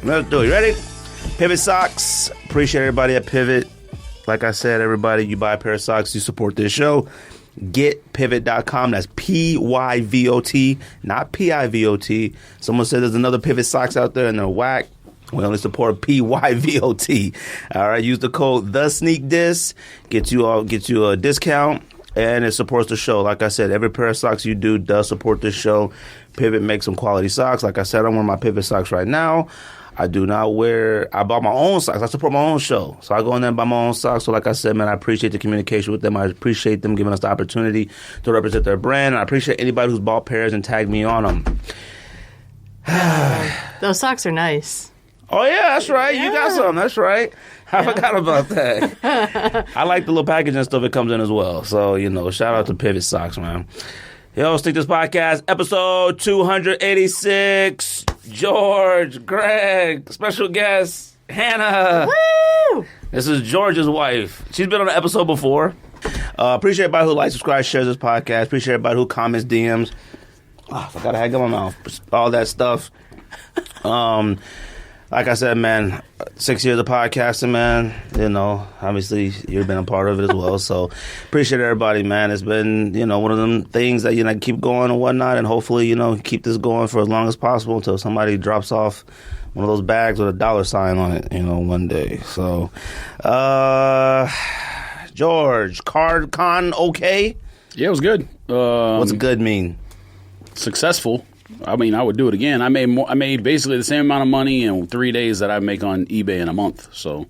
Let's do it. You ready? Pivot Socks. Appreciate everybody at Pivot. Like I said, everybody, you buy a pair of socks, you support this show. GetPivot.com. That's P-Y-V-O-T, not P-I-V-O-T. Someone said there's another Pivot Socks out there and they're whack. We only support P-Y-V-O-T. All right, use the code TheSneakDis. Get you a discount, and it supports the show. Like I said, every pair of socks you do does support this show. Pivot makes some quality socks. Like I said, I'm wearing my Pivot socks right now. I do not wear, I bought my own socks. I support my own show. So I go in there and buy my own socks. So like I said, man, I appreciate the communication with them. I appreciate them giving us the opportunity to represent their brand. And I appreciate anybody who's bought pairs and tagged me on them. Those socks are nice. Oh, yeah, that's right. Yeah. You got some. That's right. I forgot about that. I like the little packaging and stuff it comes in as well. So, shout out to Pivot Socks, man. Yo, Stick This Podcast, episode 286. George, Greg, special guest, Hannah. Woo! This is George's wife. She's been on an episode before. Appreciate everybody who likes, subscribes, shares this podcast. Appreciate everybody who comments, DMs. I forgot I had gum in my mouth. All that stuff. Like I said, man, 6 years of podcasting, man. Obviously you've been a part of it as well. So appreciate everybody, man. It's been, one of them things that, keep going and whatnot. And hopefully, keep this going for as long as possible until somebody drops off one of those bags with a dollar sign on it, one day. So, George, CardCon okay? Yeah, it was good. What's good mean? Successful. I mean, I would do it again. I made basically the same amount of money in 3 days that I make on eBay in a month. So,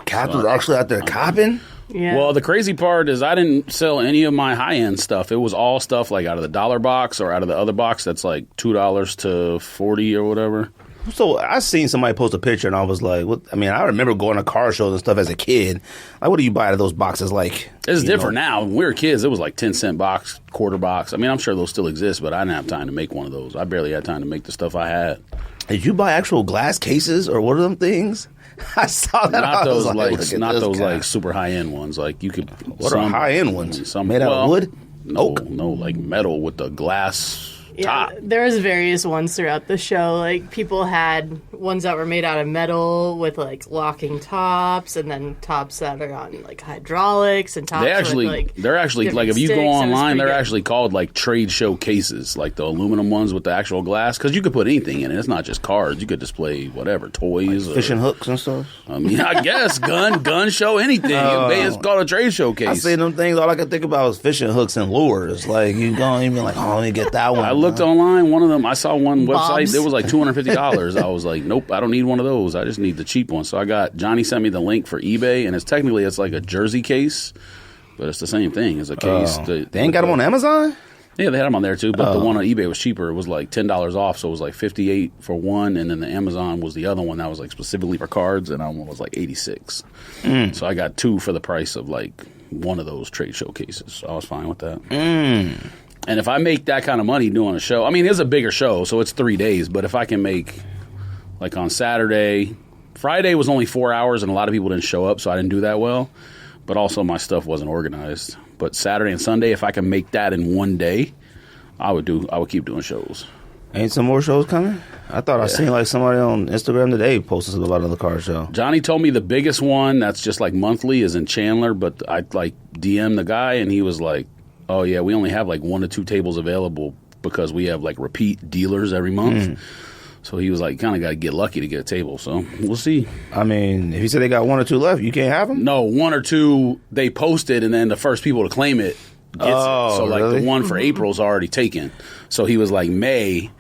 Captain's actually out there copping? Yeah. Well, the crazy part is I didn't sell any of my high-end stuff. It was all stuff like out of the dollar box or out of the other box that's like $2 to $40 or whatever. So I seen somebody post a picture and I was like, what? I mean, I remember going to car shows and stuff as a kid. Like, what do you buy out of those boxes? Like, it's different now. When we were kids, it was like 10-cent box, quarter box. I mean, I'm sure those still exist, but I didn't have time to make one of those. I barely had time to make the stuff I had. Did you buy actual glass cases or what are them things? I saw that. Not those like super high end ones. Like you could. What are high end ones? Made out of wood? No, like metal with the glass. Yeah, there was various ones throughout the show. Like, people had ones that were made out of metal with, like, locking tops, and then tops that are on, like, hydraulics, and tops they're actually like, if you go online, they're actually called, like, trade show cases, like the aluminum ones with the actual glass, because you could put anything in it. It's not just cards. You could display whatever, toys. Like fishing hooks and stuff? I mean, I guess, gun show, anything. It's called a trade show case. I seen them things, all I could think about was fishing hooks and lures. Like, you go and be like, oh, let me get that one. I looked online, one of them, I saw one website, it was like $250. I was like, nope, I don't need one of those. I just need the cheap one. So Johnny sent me the link for eBay, and it's like a jersey case, but it's the same thing as a case. They ain't got them on Amazon? Yeah, they had them on there too, but the one on eBay was cheaper. It was like $10 off, so it was like $58 for one, and then the Amazon was the other one that was like specifically for cards, and that one was like $86. So I got two for the price of like one of those trade show cases. So I was fine with that. And if I make that kind of money doing a show, I mean, it's a bigger show, so it's 3 days. But if I can make, like on Saturday, Friday was only 4 hours, and a lot of people didn't show up, so I didn't do that well. But also my stuff wasn't organized. But Saturday and Sunday, if I can make that in 1 day, I would keep doing shows. Ain't some more shows coming? I thought I seen like somebody on Instagram today posted something about another car show. Johnny told me the biggest one that's just like monthly is in Chandler, but I like DM'd the guy, and he was like, oh, yeah, we only have like 1 to 2 tables available because we have like repeat dealers every month. So he was like, kind of got to get lucky to get a table. So we'll see. I mean, if he said they got 1 or 2 left, you can't have them? No, 1 or 2 they posted, and then the first people to claim it gets it. So like really? the one for April's already taken. So he was like, May,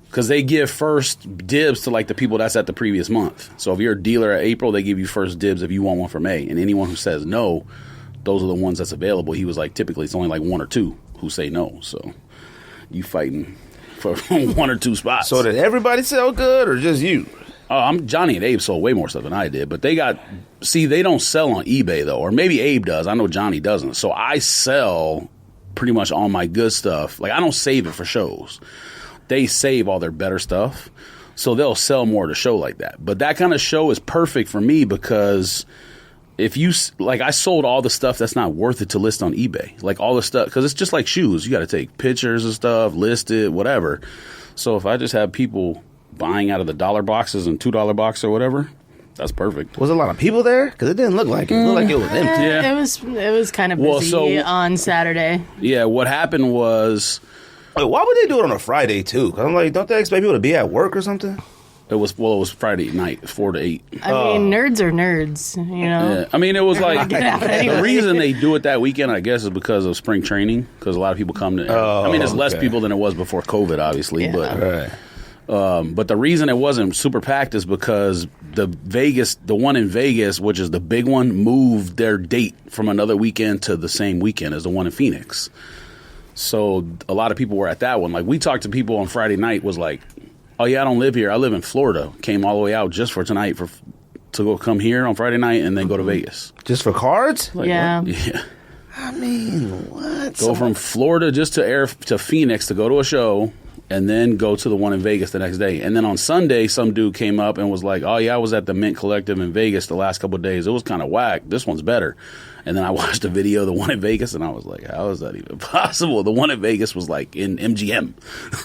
because they give first dibs to like the people that's at the previous month. So if you're a dealer at April, they give you first dibs if you want one for May. And anyone who says no, those are the ones that's available. He was like, typically it's only like 1 or 2 who say no. So you fighting for 1 or 2 spots. So did everybody sell good or just you? Johnny and Abe sold way more stuff than I did, but they don't sell on eBay though, or maybe Abe does. I know Johnny doesn't. So I sell pretty much all my good stuff. Like I don't save it for shows. They save all their better stuff. So they'll sell more to show like that. But that kind of show is perfect for me because if you, like, I sold all the stuff that's not worth it to list on eBay. Like, all the stuff, because it's just like shoes. You got to take pictures and stuff, list it, whatever. So if I just have people buying out of the dollar boxes and $2 box or whatever, that's perfect. Was a lot of people there? Because it didn't look like it. It looked like it was empty. Yeah. It was kind of busy on Saturday. Yeah, what happened was... Wait, why would they do it on a Friday, too? Because I'm like, don't they expect people to be at work or something? It was Friday night, 4 to 8. I mean, nerds are nerds, you know? Yeah. I mean, it was like... Get out anyway. The reason they do it that weekend, I guess, is because of spring training. Because a lot of people come to... I mean, there's less people than it was before COVID, obviously. Yeah. But... Right. But the reason it wasn't super packed is because the one in Vegas, which is the big one, moved their date from another weekend to the same weekend as the one in Phoenix. So a lot of people were at that one. Like, we talked to people on Friday night, was like, oh yeah, I don't live here. I live in Florida. Came all the way out just for tonight to go come here on Friday night and then go to Vegas. Just for cards? Like, Yeah. what? Yeah. I mean, what? Go from Florida just to Phoenix to go to a show, and then go to the one in Vegas the next day. And then on Sunday, some dude came up and was like, oh, yeah, I was at the Mint Collective in Vegas the last couple of days. It was kind of whack. This one's better. And then I watched a video of the one in Vegas, and I was like, how is that even possible? The one in Vegas was like in MGM.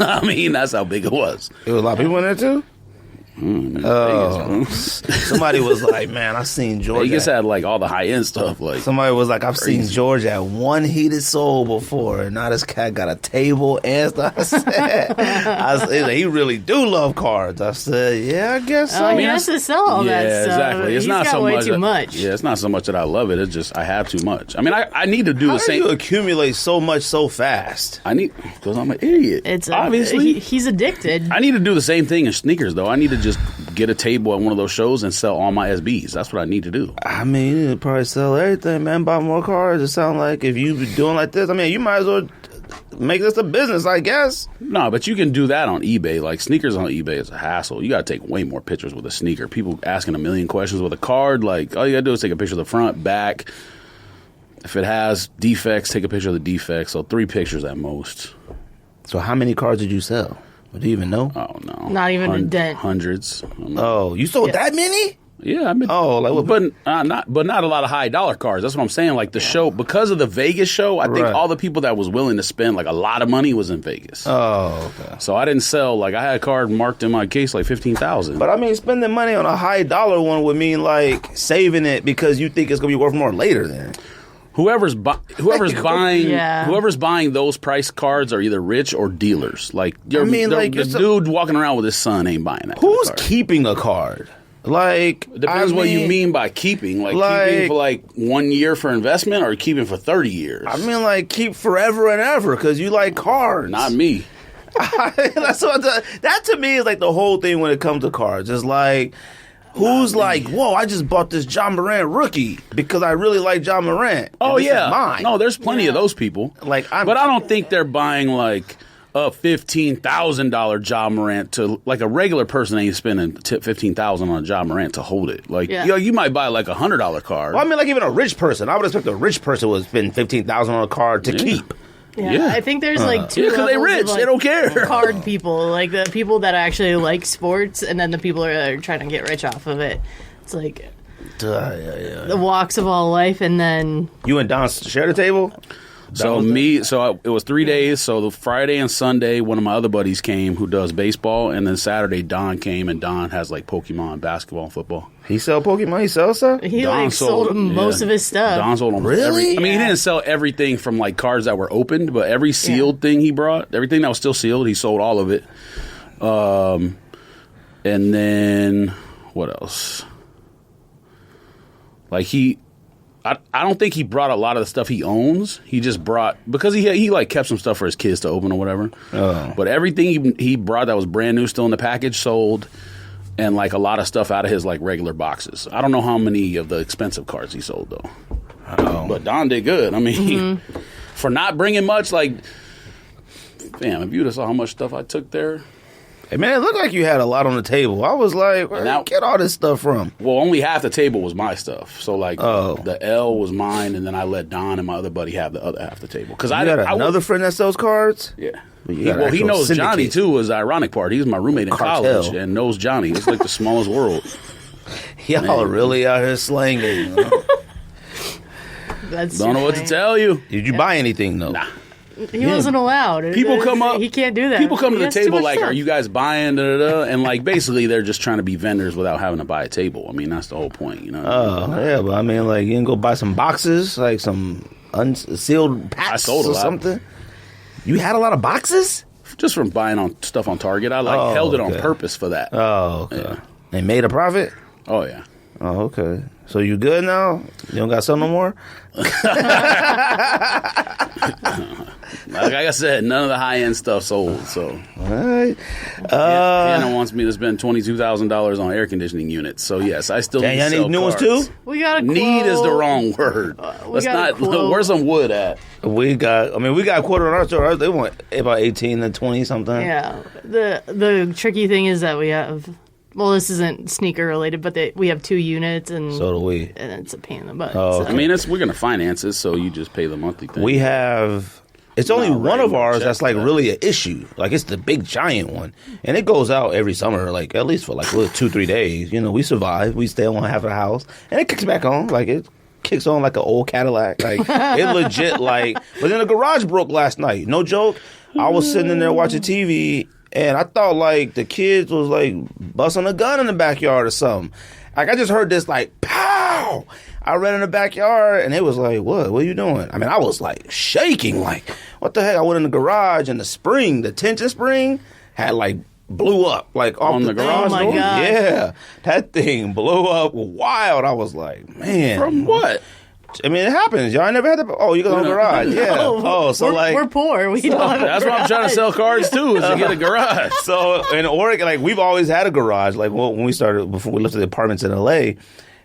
I mean, that's how big it was. There was a lot of people in there, too? Vegas, Somebody was like, man, I've seen George. Vegas had like all the high-end stuff. Like, Somebody was like, I've crazy. seen George at One Heated Soul before, and now this cat got a table and stuff. I said, he really do love cards. I said, yeah, I guess so. Oh, he has to sell all that stuff. Exactly. It's He's not got so way much. too much. Yeah, it's not so much that I love it. It's just I have too much. I mean, I need to do How the do same. you accumulate so much so fast? I need because I'm an idiot. It's obviously. he's addicted. I need to do the same thing in sneakers, though. I need to just get a table at one of those shows and sell all my SBs. That's what I need to do. I mean, you probably sell everything, man. Buy more cards. It sounds like if you be doing like this, I mean, you might as well make this a business, I guess. No, but you can do that on eBay. Like, sneakers on eBay is a hassle. You got to take way more pictures with a sneaker. People asking a million questions with a card. Like, all you got to do is take a picture of the front, back. If it has defects, take a picture of the defects. So 3 pictures at most. So how many cards did you sell? Do you even know? Oh, no. Not even a dent. Hundreds. Oh, you sold that many? Yeah, I mean, but not a lot of high dollar cards. That's what I'm saying. Like the show, because of the Vegas show, I think all the people that was willing to spend like a lot of money was in Vegas. Oh, okay. So I didn't sell. Like, I had a card marked in my case like $15,000. But I mean, spending money on a high dollar one would mean like saving it because you think it's gonna be worth more later. Then Whoever's buying Yeah. whoever's buying those price cards are either rich or dealers. Like, the dude walking around with his son ain't buying that. who's kind of card. keeping a card? Like, It depends what you mean by keeping. Like keeping for like 1 year for investment, or keeping for 30 years. I mean, like keep forever and ever because you like cards. Not me. That's what that to me is like the whole thing when it comes to cards. It's like, who's like, whoa, I just bought this John Morant rookie because I really like John Morant. Oh, and this yeah. is mine. No, there's plenty of those people. Like, but I don't think they're buying like a $15,000 John Morant to, like, a regular person ain't spending $15,000 on a John Morant to hold it. Like, you might buy like a $100 card. Well, I mean, like even a rich person. I would expect a rich person would spend $15,000 on a card to keep. Yeah, I think there's like two because they levels rich. of, like, They don't care. Card people, like the people that actually like sports, and then the people that are trying to get rich off of it. It's like the walks of all life, and then You and Don share the table? It was 3 days. So the Friday and Sunday, one of my other buddies came who does baseball, and then Saturday Don came, and Don has like Pokemon, basketball, and football. He sell Pokemon? He sells stuff? he Don like sold most of his stuff. Don sold almost Really? I mean, he Yeah. didn't sell everything from like cards that were opened, but every sealed thing he brought, everything that was still sealed, he sold all of it. And then what else? Like I don't think he brought a lot of the stuff he owns. He just brought, because he like kept some stuff for his kids to open or whatever. Oh. But everything he brought that was brand new, still in the package, sold, and like a lot of stuff out of his like regular boxes. I don't know how many of the expensive cards he sold though. Oh. But Don did good. I mean, for not bringing much, like, damn, if you just saw how much stuff I took there. Hey, man, it looked like you had a lot on the table. I was like, where did you get all this stuff from? Well, only half the table was my stuff. So, like, Oh. the L was mine, and then I let Don and my other buddy have the other half the table. Because I got I another friend that sells cards? Yeah. You got an He actual knows syndicate. Johnny, too, was the ironic part. He was my roommate in Cartel. college and knows Johnny. It's like the smallest world. Y'all really out here slanging. That's Don't know what to tell you. Did you buy anything, though? Nah. He wasn't allowed. People come up. He can't do that. People come to He the has too table much like, stuff. "Are you guys buying?" Da, da, da. And like basically, they're just trying to be vendors without having to buy a table. I mean, that's the whole point, you know. Oh yeah, but I mean, like you can go buy some boxes, like some unsealed packs I sold a or lot. something. You had a lot of boxes. Just from buying on stuff on Target, I held it on purpose for that. Oh, okay. Yeah. They made a profit. Oh yeah. Oh, okay. So you good now? You don't got some no more? Like I said, none of the high end stuff sold. So All right. Hannah wants me to spend $22,000 on air conditioning units. So yes, I still Dang, need to y'all sell need new ones cards. too? We got a quote. Need is the wrong word. Let's got a not. quote. Where's some wood at? We got a quarter on our store. They want about 18 to 20 something. Yeah. The tricky thing is that we have. Well, this isn't sneaker related, but we have 2 units, and So do we. and it's a pain in the butt. Oh, so. okay. I mean, we're gonna finance it, so you just pay the monthly thing. We have. It's only No, one right, of ours check that's like that. really an issue. Like it's the big giant one, and it goes out every summer, like at least for like 2-3 days. You know, we survive. We stay on half of the house, and it kicks back on. Like it kicks on like an old Cadillac. Like it legit. Like, but then the garage broke last night. No joke. I was sitting in there watching TV, and I thought like the kids was like busting a gun in the backyard or something. Like I just heard this like pow. I ran in the backyard and it was like, what are you doing? I mean, I was like shaking, like, what the heck? I went in the garage and the tension spring had like blew up, like off On the garage Oh my door? God. Yeah, that thing blew up wild. I was like, man. From what? I mean, it happens. Y'all never had to. Oh, you got a garage. Yeah. Oh, so we're poor. We don't have a That's why I'm trying to sell cards too, is to get a garage. So in Oregon, like we've always had a garage. Like when we started, before we lived in the apartments in LA,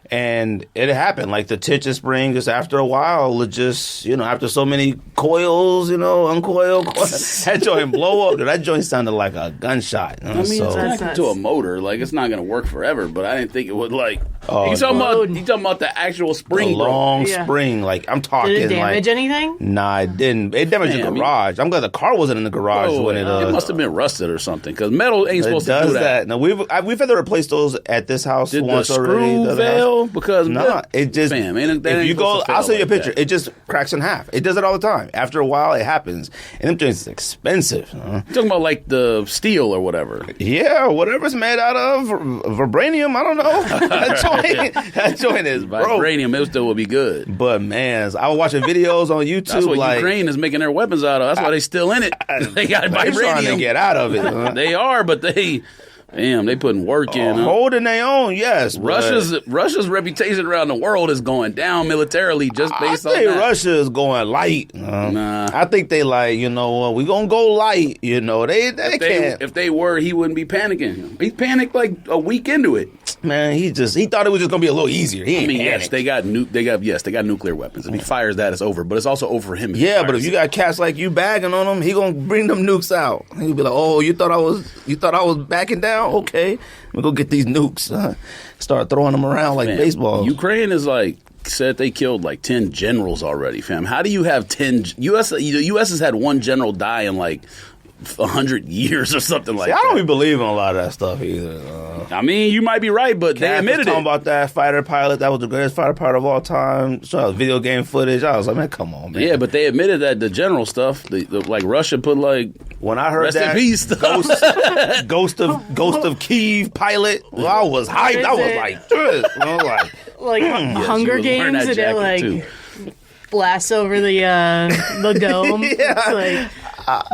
and it happened. Like the tension spring, just after a while, it just after so many coils, uncoil, that joint blow up. Dude, that joint sounded like a gunshot. I mean, it's That's connected nuts. to a motor. Like, it's not going to work forever, but I didn't think it would, like... Oh, you talking about the actual A spring, bro. long Yeah. spring. Like I'm talking. Did it damage like, anything? Nah, it didn't. It damaged Man, the I mean- garage. I'm glad the car wasn't in the garage Oh, when it it. must have been rusted or something, because metal ain't It supposed to does do that. No, we've had to replace those at this house Did the once already. screw the other house. fail? Because... No, it just. Fam, ain't- that if ain't you go, supposed to I'll fail send you a like picture. that. It just cracks in half. It does it all the time. After a while, it happens, and them things is expensive. You're talking about, like, the steel or whatever. Yeah, whatever's made out of vibranium. I don't know. that joint is broke. Vibranium, it still would be good. But man, I was watching videos on YouTube. That's what like Ukraine is making their weapons out of. That's why they still in it. They got they're trying to vibranium. get out of it. Huh? They are, but they putting work in. Huh? Holding their own, yes. but Russia's reputation around the world is going down militarily just I based on think that. Russia is going light. Nah. I think they like, we gonna go light. They can't. If they were, he wouldn't be panicking. He panicked like a week into it. Man, he thought it was just gonna be a little easier. He ain't I mean, panicked. yes, they got nuclear weapons. If he fires that, it's over. But it's also over for him. If he Yeah, but fires if you it. got cats like you bagging on him, he gonna bring them nukes out. He'll be like, "Oh, you thought I was backing down? Okay, we go get these nukes. Start throwing them around like Man, baseball." Ukraine is like said they killed like 10 generals already, fam. How do you have 10? The U.S. has had one general die in like 100 years or something like See, I that. don't even believe in a lot of that stuff either. I mean, you might be right, but they Cat was admitted talking it. about that fighter pilot. That was the greatest fighter pilot of all time. So video game footage. I was like, man, come on, man. Yeah, but they admitted that the general stuff, like Russia put like when I heard rest that in peace stuff. Ghost of Kiev pilot, well, I was hyped. I was like, "Dude." I was like, Hunger she was wearing Games, that and it jacket, like blasts over the dome. Yeah. It's like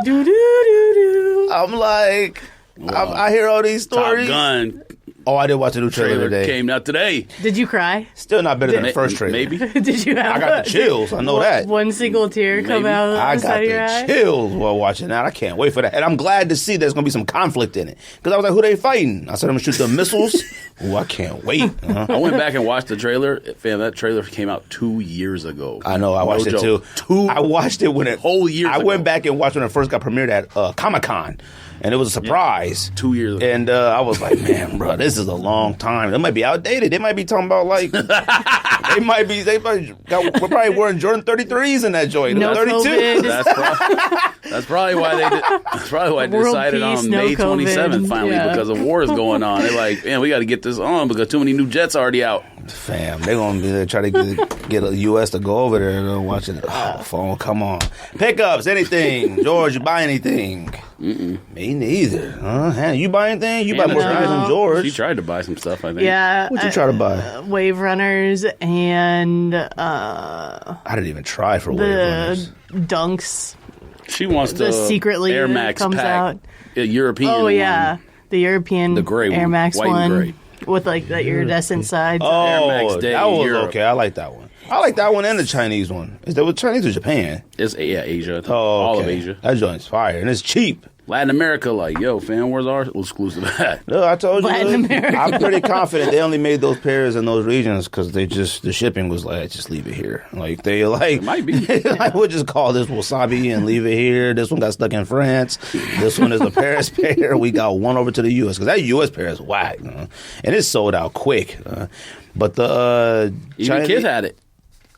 do do do do. I'm like, I hear all these Top stories. Gun Oh, I did watch the new trailer trailer today. came out today. Did you cry? Still not better than the first trailer. Maybe. Did you have? I got the chills. I know that. One single tear come Maybe. out. I the got side of your the eye? chills while watching that. I can't wait for that. And I'm glad to see there's going to be some conflict in it. Because I was like, who they fighting? I said, I'm going to shoot the missiles. Oh, I can't wait. I went back and watched the trailer. Fam, that trailer came out 2 years ago. I know. I watched No it joke. too. I watched it when it whole years I ago. went back and watched when it first got premiered at Comic-Con. And it was a surprise. 2 years ago. And I was like, man, bro, this is a long time. It might be outdated. They might be talking about like, we're probably wearing Jordan 33s in that joint. No 32. COVID. That's probably why they World decided peace, on no May 27th COVID. finally Yeah. because a war is going on. They're like, man, we got to get this on because too many new jets already out. Fam, they're going to be there trying to get a U.S. to go over there and watch it. Oh, phone, come on. Pickups, anything. George, you buy anything? Mm-mm. Me neither. You buy anything? You buy more sneakers than George. She tried to buy some stuff, I think. Yeah. What'd you try to buy? Wave runners and I didn't even try for wave runners. Dunks. She wants The secretly Air Max comes pack, out. a European Oh, yeah. one. The European The gray Air one, Max white and one. gray. With like the iridescent sides. Oh, Air Max Day that was Europe. okay. I like that one. I like that one and the Chinese one. Is that with Chinese or Japan? It's Asia. I think. Oh, All okay. of Asia. That joint's fire and it's cheap. Latin America, like, yo, fam, where's our exclusive at? No, I told you. Latin America. I'm pretty confident they only made those pairs in those regions because the shipping was like, just leave it here. Like they like, It might be. like we'll just call this wasabi and leave it here. This one got stuck in France. This one is a Paris pair. We got one over to the U.S. because that U.S. pair is whack, and it's sold out quick. But the Even Chinese, Kith had it.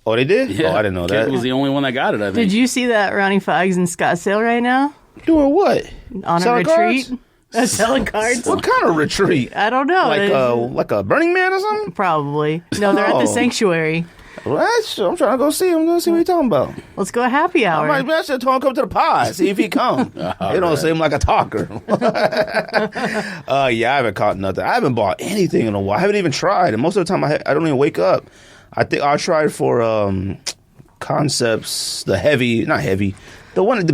oh, they did. Yeah. Oh, I didn't know Kith that. was the only one that got it, I think. Did you see that Ronnie Foggs in Scottsdale right now? Doing what? On Selling a retreat? cards? Selling cards? What kind of retreat? I don't know. Like a Burning Man or something? Probably. No, they're at Oh. the sanctuary. What? I'm trying to go see him. Let's see what he's talking about. Let's go happy hour. I should tell him come to the pod. See if he come. They don't seem like a talker. Yeah, I haven't caught nothing. I haven't bought anything in a while. I haven't even tried. And most of the time, I don't even wake up. I think I'll try for Concepts, the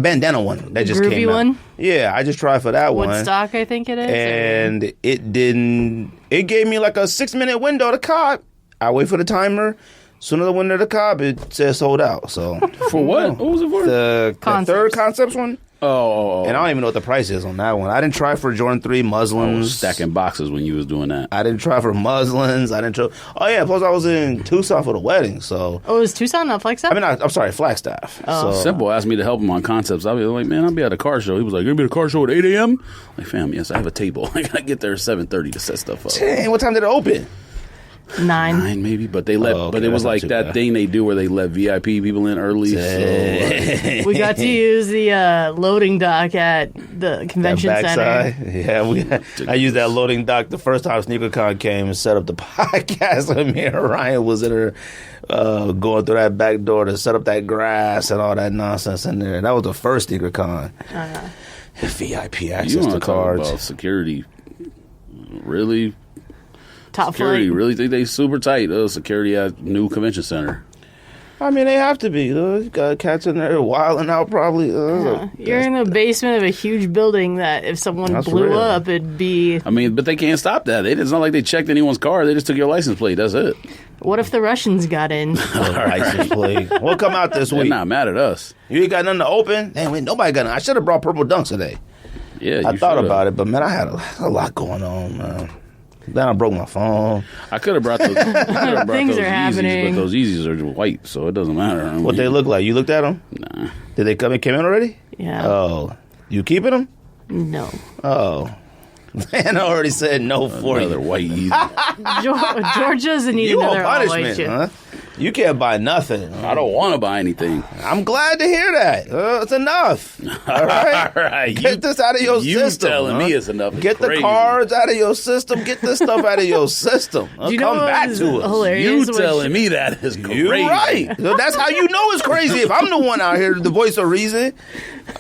bandana one that just Groovy came out. one? Yeah, I just tried for that one. Woodstock, I think it is. And it didn't. It gave me like a 6-minute window to cop. I wait for the timer. Soon as I went to the cop, it says sold out. So For what? What was it for? the Concepts. third Concepts one. Oh. And I don't even know what the price is on that one. I didn't try for Jordan 3 I was muslins. stacking boxes when you was doing that. I didn't try for muslins. I didn't try. Oh yeah, plus I was in Tucson for the wedding. So Oh, is Tucson not Flagstaff? I mean, I'm sorry, Flagstaff. Oh. So, Simple asked me to help him on Concepts. I'll be like, man, I'll be at a car show. He was like, you're going to be at a car show at 8 a.m.? I'm like, fam, yes, I have a table. I got to get there at 7:30 to set stuff up. dang, what time did it open? 9. 9 maybe, but they let, Oh, okay, but it was that's not like too that bad. thing they do where they let VIP people in early. So, We got to use the loading dock at the convention Backside. center. Yeah, I used that loading dock the first time SneakerCon came and set up the podcast. And me and Ryan was in there going through that back door to set up that grass and all that nonsense in there. That was the first SneakerCon. VIP you access want to to talk cards. about security? Really? Top Security flight. really think they super tight? Security at new convention center. I mean, they have to be. You got cats in there wilding out probably. You're in the basement of a huge building that if someone That's blew real. up, it'd be... I mean, but they can't stop that. It's not like they checked anyone's car. They just took your license plate. That's it. What if the Russians got in? License plate. What come out this They're week? not mad at us. You ain't got nothing to open? Damn, ain't nobody got nothing. I should have brought purple dunks today. Yeah, I thought about it, but man, I had a lot going on, man. Then I broke my phone. I could have brought those. Things are Yeezys, happening. but those Yeezys are just white, so it doesn't matter. I mean, What they look like? You looked at them? Nah. Did they came in already? Yeah. Oh, you keeping them? No. Oh, man, I already said no for Another you. white Yeezy. Georgia doesn't need You on another all-white punishment, shit. huh? You can't buy nothing. I don't want to buy anything. I'm glad to hear that. It's enough. All right. All right, Get this out of your you system. telling huh? me it's enough. is Get the crazy. cards out of your system. Get this stuff out of your system. Do you know Come what back was to us. hilarious? You was- telling me that is crazy. You're right. So that's how you know it's crazy. If I'm the one out here, the voice of reason,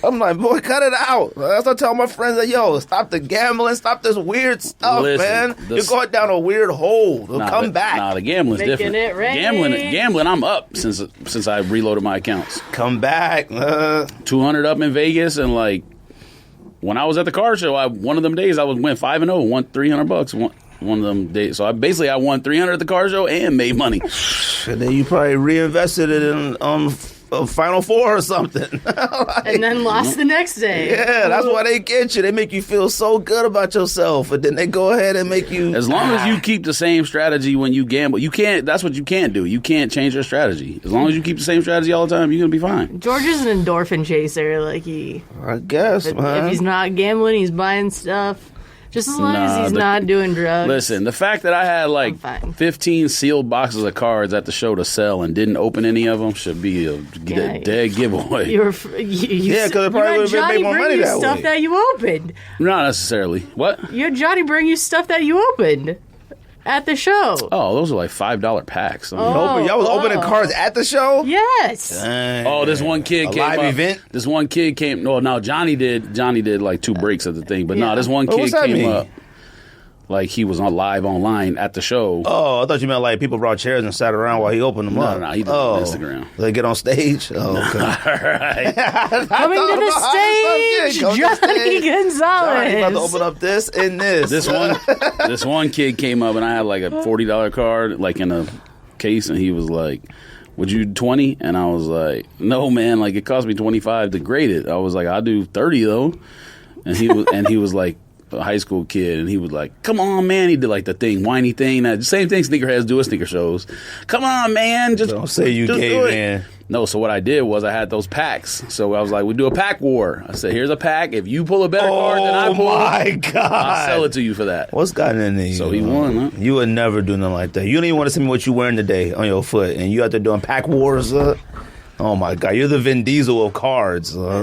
I'm like, boy, cut it out. That's what I tell my friends that, yo, stop the gambling, stop this weird stuff, Listen, man. the- You're going down a weird hole. Come back. Nah, the gambling's Making different. it rain. Gambling. I'm up since I reloaded my accounts. Come back. 200 up in Vegas, and like when I was at the car show, one of them days I went 5-0, won $300. One of them days, so I won 300 at the car show and made money. And then you probably reinvested it in Final Four or something. And then lost the next day. Yeah, that's why they get you. They make you feel so good about yourself, and then they go ahead and make you. As long as you keep the same strategy when you gamble, you can't. That's what you can't do. You can't change your strategy. As long as you keep the same strategy all the time, you're gonna be fine. George is an endorphin chaser. Like I guess, man. if he's not gambling, he's buying stuff. Just as long as he's not doing drugs. Listen, the fact that I had like I'm fine. 15 sealed boxes of cards at the show to sell and didn't open any of them should be a dead giveaway. You Yeah, 'cause it probably would've been Johnny made more bring money you that stuff way. that you opened. Not necessarily. What? You had Johnny bring you stuff that you opened. At the show. Oh, those are like $5 packs. I mean, Y'all was opening cards at the show? Yes. Dang. Oh, this one kid came live up. event? This one kid came. No, Johnny did like 2 breaks of the thing, but no, this one But kid what's that came mean? up. Like he was on live online at the show. Oh, I thought you meant like people brought chairs and sat around while he opened them up. No, he did it on Instagram. They get on stage? Oh, okay. All right. Coming to the stage, Johnny Gonzalez. Johnny about to open up this and this. This one kid came up and I had like a $40 card like in a case, and he was like, "Would you do 20?" And I was like, "No, man. Like it cost me 25 to grade it." I was like, "I'll do 30 though." And he was like a high school kid, and he was like, "Come on, man." He did like the whiny thing. That same thing sneakerheads do at sneaker shows. "Come on, man. Just don't say you gay, man." No, so what I did was I had those packs. So I was like, we do a pack war. I said, here's a pack. If you pull a better card than I pull, oh my God, I'll sell it to you for that. What's gotten into you? So he won, huh? You would never do nothing like that. You don't even want to send me what you wearing today on your foot, and you out there doing pack wars. Oh my God, you're the Vin Diesel of cards. I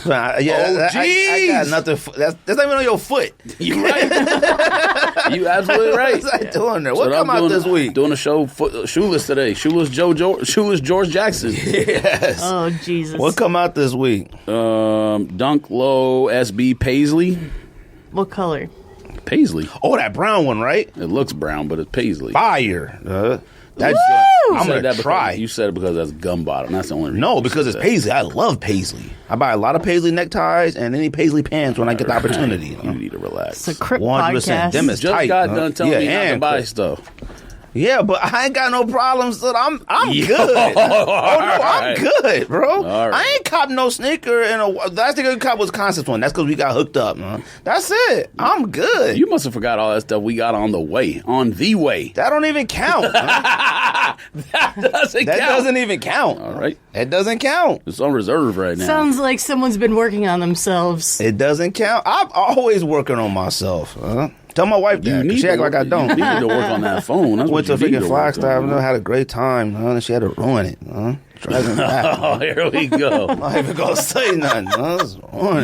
got nothing. That's not even on your foot. You right. You absolutely right. What's I doing there? What come out this week? Doing a show shoeless today. Shoeless George Jackson. Yes. Oh Jesus. What come out this week? Dunk Low SB Paisley. What color? Paisley. Oh, that brown one, right? It looks brown, but it's Paisley. Fire. That's Woo! I'm said gonna that try. You said it because that's gum bottom. That's the only reason. No, because it's Paisley. I love Paisley. I buy a lot of Paisley neckties and any Paisley pants when I get the opportunity. You need to relax. It's a Crip 100%. podcast. Them is Just tight, got done telling me not to buy Crip. stuff. Yeah, but I ain't got no problems. Son. I'm Yo, good. Oh no, right. I'm good, bro. All right. I ain't cop no sneaker. The last thing I cop was Concepts one. That's because we got hooked up, man. That's it. I'm good. You must have forgot all that stuff we got on the way. That don't even count. Man. That doesn't That count. doesn't even count. All right. It doesn't count. It's on reserve right now. Sounds like someone's been working on themselves. It doesn't count. I'm always working on myself. Tell my wife that. 'Cause she act like I don't. You need to work on that phone. That's Went what to you need freaking to work Flagstaff on. and had a great time. And she had to ruin it. Driving back. Oh, here we go. I'm not even gonna say nothing.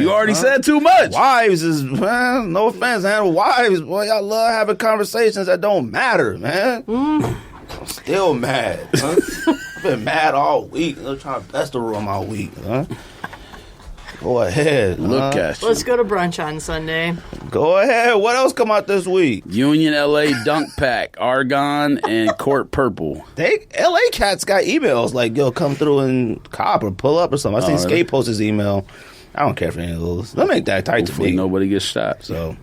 You already said too much. Wives is, man, no offense, man. Wives, boy, y'all love having conversations that don't matter, man. I'm still mad. I've been mad all week. I'm trying to best to ruin my week. Go ahead. Look at you. Let's go to brunch on Sunday. Go ahead. What else come out this week? Union LA Dunk Pack, Argon, and Court Purple. LA cats got emails like, yo, come through and cop or pull up or something. I seen really? Skate post his email. I don't care for any of those. Them ain't that tight to Hopefully me. nobody gets shot. So,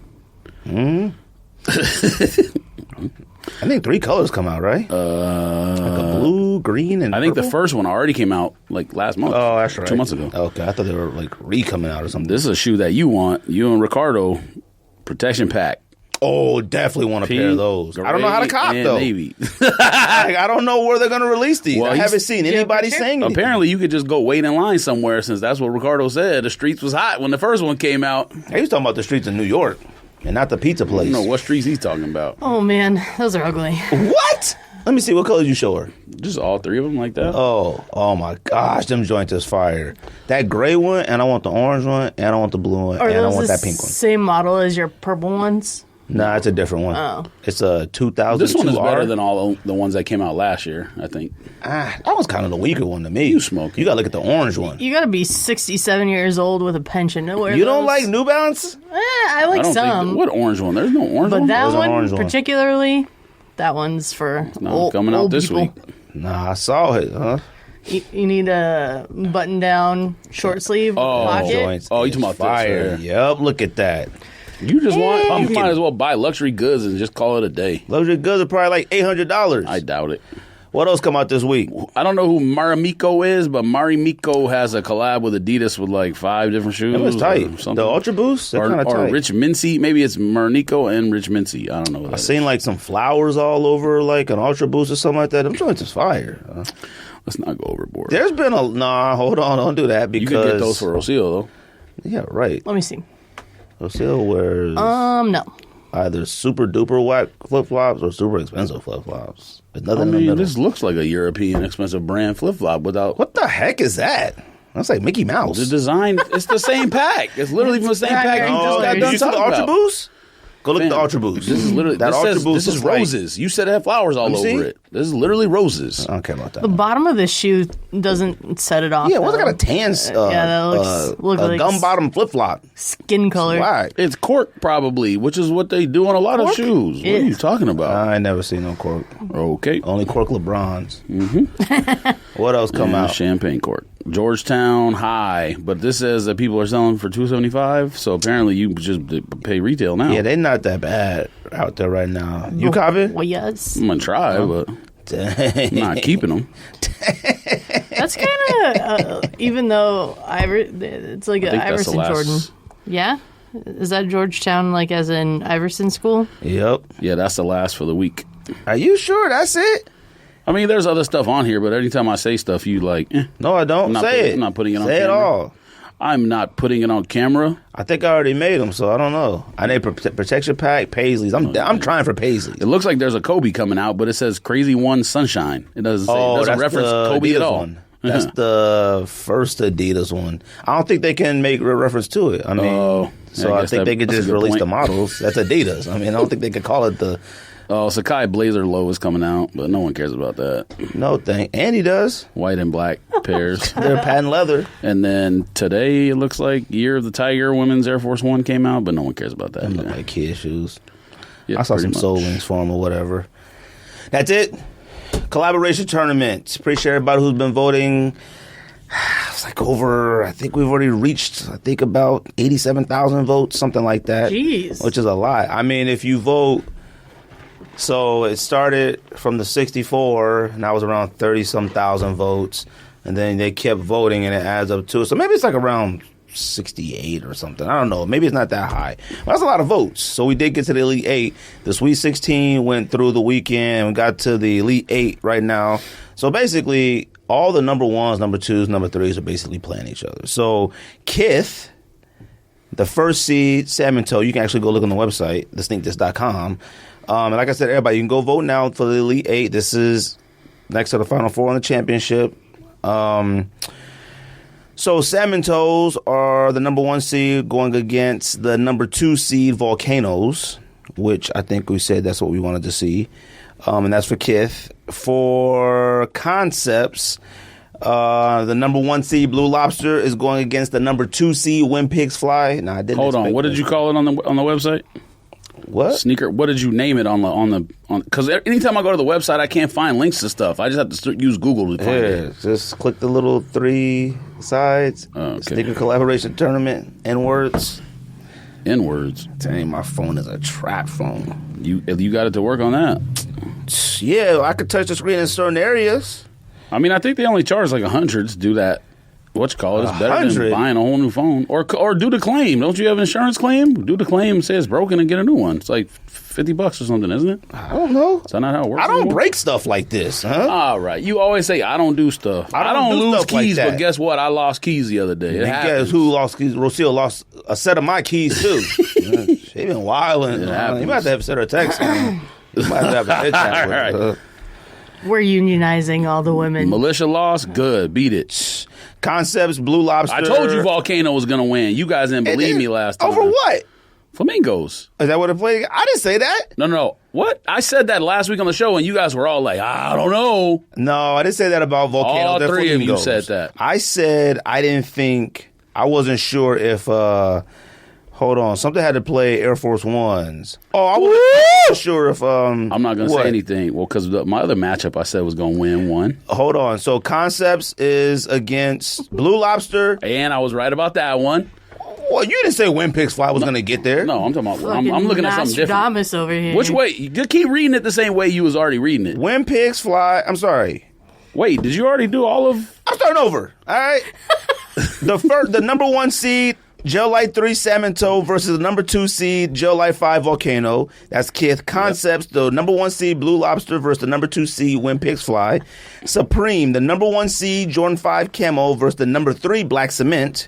I think 3 colors come out, right? Like a blue, green, and I think the purple? first one already came out like last month. Oh, that's right. 2 months ago. Okay, I thought they were like re-coming out or something. This is a shoe that you want. You and Ricardo, protection pack. Oh, definitely want a pair of those. I don't know how to cop, gray, and though. Navy. I don't know where they're going to release these. Well, I haven't seen anybody saying anything. Apparently, you could just go wait in line somewhere since that's what Ricardo said. The streets was hot when the first one came out. He was talking about the streets in New York and not the pizza I place. don't know what streets he's talking about. Oh man, those are ugly. What? Let me see. What colors you show her? Just all 3 of them like that. Oh my gosh, them joints is fire. That gray one, and I want the orange one, and I want the blue one, Are and I those want the that pink one. same model as your purple ones? Nah, it's a different one. Oh. It's a 2002 This one is better R. than all the ones that came out last year, I think. That was kind of the weaker one to me. You smoking. You gotta look at the orange one. You gotta be 67 years old with a pension to wear You don't those. like New Balance? I like I don't some. think. What orange one? There's no orange But one. that There's an one, orange one. particularly, that one's for old, coming out old this people. week. Nah, I saw it. Huh? You need a button-down short sleeve pocket. Joints Oh, you is talking about this, fire? yeah. Yep, look at that. You just want. Pumpkin. You might as well buy luxury goods and just call it a day. Luxury goods are probably like $800. I doubt it. What else come out this week? I don't know who Marimiko is, but Marimiko has a collab with Adidas with like 5 different shoes. It was or tight. something. The Ultra Boost, they're kind of or tight. Rich Mincy. Maybe it's Marimiko and Rich Mincy. I don't know. What I that is. seen like some flowers all over, like an Ultra Boost or something like that. Them joints is fire. Let's not go overboard. There's been hold on, don't do that because You can get those for Rocio though. Yeah, right. Let me see. Lucille wears No. either super duper whack flip flops or super expensive flip flops. There's nothing I in the mean, middle. this looks like a European expensive brand flip flop without What the heck is that? That's like Mickey Mouse. the design. It's the same pack. It's literally from the same pack you Oh, just got did done you see the talking Ultra about. Boost? Go look at the Ultra Boost. This is literally this is roses. You said it had flowers all over it. This is literally roses. I don't care about that. The bottom of the shoe doesn't set it off. Yeah, what's it got a tan? That looks like gum bottom flip flop. Skin color. Why? It's cork probably, which is what they do on a lot of shoes. What are you talking about? I ain't never seen no cork. Okay. Only cork LeBrons. Mm-hmm. What else come out? Champagne cork. Georgetown High, but this says that people are selling for $275. So apparently you just pay retail now. Yeah, they're not that bad out there right now. You copy? Well, yes. I'm gonna try, but I'm not keeping them. That's kind of even though it's like an Iverson Jordan. Yeah, is that Georgetown like as in Iverson school? Yep. Yeah, that's the last for the week. Are you sure that's it? I mean, there's other stuff on here, but anytime I say stuff, you like, No, I don't. Say it. I'm not putting it on camera. Say it all. I'm not putting it on camera. I think I already made them, so I don't know. I need protection pack, Paisleys. I'm trying for Paisleys. It looks like there's a Kobe coming out, but it says Crazy One Sunshine. It doesn't say, it doesn't reference Kobe Adidas at all. One. That's the first Adidas one. I don't think they can make a reference to it. I mean, I think they could just release the models. That's Adidas. I mean, I don't think they could call it the... Oh, Sacai Blazer Low is coming out, but no one cares about that. No thing. Andy does. White and black pairs. They're patent leather. And then today, it looks like Year of the Tiger Women's Air Force One came out, but no one cares about that. They look like kid shoes. Yeah, I saw some Soul Links for them or whatever. That's it. Collaboration tournament. Appreciate everybody who's been voting. It's like I think we've already reached, about 87,000 votes, something like that. Jeez. Which is a lot. I mean, if you vote... So it started from the 64, and that was around 30-some thousand votes. And then they kept voting, and it adds up to it. So maybe it's like around 68 or something. I don't know. Maybe it's not that high. But that's a lot of votes. So we did get to the Elite 8. The Sweet 16 went through the weekend. We got to the Elite 8 right now. So basically, all the number ones, number twos, number threes are basically playing each other. So Kith, the first seed, Salmon Toe, you can actually go look on the website, thesneakthis.com. And like I said, everybody, you can go vote now for the Elite 8. This is next to the Final Four on the championship. So Salmon Toes are the number 1 seed going against the number 2 seed Volcanoes, which I think we said that's what we wanted to see. And that's for Kith. For Concepts, the number 1 seed Blue Lobster is going against the number 2 seed When Pigs Fly. Now, I didn't. Hold on. What did you call it on the website? What? Sneaker. What did you name it on? Because anytime I go to the website, I can't find links to stuff. I just have to use Google to find it. Just click the little 3 sides. Okay. Sneaker collaboration tournament. N-words. N-words. Dang, my phone is a trap phone. You got it to work on that. Yeah, I could touch the screen in certain areas. I mean, I think they only charge like $100 to do that. It's better than buying a whole new phone. Or do the claim. Don't you have an insurance claim? Do the claim, say it's broken, and get a new one. It's like $50 or something, isn't it? I don't know. Is that not how it works? I don't break stuff like this, huh? All right. You always say, I don't do stuff. I don't lose keys, but guess what? I lost keys the other day. Guess who lost keys? Rocio lost a set of my keys, too. She been wilding. You might have to send her a text. You might have to have a chat with her. We're unionizing all the women. Militia lost? Good. Beat it. Concepts, Blue Lobster. I told you Volcano was going to win. You guys didn't believe me last time. Over what? Flamingos. Is that what it played? I didn't say that. No. What? I said that last week on the show, and you guys were all like, I don't know. No, I didn't say that about Volcano. All three of you said that. I said I wasn't sure if... Hold on. Something had to play Air Force Ones. Oh, I wasn't sure if... I'm not going to say anything. Well, because my other matchup I said was going to win one. Hold on. So Concepts is against Blue Lobster. And I was right about that one. Well, you didn't say When Pigs Fly was going to get there. No, I'm talking about... I'm looking at something different. Nostradamus over here. Which way? You keep reading it the same way you was already reading it. When Pigs Fly... I'm sorry. Wait, did you already do all of... I'm starting over. All right? The number 1 seed... Gel Light 3 Salmon Toe versus the number 2 seed Gel Light 5 Volcano. That's Kith. Concepts, the number 1 seed Blue Lobster versus the number 2 seed When Pigs Fly. Supreme, the number 1 seed Jordan 5 Camo versus the number 3 Black Cement.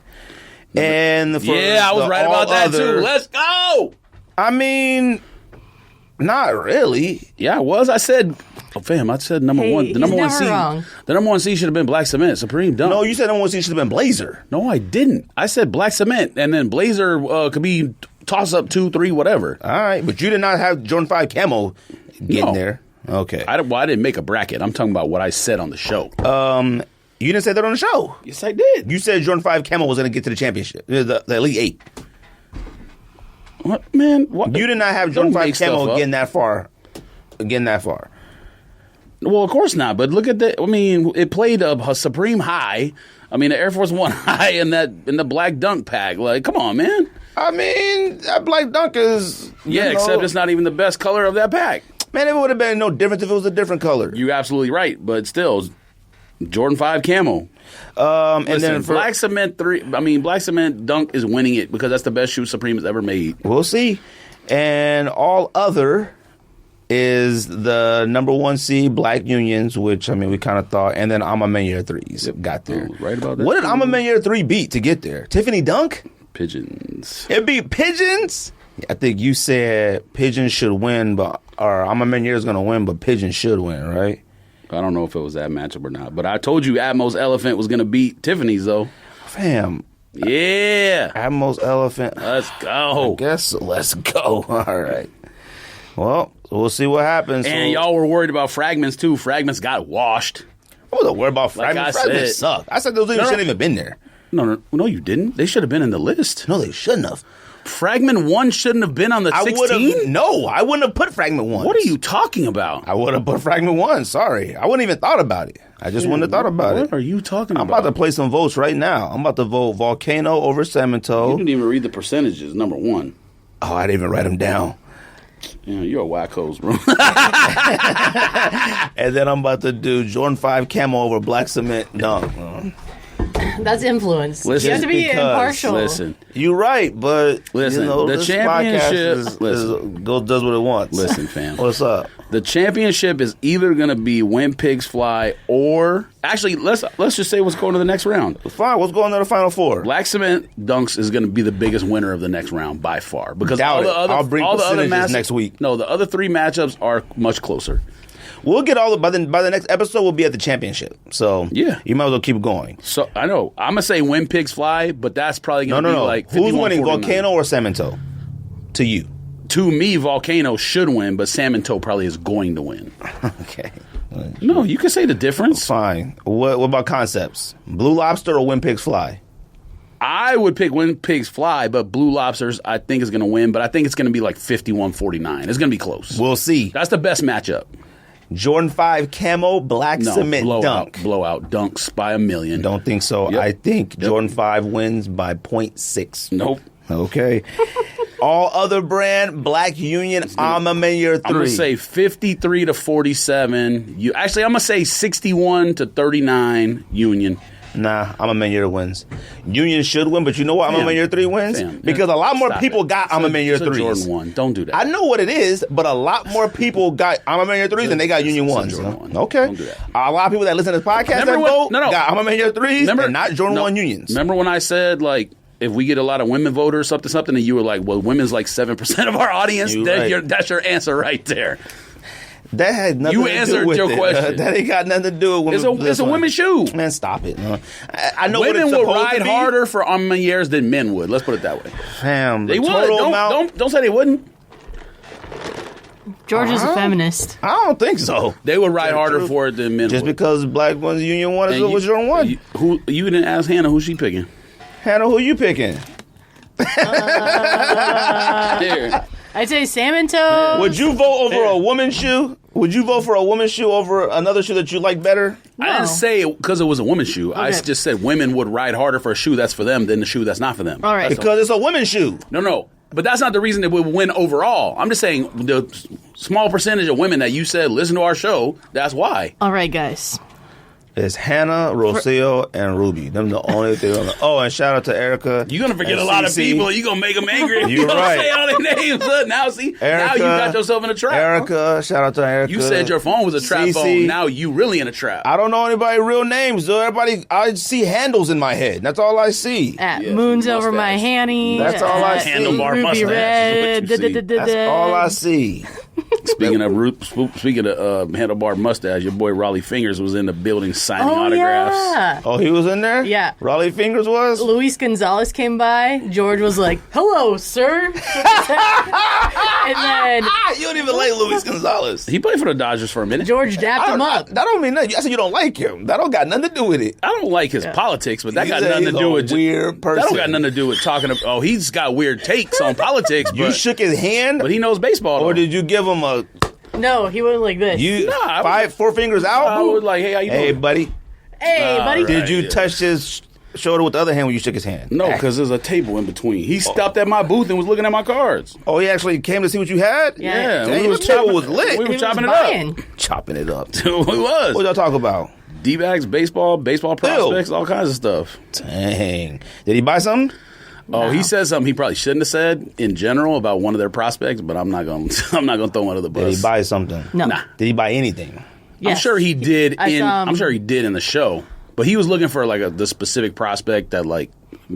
And I was right about that too. Let's go. I mean, not really. Yeah, I was. I said... Oh, fam, I said number 1. The number 1 seed. Wrong. The number 1 seed should have been Black Cement. Supreme dumb. No, you said number 1 seed should have been Blazer. No, I didn't. I said Black Cement, and then Blazer could be toss up 2, 3, whatever. All right, but you did not have Jordan 5 camo getting there. Okay. I didn't make a bracket. I'm talking about what I said on the show. You didn't say that on the show. Yes, I did. You said Jordan 5 camo was going to get to the championship, the Elite 8. What, man? What? You did not have Jordan 5 camo getting that far. Well, of course not. But look at that. I mean, it played a supreme high. I mean, the Air Force One high in the black dunk pack. Like, come on, man. I mean, that black dunk is... except it's not even the best color of that pack. Man, it would have been no difference if it was a different color. You're absolutely right. But still, Jordan 5 camo. And Listen, then Black Cement Black Cement Dunk is winning it because that's the best shoe Supreme has ever made. We'll see. And all other is the number 1 seed Black Unions, which, I mean, we kind of thought. And then I'm a Year 3s got there. Oh, right about that. What did I'm a Year 3 beat to get there? Tiffany Dunk? Pigeons. It beat Pigeons? I think you said Pigeons should win, or I'm a Year is going to win, but Pigeons should win, right? I don't know if it was that matchup or not, but I told you Atmos Elephant was going to beat Tiffany's, though. Fam. Yeah. Atmos Elephant. Let's go. I guess so. Let's go. All right. Well, we'll see what happens. And y'all were worried about Fragments, too. Fragments got washed. I wasn't worried about Fragments. Like Fragments suck. I said those shouldn't have even been there. No, you didn't. They should have been in the list. No, they shouldn't have. Fragment 1 shouldn't have been on the 16? No, I wouldn't have put Fragment 1. What are you talking about? I would have put Fragment 1. Sorry. I wouldn't even thought about it. I just wouldn't have thought about it. What are you talking about? I'm about to play some votes right now. I'm about to vote Volcano over Samento. You didn't even read the percentages, number 1. Oh, I didn't even write them down. Yeah, you're a wackos, bro. And then I'm about to do Jordan 5 camo over Black Cement Dunk. That's influence. Listen, you have to be impartial. Listen. You're right, but listen, you know, the this championship does what it wants. Listen, fam. What's up? The championship is either going to be When Pigs Fly or actually let's just say what's going to the next round. Fine. What's going to the Final Four? Black Cement Dunks is going to be the biggest winner of the next round by far because I'll bring percentages next week. No, the other 3 matchups are much closer. We'll get by the next episode. We'll be at the championship, so yeah, you might as well keep going. So I know I'm gonna say When Pigs Fly, but that's probably gonna be like who's winning, Volcano or Samento? To you, to me, Volcano should win, but Samento probably is going to win. Okay, no, you can say the difference. Fine. What about concepts? Blue Lobster or When Pigs Fly? I would pick When Pigs Fly, but Blue Lobsters I think is going to win, but I think it's going to be like 51-49. It's going to be close. We'll see. That's the best matchup. Jordan 5 camo, Black Cement Dunk. Blowout dunks by a million. Don't think so. Yep. I think Jordan 5 wins by 0.6. Nope. Okay. All other brand, Black Union, I'm a Year 3. I'm going to say 53-47. I'm going to say 61-39 Union. Nah, I'm a Year wins. Union should win, but you know what? I'm a Year 3 wins because a lot more people got I'm a Year 3s. Jordan 1. Don't do that. I know what it is, but a lot more people got I'm a Year 3s than they got Union 1s. Okay. Don't do that. A lot of people that listen to this podcast got I'm a Year 3s and not Jordan 1 Unions. Remember when I said like if we get a lot of women voters, something, and you were like, well, women's like 7% of our audience. That's your answer right there. That had nothing to do with it. You answered your question. That ain't got nothing to do with it's a women's shoe. Man, stop it. I know women what it's will supposed ride to be. harder for years than men would. Let's put it that way. Fam, they would. Don't say they wouldn't. George is a feminist. I don't think so. They would ride harder for it than men just would. Because Black one's Union 1 is what Jordan 1. You didn't ask Hannah who she picking. Hannah, who you picking? I'd say Samento. Would you vote over a woman's shoe? Would you vote for a woman's shoe over another shoe that you like better? No. I didn't say it because it was a woman's shoe. Okay. I just said women would ride harder for a shoe that's for them than the shoe that's not for them. All right. Because it's a women's shoe. No. But that's not the reason that we would win overall. I'm just saying the small percentage of women that you said listen to our show, that's why. All right, guys. It's Hannah, Rocio, and Ruby. Them the only thing. And shout out to Erica. You're going to forget a lot of people. You're going to make them angry if you don't say all their names. Now, see? Erica, now you got yourself in a trap. Erica, shout out to Erica. You said your phone was a trap phone. Now you really in a trap. I don't know anybody's real names, though. I see handles in my head. That's all I see. Moons over my hanny. That's all I see. Handlebar Ruby mustache. Red. That's all I see. Speaking of handlebar mustache, your boy Raleigh Fingers was in the building signing autographs. Yeah. Oh, he was in there? Yeah. Raleigh Fingers was? Luis Gonzalez came by. George was like, "Hello, sir." And then You don't even like Luis Gonzalez. He played for the Dodgers for a minute. George dapped him up. That don't mean nothing. I said you don't like him. That don't got nothing to do with it. I don't like his politics, but that He got said nothing to he's do a with weird person. That don't got nothing to do with talking. He's got weird takes on politics. You but, shook his hand, but he knows baseball. or though. did you give him a No, he went like this. four fingers out? I was like, "Hey, how you doing?" Hey, buddy. Hey, buddy. right. Did you touch his shoulder with the other hand when you shook his hand? No, because there's a table in between. He stopped at my booth and was looking at my cards. Oh, he actually came to see what you had? Yeah. Dang, we was the table chopping- was lit. we He were was chopping it buying. up. Chopping it up. It was. What y'all talk about? D-backs, baseball prospects, all kinds of stuff. Dang. Did he buy something? Oh, he said something he probably shouldn't have said in general about one of their prospects, but I'm not going to throw him under the bus. Did he buy something? No. Nah. Did he buy anything? Yes. I'm sure he did I I'm sure he did in the show. But he was looking for the specific prospect that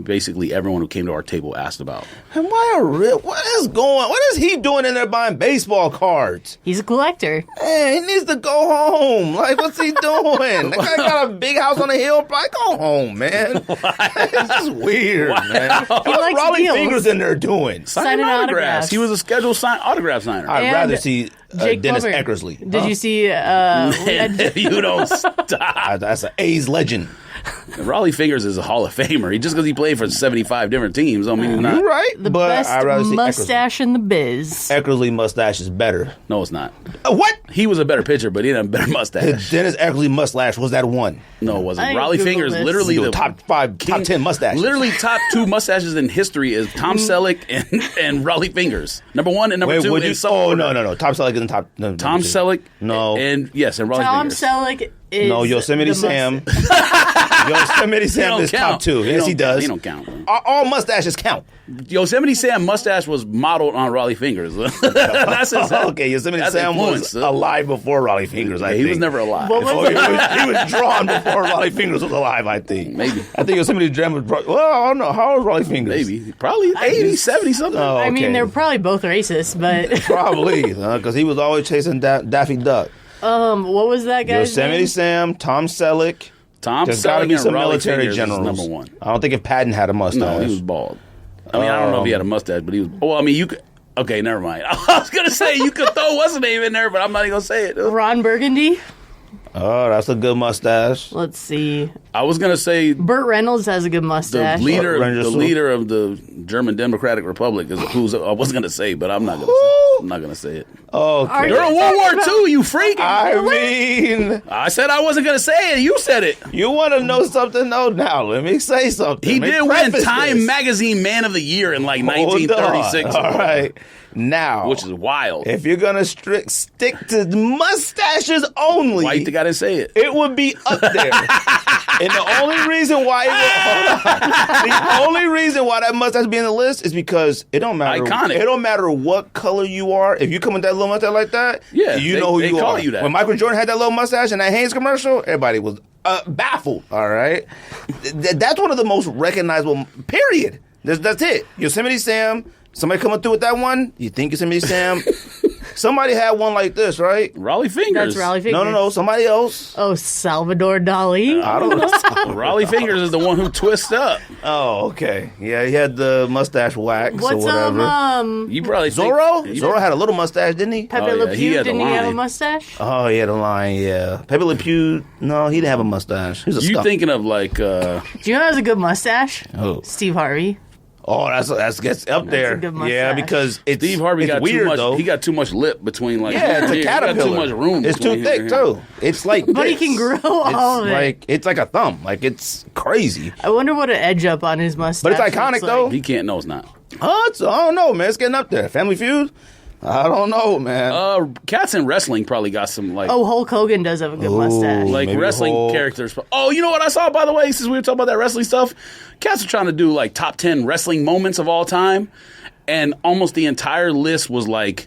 basically everyone who came to our table asked about. And what is he doing in there buying baseball cards? He's a collector. Man, he needs to go home. Like, what's he doing? That guy got a big house on the hill. Probably go home, man. It's just weird, man. What's likes Raleigh deals. Fingers in there doing? Signing autographs. He was a scheduled autograph signer. I'd And rather see Jake Dennis Plummer. Eckersley. Did you see? You don't stop. That's an A's legend. Raleigh Fingers is a Hall of Famer. Just because he played for 75 different teams don't mean he's not. You're right. The but best I'd rather see mustache in the biz. Eckersley mustache is better. No, it's not. What? He was a better pitcher, but he didn't have a better mustache. Dennis Eckersley mustache was that one. No, it wasn't. I Raleigh Googled Fingers, this. literally Yo, the top 10 mustaches. Literally top 2 mustaches in history is Tom Selleck and Raleigh Fingers. Number 1 and number 2 would in you? some Oh, order. no. Tom Selleck is in top. No, Tom number two. Selleck. No. And Raleigh Tom Fingers. Selleck is No, Yosemite the Sam. Yosemite Sam don't is top count. 2. Yes, he does. He don't count. Bro. All mustaches count. Yosemite Sam mustache was modeled on Raleigh Fingers. That's his, Okay, Yosemite that's Sam was influence, huh? alive before Raleigh Fingers, I He think. was never alive. What was Oh, he was drawn before Raleigh Fingers was alive, I think. Maybe. I think Yosemite Sam was... Well, I don't know. How old was Raleigh Fingers? Maybe. Probably 80, 70 something. Oh, I mean, okay. they're probably both racist, but Probably, because he was always chasing Daffy Duck. what was that guy's Yosemite name? Sam, Tom Selleck. Tom There's got to Selleck be and some Raleigh military Fingers is generals. number 1. I don't think if Patton had a mustache. No, he was bald. I mean, I don't know if he had a mustache, but he was... Well, I mean, you could... Okay, never mind. I was going to say you could throw what's his name in there, but I'm not even going to say it. Ron Burgundy. Oh, that's a good mustache. Let's see. I was going to say Burt Reynolds has a good the mustache. leader Ranger Soup. of the German Democratic Republic is who's I was going to say, but I'm not going to say. I'm not going to say it. Okay. During World War II, you freak! I mean, I said I wasn't going to say it. You said it. you want to know something? No, now let me say something. He Let me did win preface Time this. Magazine Man of the Year in like Hold 1936. on. All right. Now, Which is wild. if you're going to stick to mustaches only, Why you think I didn't say it? it would be up there. And the only reason why the only reason why that mustache be in the list is because it don't matter. Iconic. It don't matter what color you are. If you come with that little mustache like that, Yeah, you they- know who they you call are. you that. When Michael Jordan had that little mustache in that Hanes commercial, everybody was baffled. All right, that's one of the most recognizable. Period. That's it. Yosemite Sam. Somebody coming through with that one. You think Yosemite Sam? Somebody had one like this, right? Raleigh Fingers. That's Raleigh Fingers. No. Somebody else. Oh, Salvador Dali. I don't know. Raleigh Fingers is the one who twists up. Oh, okay. Yeah, he had the mustache wax or What's whatever. You probably Zorro? think, Zorro had a little mustache, didn't he? Pepe Oh, Le yeah, Pew, he had the didn't he have a line. mustache? Oh, he had a line, yeah. Pepe Le Pew, no, he didn't have a mustache. He was a You scuff. thinking of like Do you know who has a good mustache? Oh. Steve Harvey. Oh, that's gets up there. a good Yeah, mustache. because it's Steve Harvey it's got weird too much. though. He got too much lip between like. yeah, it's a he caterpillar. got too much room. It's too between thick here. too. It's like But he this. can grow It's all of it. like it's like a thumb. Like it's crazy. I wonder what an edge up on his mustache. But it's iconic looks though. like. He can't. No, it's not. I don't know, man. It's getting up there. Family Feud. I don't know, man. Cats in wrestling probably got some like. Oh, Hulk Hogan does have a good mustache. Like maybe wrestling Hulk. characters. Oh, you know what I saw, by the way, since we were talking about that wrestling stuff? Cats are trying to do like top 10 wrestling moments of all time. And almost the entire list was like,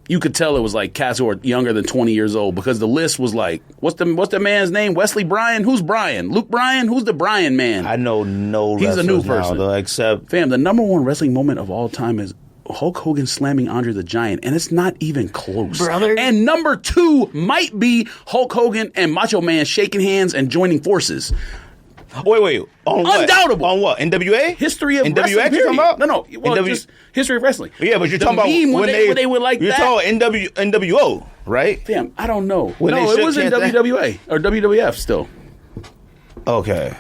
you could tell it was like cats who are younger than 20 years old because the list was like, what's the man's name? Wesley Bryan? Who's Bryan? Luke Bryan? Who's the Bryan man? I know no He's a wrestlers new now, person. though, except Fam, the number one wrestling moment of all time is Hulk Hogan slamming Andre the Giant, and it's not even close. Brother. And number 2 might be Hulk Hogan and Macho Man shaking hands and joining forces. Wait. On what? Undoubtable. On what? NWA? History of NWA wrestling, you talking about? No. Well, just history of wrestling. Yeah, but you're The talking about meme when they would like you're that. talking NWO, right? Damn, I don't know. When No, they it shook was in hands, WWA or WWF still. Okay.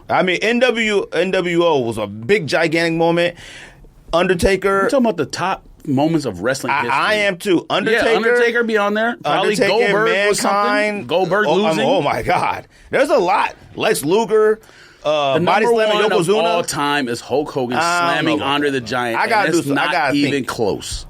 I mean, NWO was a big, gigantic moment. Undertaker. We're talking about the top moments of wrestling history. I am too. Undertaker. Yeah, Undertaker be on there. Probably Undertaker, Goldberg was something. Mankind. Goldberg losing. Oh my God. There's a lot. Lex Luger. The Body number slamming one of Yokozuna. all time is Hulk Hogan I don't slamming know. Andre the Giant. I gotta and do it's some- I not gotta even think. close.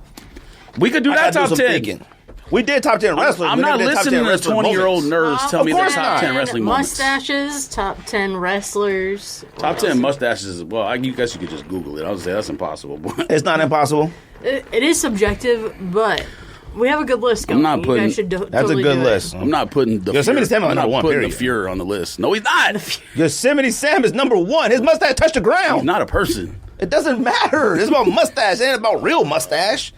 We could do I that gotta do top some 10. thinking. We did top 10 wrestlers. I'm We not never did top 10 listening to wrestling 20-year-old moments. nerds tell me the course top not. 10 wrestling moments. Mustaches, top 10 wrestlers. Top 10 mustaches. Well, I guess you could just Google it. I would say that's impossible. But It's not impossible. It is subjective, but we have a good list going. not You putting- guys should That's totally a good do it. list. I'm not putting the Yosemite Sam is I'm not number one, putting the period. Fuhrer on the list. No, he's not. Yosemite Sam is number 1. His mustache touched the ground. He's not a person. It doesn't matter. It's about mustache. It ain't about real mustache.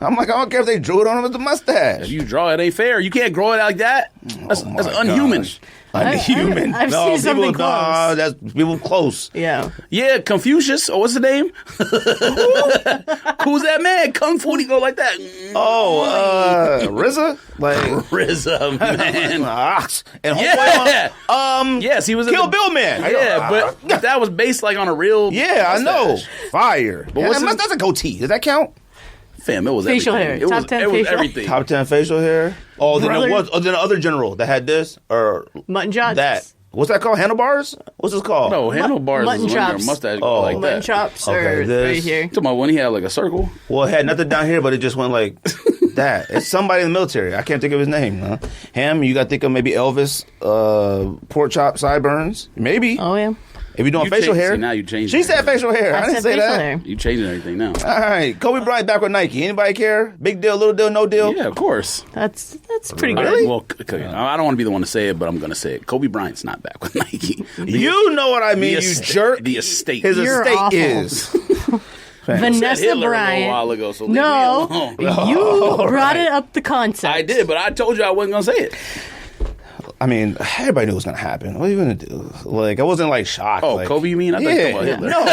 I'm like, I don't care if they drew it on him with the mustache. If you draw it, ain't fair. You can't grow it like that. That's unhuman. Gosh. Unhuman. I've seen something people, nah, close. that's people close. Yeah. Yeah, Confucius. Oh, what's the name? Who's that man? Kung Fu, he go like that. Oh, RZA? Like, RZA, man. and Yeah. homeboy, Yes, he was in Kill the- Bill Man. Yeah, but that was based like on a real. Yeah, I know. mustache. Fire. But what's his- that's a goatee. Does that count? Fam, it was Facial everything. hair. It Top was, 10 it was facial hair. everything. Top 10 facial hair. Oh, then Brother. there was. Oh, then the other general that had this or Mutton chops. that. What's that called? Handlebars? What's this called? No, handlebars mutton is when your chops. mustache Oh. go like Mutton that. chops Okay, are this- right here. Talking about when he had like a circle. Well, it had nothing down here, but it just went like that. It's somebody in the military. I can't think of his name. Huh? Him. You got to think of maybe Elvis. Pork chop sideburns. Maybe. Oh, yeah. If you're doing You facial changed- hair. see, now you changed She it. said facial hair. I didn't said say facial that. hair. You changing everything now. All right. Kobe Bryant back with Nike. Anybody care? Big deal, little deal, no deal? Yeah, of course. That's pretty Really? good. Well, I don't want to be the one to say it, but I'm going to say it. Kobe Bryant's not back with Nike. You know what I mean, The you estate- jerk. the estate. His You're estate awful. is. Vanessa Hitler a little Bryant. while ago, so leave me No, alone. you brought right. it up the concept. I did, but I told you I wasn't going to say it. I mean, everybody knew it was going to happen. What are you going to do? Like, I wasn't like shocked. Oh, like, Kobe, you mean? I thought you were talking about Hitler. No.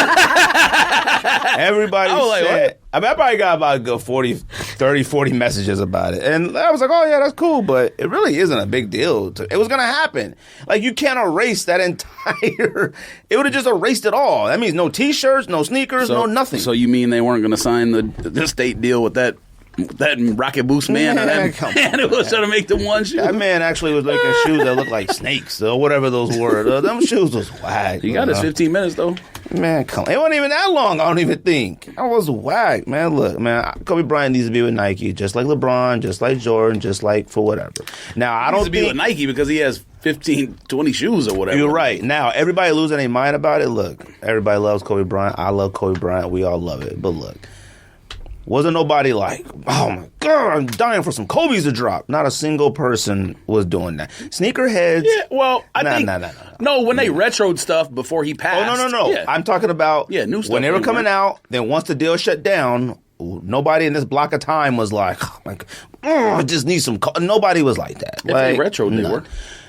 Everybody I was like, said. what? I mean, I probably got about a good 40 messages about it. And I was like, oh, yeah, that's cool. But it really isn't a big deal. It was going to happen. Like, you can't erase that entire. It would have just erased it all. That means no T-shirts, no sneakers, no nothing. So you mean they weren't going to sign the state deal with that Rocket Boost man? Man, Or that come man who was trying to make the one shoe? That man actually was making shoes that looked like snakes or whatever those were. Them shoes was whack. He got his 15 minutes, though. Man, come on. It wasn't even that long, I don't even think. I was whack, man. Look, man, Kobe Bryant needs to be with Nike, just like LeBron, just like Jordan, just like for whatever. Now, I He needs don't to be with think... Nike because he has 15, 20 shoes or whatever. You're right. Now, everybody losing their mind about it. Look, everybody loves Kobe Bryant. I love Kobe Bryant. We all love it. But look, wasn't nobody like, oh my God, I'm dying for some Kobe's to drop. Not a single person was doing that. Sneakerheads. Yeah, well, I think... No. No, when they retroed stuff before he passed. Oh, no. Yeah. I'm talking about new stuff when they were anyway. coming out, then once the deal shut down, nobody in this block of time was like, oh my God, I just need some... Nobody was like that. If they Like, retroed, they no. were.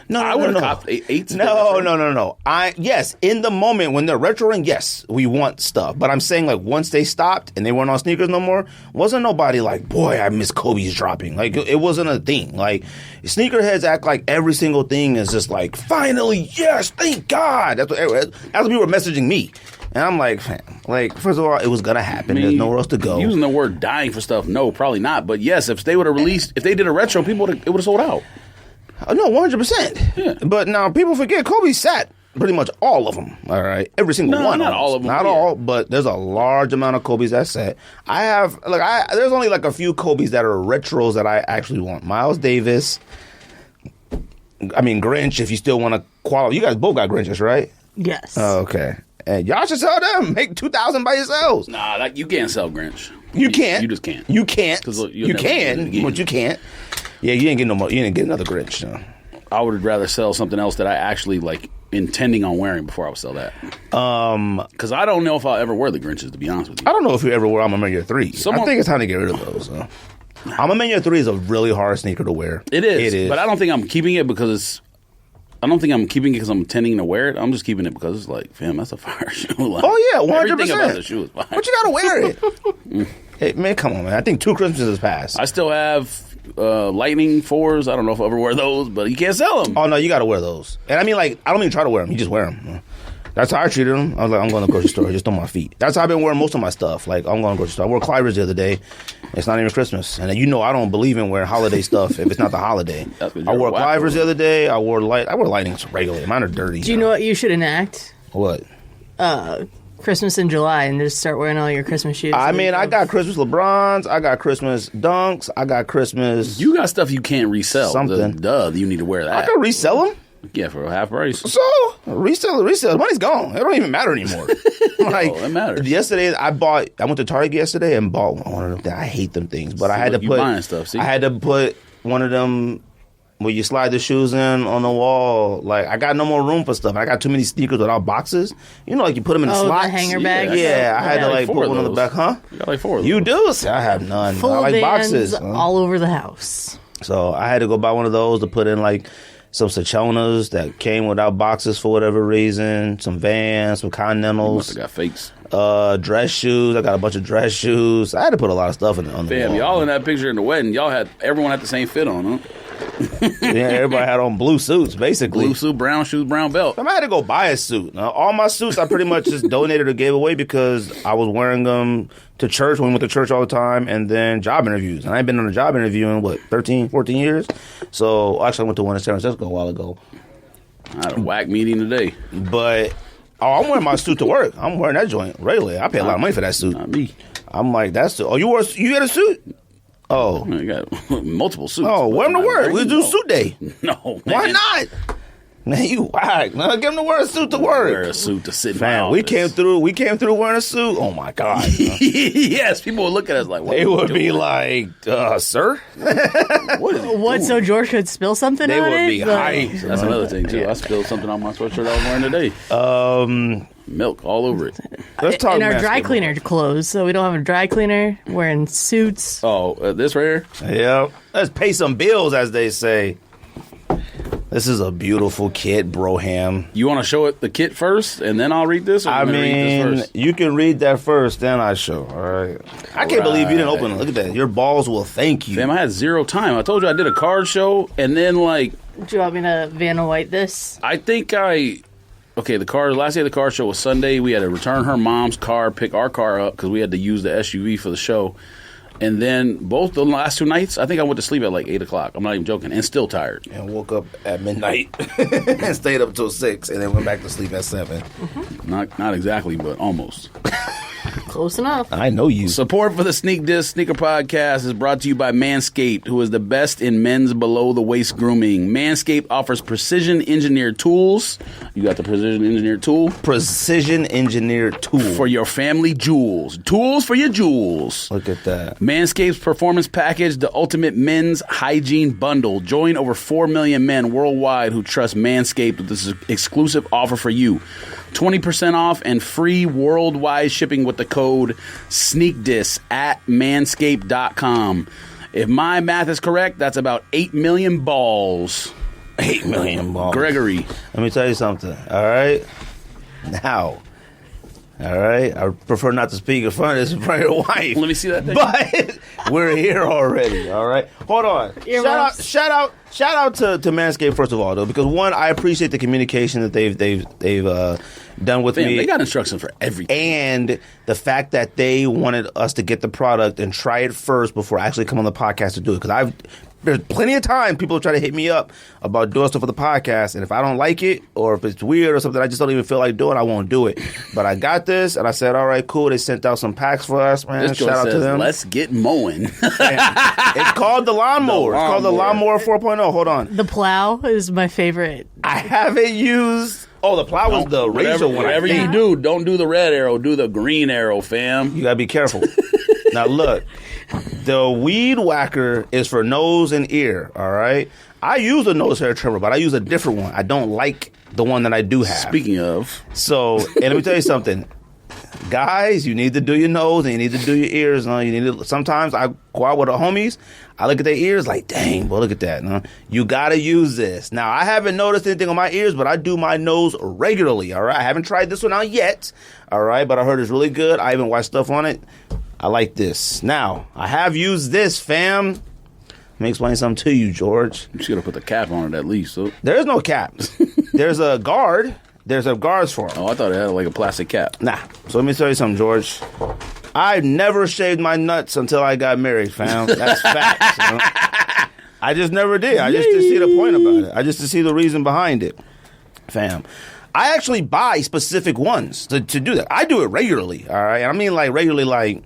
No, I would have no. copped eights. No. Yes, in the moment when they're retroing, yes, we want stuff. But I'm saying like once they stopped and they weren't on sneakers no more, wasn't nobody like, boy, I miss Kobe's dropping. Like it wasn't a thing. Like sneakerheads act like every single thing is just like, finally, yes, thank God. That's what people were messaging me. And I'm like, fam, like, first of all, it was going to happen. There's nowhere else to go. Using the word dying for stuff, no, probably not. But yes, if they would have released, if they did a retro, it would have sold out. No, 100%. Yeah. But now people forget Kobe sat pretty much all of them. All right, every single No, one. not almost. all of them, Not yeah. all, but there's a large amount of Kobe's that sat. There's only like a few Kobe's that are retros that I actually want. Miles Davis. I mean Grinch. If you still want to qualify, you guys both got Grinches, right? Yes. Oh, okay. And y'all should sell them. Make 2,000 by yourselves. Nah, like you can't sell Grinch. You can't. You just can't. You can't. 'Cause look, you'll You never get it can, again. but you can't. Yeah, you ain't getting no more. You didn't get another Grinch. No. I would rather sell something else that I actually like intending on wearing before I would sell that? Because I don't know if I'll ever wear the Grinches, to be honest with you. I don't know if you ever wear I'm a Man Year 3. I think it's time to get rid of those. I'm a Man Year 3 is a really hard sneaker to wear. It is. But I don't think I'm keeping it because I don't think I'm keeping it because I'm intending to wear it. I'm just keeping it because it's like, fam, that's a fire shoe. Like, oh, yeah, 100%. Everything about the shoe is fire. But you got to wear it. Hey, man, come on, man. I think 2 Christmases has passed. I still have Lightning 4s. I don't know if I'll ever wear those, but you can't sell them. Oh, no, you got to wear those. And I mean, like, I don't even try to wear them. You just wear them. That's how I treated them. I was like, I'm going to the grocery store, just on my feet. That's how I've been wearing most of my stuff. Like, I'm going to the grocery store. I wore Clivers the other day. It's not even Christmas. And you know I don't believe in wearing holiday stuff if it's not the holiday. I wore Clivers the other day. I wore Lightnings regularly. Mine are dirty. Do you know what you should enact? What? Christmas in July and just start wearing all your Christmas shoes. I mean, I got Christmas LeBrons. I got Christmas Dunks. I got Christmas... You got stuff you can't resell. Something. You need to wear that. I can resell them. Yeah, for a half price. So, resell. The money's gone. It don't even matter anymore. Like, it matters. Yesterday, I went to Target yesterday and bought one of them. I hate them things, but I had to put... buying stuff, see? I had to put one of them where you slide the shoes in on the wall. Like, I got no more room for stuff. I got too many sneakers without boxes. You know, like you put them in slots. The hanger bag? Yeah, I had to like put one on the back. Huh? You got like 4 of those. You do? See, I have none. Full I like bands boxes. all over the house. So I had to go buy one of those to put in like some Sachonas that came without boxes for whatever reason, some Vans, some Continentals. I got fakes. Dress shoes. I got a bunch of dress shoes. I had to put a lot of stuff on the wall. Y'all in that picture in the wedding, everyone had the same fit on, huh? Yeah, everybody had on blue suits, basically. Blue suit, brown shoes, brown belt. I had to go buy a suit. Now, all my suits I pretty much just donated or gave away because I was wearing them to church when we went to church all the time and then job interviews. And I ain't been on a job interview in, 13, 14 years? So, actually, I went to one in San Francisco a while ago. I had a whack meeting today. But, I'm wearing my suit to work. I'm wearing that joint regularly. I pay a lot of money for that suit. Not me. I'm like, that's... you had a suit? Oh. I got multiple suits. Oh, wear them to work. We'll do suit day. No. Why not? Man, you whack. No, give them to wear a suit to work. Wear a suit to sit in Man, we came through wearing a suit. Oh my God. Yes, people would look at us like, what they would be like, sir? What, so George could spill something they on it? They would be hyped. That's another thing, too. I spilled something on my sweatshirt I was wearing today. Milk all over it. Let's talk in our dry cleaner clothes, so we don't have a dry cleaner. Wearing suits. Oh, this right here? Yeah. Let's pay some bills, as they say. This is a beautiful kit, Broham. You want to show it the kit first, and then I'll read this? Or I mean, read this first? You can read that first, then I show. All right. I can't believe you didn't open it. Look at that. Your balls will thank you. Damn, I had 0 time. I told you I did a card show, and then like. Do you want me to Vanna White this? I think Okay, last day of the car show was Sunday. We had to return her mom's car, pick our car up because we had to use the SUV for the show. And then both the last 2 nights, I think I went to sleep at like 8 o'clock. I'm not even joking. And still tired. And woke up at midnight and stayed up till 6 and then went back to sleep at 7. Mm-hmm. Not exactly, but almost. Close enough. I know you. Support for the Sneak Disc Sneaker Podcast is brought to you by MANSCAPED, who is the best in men's below-the-waist grooming. MANSCAPED offers precision-engineered tools. You got the precision-engineered tool? Precision-engineered tool. For your family jewels. Tools for your jewels. Look at that. MANSCAPED's Performance Package, the ultimate men's hygiene bundle. Join over 4 million men worldwide who trust MANSCAPED with this exclusive offer for you. 20% off and free worldwide shipping with the code SNEAKDIS at manscaped.com. If my math is correct, that's about 8 million balls. 8 million balls. Gregory. Let me tell you something, all right? Now, all right? I prefer not to speak in front of your wife. Let me see that thing. But we're here already, all right? Hold on. Shout out to Manscaped, first of all, though, because, one, I appreciate the communication that they've done with me. They got instructions for everything. And the fact that they wanted us to get the product and try it first before actually come on the podcast to do it. Because there's plenty of time people try to hit me up about doing stuff for the podcast, and if I don't like it or if it's weird or something I just don't even feel like doing, I won't do it. But I got this, and I said, all right, cool. They sent out some packs for us, man. This Shout out to them. Let's get mowing. It's called the Lawnmower. It's called the Lawnmower 4.0. Hold on. The plow is my favorite. I haven't used... Oh, the plow was the razor one. Whatever you do, don't do the red arrow. Do the green arrow, fam. You got to be careful. Now, look. The Weed Whacker is for nose and ear, all right? I use a nose hair trimmer, but I use a different one. I don't like the one that I do have. Speaking of. So, and let me tell you something. Guys, you need to do your nose and you need to do your ears. You need to, sometimes I go out with the homies. I look at their ears like, dang, boy, look at that. You got to use this. Now, I haven't noticed anything on my ears, but I do my nose regularly, all right? I haven't tried this one out yet, all right? But I heard it's really good. I even watched stuff on it. I like this. Now, I have used this, fam. Let me explain something to you, George. You should have put the cap on it at least. So. There is no cap. There's a guard. There's a guards for it. Oh, I thought it had like a plastic cap. Nah. So let me tell you something, George. I never shaved my nuts until I got married, fam. That's facts. I just never did. I just didn't see the point about it. I just didn't see the reason behind it, fam. I actually buy specific ones to do that. I do it regularly, all right? I mean, like, regularly, like,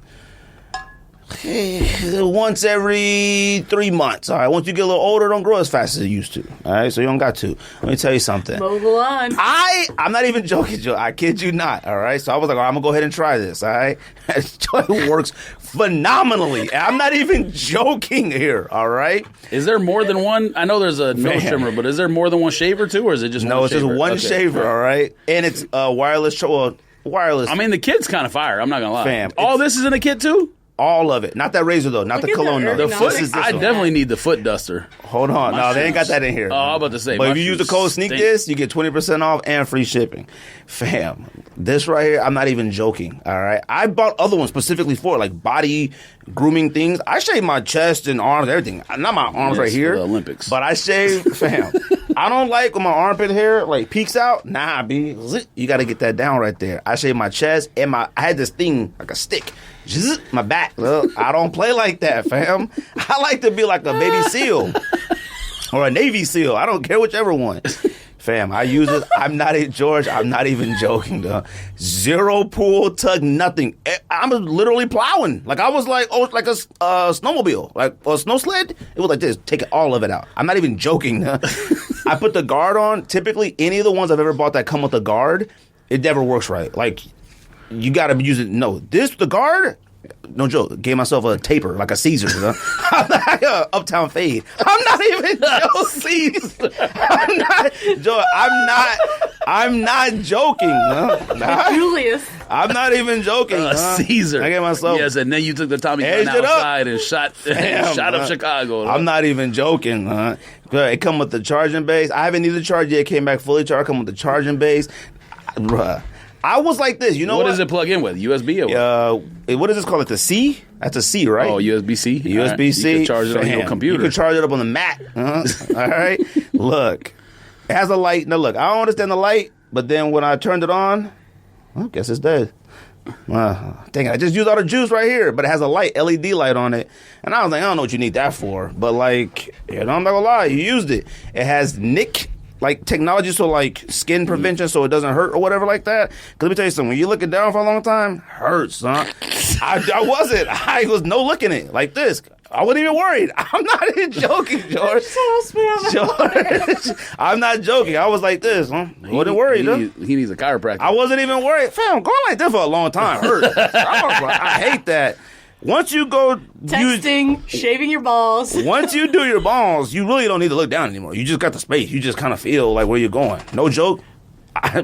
once every 3 months. All right, once you get a little older, don't grow as fast as it used to. All right, so you don't got to. Let me tell you something. Mobile on. I'm not even joking, Joe. I kid you not. All right, so I was like, all right, I'm gonna go ahead and try this. All right, it works phenomenally. I'm not even joking here. All right. Is there more than one? I know there's a nose trimmer, but is there more than one shaver too, or is it just no? One it's shaver? just one shaver. All right, and it's wireless. Wireless. I mean, the kit's kind of fire. I'm not gonna lie. Fam, all this is in a kit too. All of it. Not that razor, though. Not Look the at cologne, the though. The foot. This is this I one. definitely need the foot duster. Hold on. My No, they ain't got shoes. that in here. Oh, I'm about to say. But my if you use the shoes code Sneak stink. This, you get 20% off and free shipping. Fam, this right here, I'm not even joking, all right? I bought other ones specifically for like body grooming things. I shave my chest and arms, everything. Not my arms Yes, right here. for the Olympics. But I shave, fam. I don't like when my armpit hair like peeks out. Nah, B. You got to get that down right there. I shave my chest and I had this thing, like a stick. My back. Look, I don't play like that, fam. I like to be like a baby seal or a Navy SEAL. I don't care whichever one. Fam, I use it. I'm not George. I'm not even joking, though. Zero pull, tug, nothing. I'm literally plowing. Like I was like, oh, like a snowmobile, like a snow sled. It was like this. Take all of it out. I'm not even joking. I put the guard on. Typically, any of the ones I've ever bought that come with a guard, it never works right. Like you got to use it. No, the guard. No joke. Gave myself a taper, like a Caesar. I'm like a Uptown Fade. I'm not even joking. I'm not joking. Julius. I'm not even joking. Caesar. I gave myself. Yes, and then you took the Tommy gun Edged it up. outside and shot up Chicago. I'm not even joking. It come with the charging base. I haven't needed to charge yet. It came back fully charged. Come with the charging base. Bruh. I was like this, you know what? What does it plug in with? USB or what? What does this call it? The C? That's a C, right? Oh, USB-C? USB-C. You can charge it on your computer. You can charge it up on the Mac. All right? Look. It has a light. Now, look, I don't understand the light, but then when I turned it on, I guess it's dead. Dang it, I just used all the juice right here, but it has a light, LED light on it. And I was like, I don't know what you need that for. But, like, I'm not going to lie, you used it. It has nick like technology, so like skin prevention, so it doesn't hurt or whatever like that. Because let me tell you something, when you're looking down for a long time, hurts, huh? I wasn't. I was no looking at it like this. I wasn't even worried. I'm not even joking, George. George, I'm not joking. I was like this, huh? Wasn't worried, huh? He needs a chiropractor. I wasn't even worried. Fam, going like this for a long time hurt. I hate that. Once you go texting, shaving your balls. Once you do your balls, you really don't need to look down anymore. You just got the space. You just kind of feel like where you're going. No joke.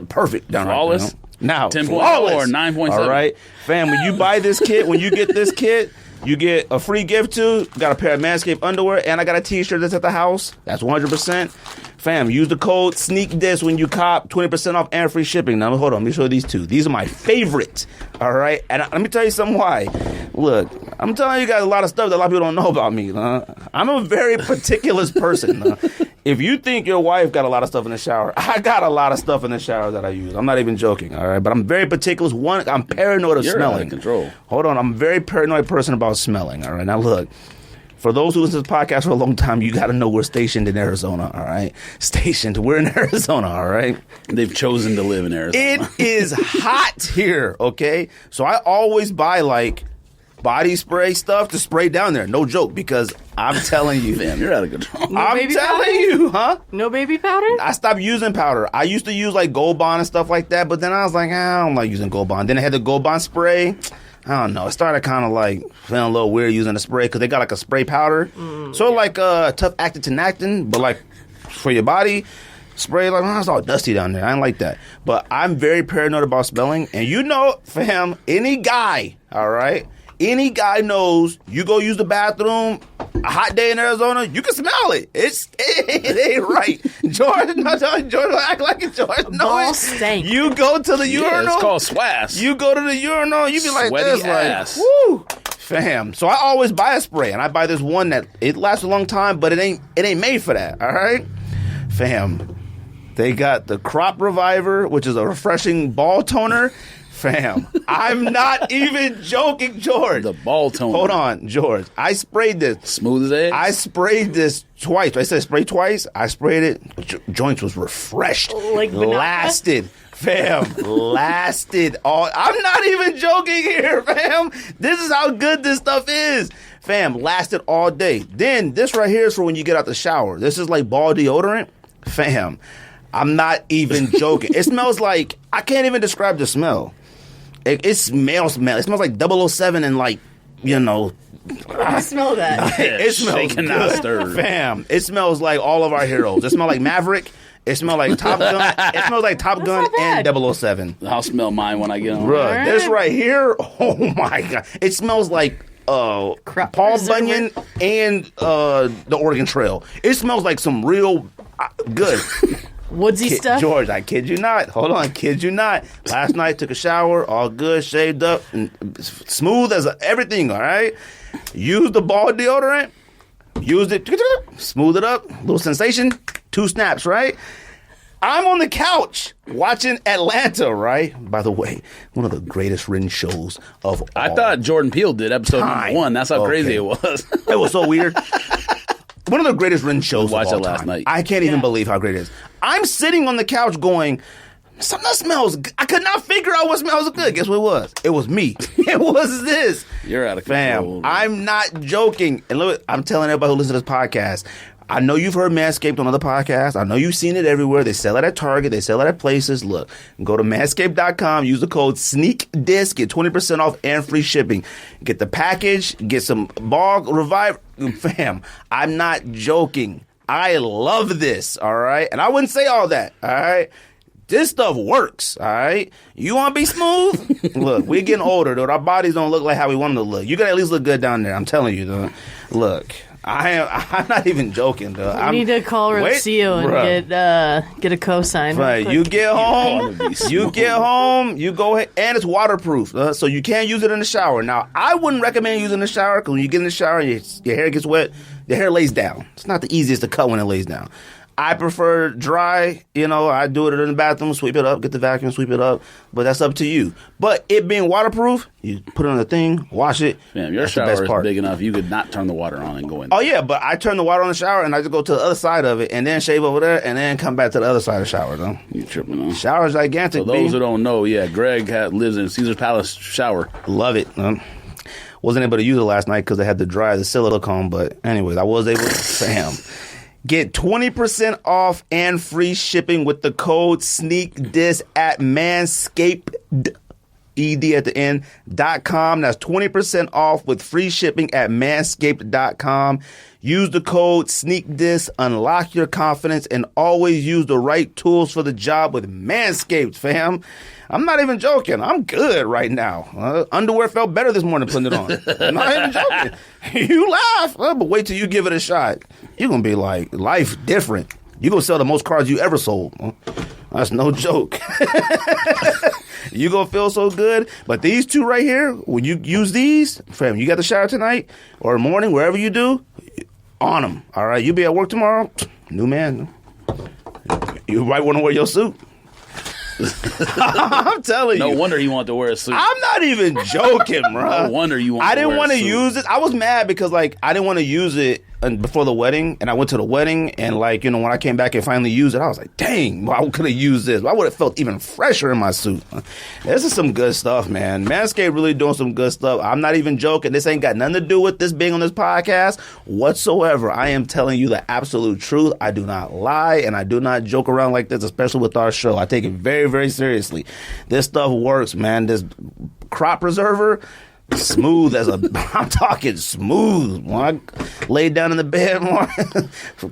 Perfect down flawless. Right now. 10.4 or 9.7. All right, fam. When you buy this kit, when you get this kit, you get a free gift too. Got a pair of MANSCAPED underwear, and I got a T-shirt that's at the house. That's 100%. Fam, use the code SNEAKTHIS when you cop, 20% off and free shipping. Now, hold on. Let me show you these two. These are my favorite. All right? And let me tell you something why. Look, I'm telling you guys a lot of stuff that a lot of people don't know about me. I'm a very particular person. If you think your wife got a lot of stuff in the shower, I got a lot of stuff in the shower that I use. I'm not even joking, all right? But I'm very particular. One, I'm paranoid of smelling. You're out of control. Hold on. I'm a very paranoid person about smelling, all right? Now, look. For those who listen to this podcast for a long time, you got to know we're stationed in Arizona, all right? We're in Arizona, all right? They've chosen to live in Arizona. It is hot here, okay? So I always buy, like, body spray stuff to spray down there. No joke, because I'm telling you. Damn, you're out of control. No I'm baby telling powder? you, huh? No baby powder? I stopped using powder. I used to use, like, Gold Bond and stuff like that, but then I was like, I don't like using Gold Bond. Then I had the Gold Bond spray. I don't know. It started kind of like feeling a little weird using the spray because they got like a spray powder. Sort of like tough actin, but like for your body. Spray, like, it's all dusty down there. I don't like that. But I'm very paranoid about smelling. And you know, fam, any guy, all right? Any guy knows you go use the bathroom, a hot day in Arizona, you can smell it. It ain't right. George, no, George don't act like it, George. No, Ball stank. You go to the urinal. It's called swass. You go to the urinal, you be like Sweaty this, ass. like, woo. Fam. So I always buy a spray, and I buy this one that it lasts a long time, but it ain't made for that, all right? Fam. They got the Crop Reviver, which is a refreshing ball toner. Fam, I'm not even joking, George. The ball toner. Hold on, George. I sprayed this. Smooth as eggs? I sprayed this twice. I said spray twice. I sprayed it. Joints was refreshed. Like Banaka? Lasted. Fam, lasted all. I'm not even joking here, fam. This is how good this stuff is. Fam, lasted all day. Then this right here is for when you get out the shower. This is like ball deodorant. Fam, I'm not even joking. It smells like, I can't even describe the smell. It smells like 007 and like, you know. I smell that. It smells shaken, not good. stirred. Fam, it smells like all of our heroes. It smells like Maverick. It smells like Top Gun. It smells like Top Gun not bad. and 007. I'll smell mine when I get home. Bruh, Alright. this right here, oh my God. It smells like Paul Bunyan and the Oregon Trail. It smells like some real good. Woodsy stuff. George, I kid you not. Hold on, kid you not. Last night, took a shower, all good, shaved up, and smooth as everything, all right? Used the ball deodorant, used it, smooth it up, little sensation, 2 snaps, right? I'm on the couch watching Atlanta, right? By the way, one of the greatest written shows of all I thought Jordan Peele did episode time. 1. That's how crazy Okay. it was. It was so weird. One of the greatest written shows Watched of all it last time. night. I can't even believe how great it is. I'm sitting on the couch going, something that smells good. I could not figure out what smells good. Guess what it was? It was me. It was this. You're out of control. Fam, I'm not joking. And look, I'm telling everybody who listens to this podcast, I know you've heard Manscaped on other podcasts. I know you've seen it everywhere. They sell it at Target. They sell it at places. Look, go to manscaped.com. Use the code SNEAKDISC. Get 20% off and free shipping. Get the package. Get some ball revive. Fam, I'm not joking. I love this, all right? And I wouldn't say all that, all right? This stuff works, all right? You want to be smooth? Look, we're getting older, dude. Our bodies don't look like how we want them to look. You got to at least look good down there. I'm telling you, dude. Look. I'm not even joking, dude. You need to call Rocio and get a cosign. Right, you get home, you go ahead, and it's waterproof, so you can't use it in the shower. Now, I wouldn't recommend using it in the shower because when you get in the shower and your hair gets wet, your hair lays down. It's not the easiest to cut when it lays down. I prefer dry, I do it in the bathroom, sweep it up, get the vacuum, sweep it up, but that's up to you. But it being waterproof, you put it on the thing, wash it. Man, your that's the shower best is part. big enough, you could not turn the water on and go in. Oh, yeah, but I turn the water on the shower and I just go to the other side of it and then shave over there and then come back to the other side of the shower, though. You tripping on. Shower's gigantic, For those B. who don't know, Greg lives in Caesar's Palace shower. Love it. Wasn't able to use it last night because I had to dry the silicone, but anyways, I was able to. Bam. Get 20% off and free shipping with the code SNEAKDISC at MANSCAPED, ED at the end, .com. That's 20% off with free shipping at manscaped.com. Use the code SNEAKDISC, unlock your confidence, and always use the right tools for the job with Manscaped, fam. I'm not even joking. I'm good right now. Underwear felt better this morning putting it on. I'm not even joking. You laugh, but wait till you give it a shot. You're going to be like, life different. You're going to sell the most cars you ever sold. That's no joke. You're going to feel so good. But these two right here, when you use these, fam, you got the shower tonight or morning, wherever you do, on them. All right, you be at work tomorrow, new man. You might want to wear your suit. I'm telling you. No wonder he wanted to wear a suit. I'm not even joking, bro. No wonder you want I to didn't wear want a to suit. use it. I was mad because, I didn't want to use it before the wedding, and I went to the wedding, and, when I came back and finally used it, I was like, dang, I could have used this. I would have felt even fresher in my suit. This is some good stuff, man. Manscaped really doing some good stuff. I'm not even joking. This ain't got nothing to do with this being on this podcast whatsoever. I am telling you the absolute truth. I do not lie, and I do not joke around like this, especially with our show. I take it very, very seriously. This stuff works, man. This crop preserver, Smooth as a, I'm talking smooth. When I laid down in the bed,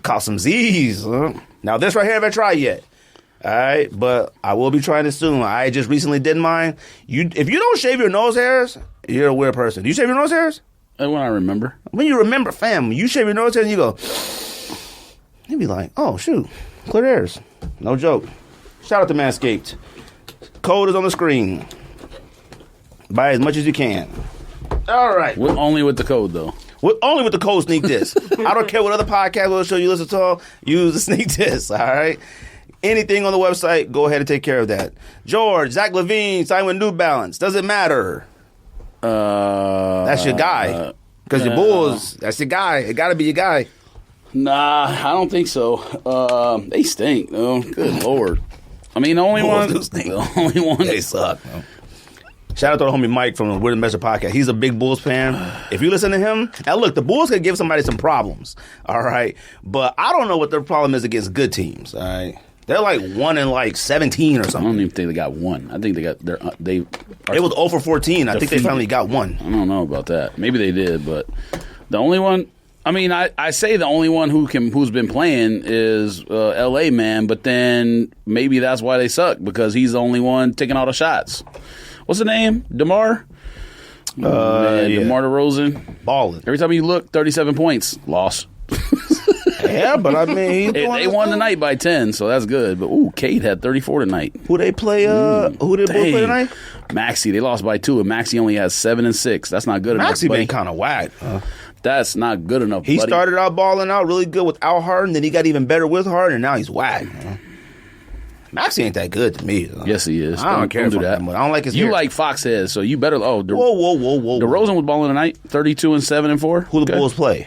caught some Z's. Now this right here, I haven't tried yet. All right, but I will be trying it soon. I just recently did mine. If you don't shave your nose hairs, you're a weird person. Do you shave your nose hairs? When I remember. When you remember, fam, when you shave your nose hairs and you go, you'd be like, oh, shoot, clear hairs. No joke. Shout out to MANSCAPED. Code is on the screen. Buy as much as you can. All right. Only with the code, though. Only with the code Sneak This. I don't care what other podcast will show you listen to. Use the Sneak This, all right? Anything on the website, go ahead and take care of that. George, Zach LaVine signed with New Balance. Doesn't matter. That's your guy. Because your Bulls, that's your guy. It got to be your guy. Nah, I don't think so. They stink, though. Good Lord. I mean, the only Bulls one. do stink. The only one. They suck, man. Shout out to the homie Mike from the Weird Measure podcast. He's a big Bulls fan. If you listen to him, now look, the Bulls could give somebody some problems, all right? But I don't know what their problem is against good teams, all right? They're like 1 in 17 or I something. don't even think they got one. I think they got It was 0 for 14. I think they finally got one. I don't know about that. Maybe they did, but the only one. I mean, I say the only one who's been playing is LA man, but then maybe that's why they suck because he's the only one taking all the shots. What's the name? DeMar? Yeah. DeMar DeRozan. Balling. Every time you look, 37 points. Loss. Yeah, but I mean, They won tonight by 10, so that's good. But, Cade had 34 tonight. Who they play? Who did Bulls play tonight? Maxey. They lost by 2, and Maxey only has 7 and 6. That's not good enough, Maxey buddy. been kind of whack. That's not good enough, He buddy. started out balling out really good without Harden, then he got even better with Harden, and now he's whack. Maxey ain't that good to me. Yes, he is. I don't care do for that. him. I don't like his You hair. like Foxhead, so you better. Whoa. DeRozan was balling tonight, 32 and 7 and 4. Who the Bulls play?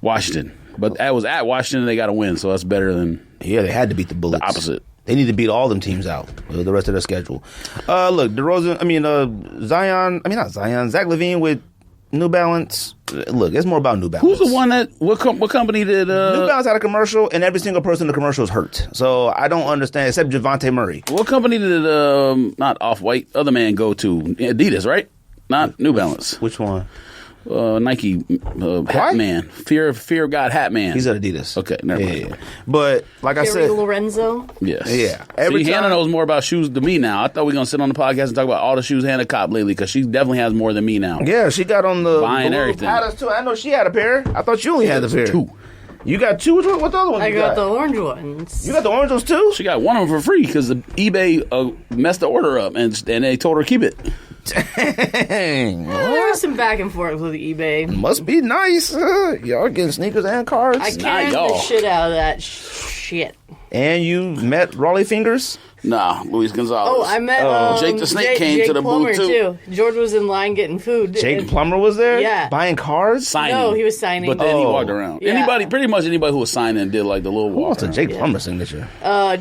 Washington, but that was at Washington. They got to win, so that's better than Yeah, they had to beat the Bullets. the opposite. They need to beat all them teams out, the rest of their schedule. Look, Zach LaVine with New Balance. Look, it's more about New Balance. Who's the one that? What company did? New Balance had a commercial, and every single person in the commercial is hurt. So I don't understand, except Javante Murray. What company did not Off-White other man go to? Adidas, right? Not New Balance. Which one? Nike Hat Man. Fear of God Hat Man. He's at Adidas. Okay, never mind. Yeah. But like I Gary said, Lorenzo. Yes. Yeah. See, Hannah knows more about shoes than me now. I thought we were going to sit on the podcast and talk about all the shoes Hannah copped lately because she definitely has more than me now. yeah, she got on the Buying blue everything. patterns too. I know she had a pair. I thought you only had the pair. 2. You got 2? What the other one I you got the orange ones. You got the orange ones too? She got one of them for free because the eBay messed the order up and they told her to keep it. Dang. There was some back and forth with eBay. Must be nice. Y'all getting sneakers and cards. I carried the y'all. shit out of that shit. And you met Raleigh Fingers? Nah, Luis Gonzalez. Oh, I met Jake the Snake came Jake to the Plummer, booth, too. George was in line getting food. Jake and- Plummer was there? Yeah. Buying cards? signing. No, he was signing. But then he Oh. walked around. Yeah. Pretty much anybody who was signing did like the little Who walk. wants a around. Jake Plummer signature?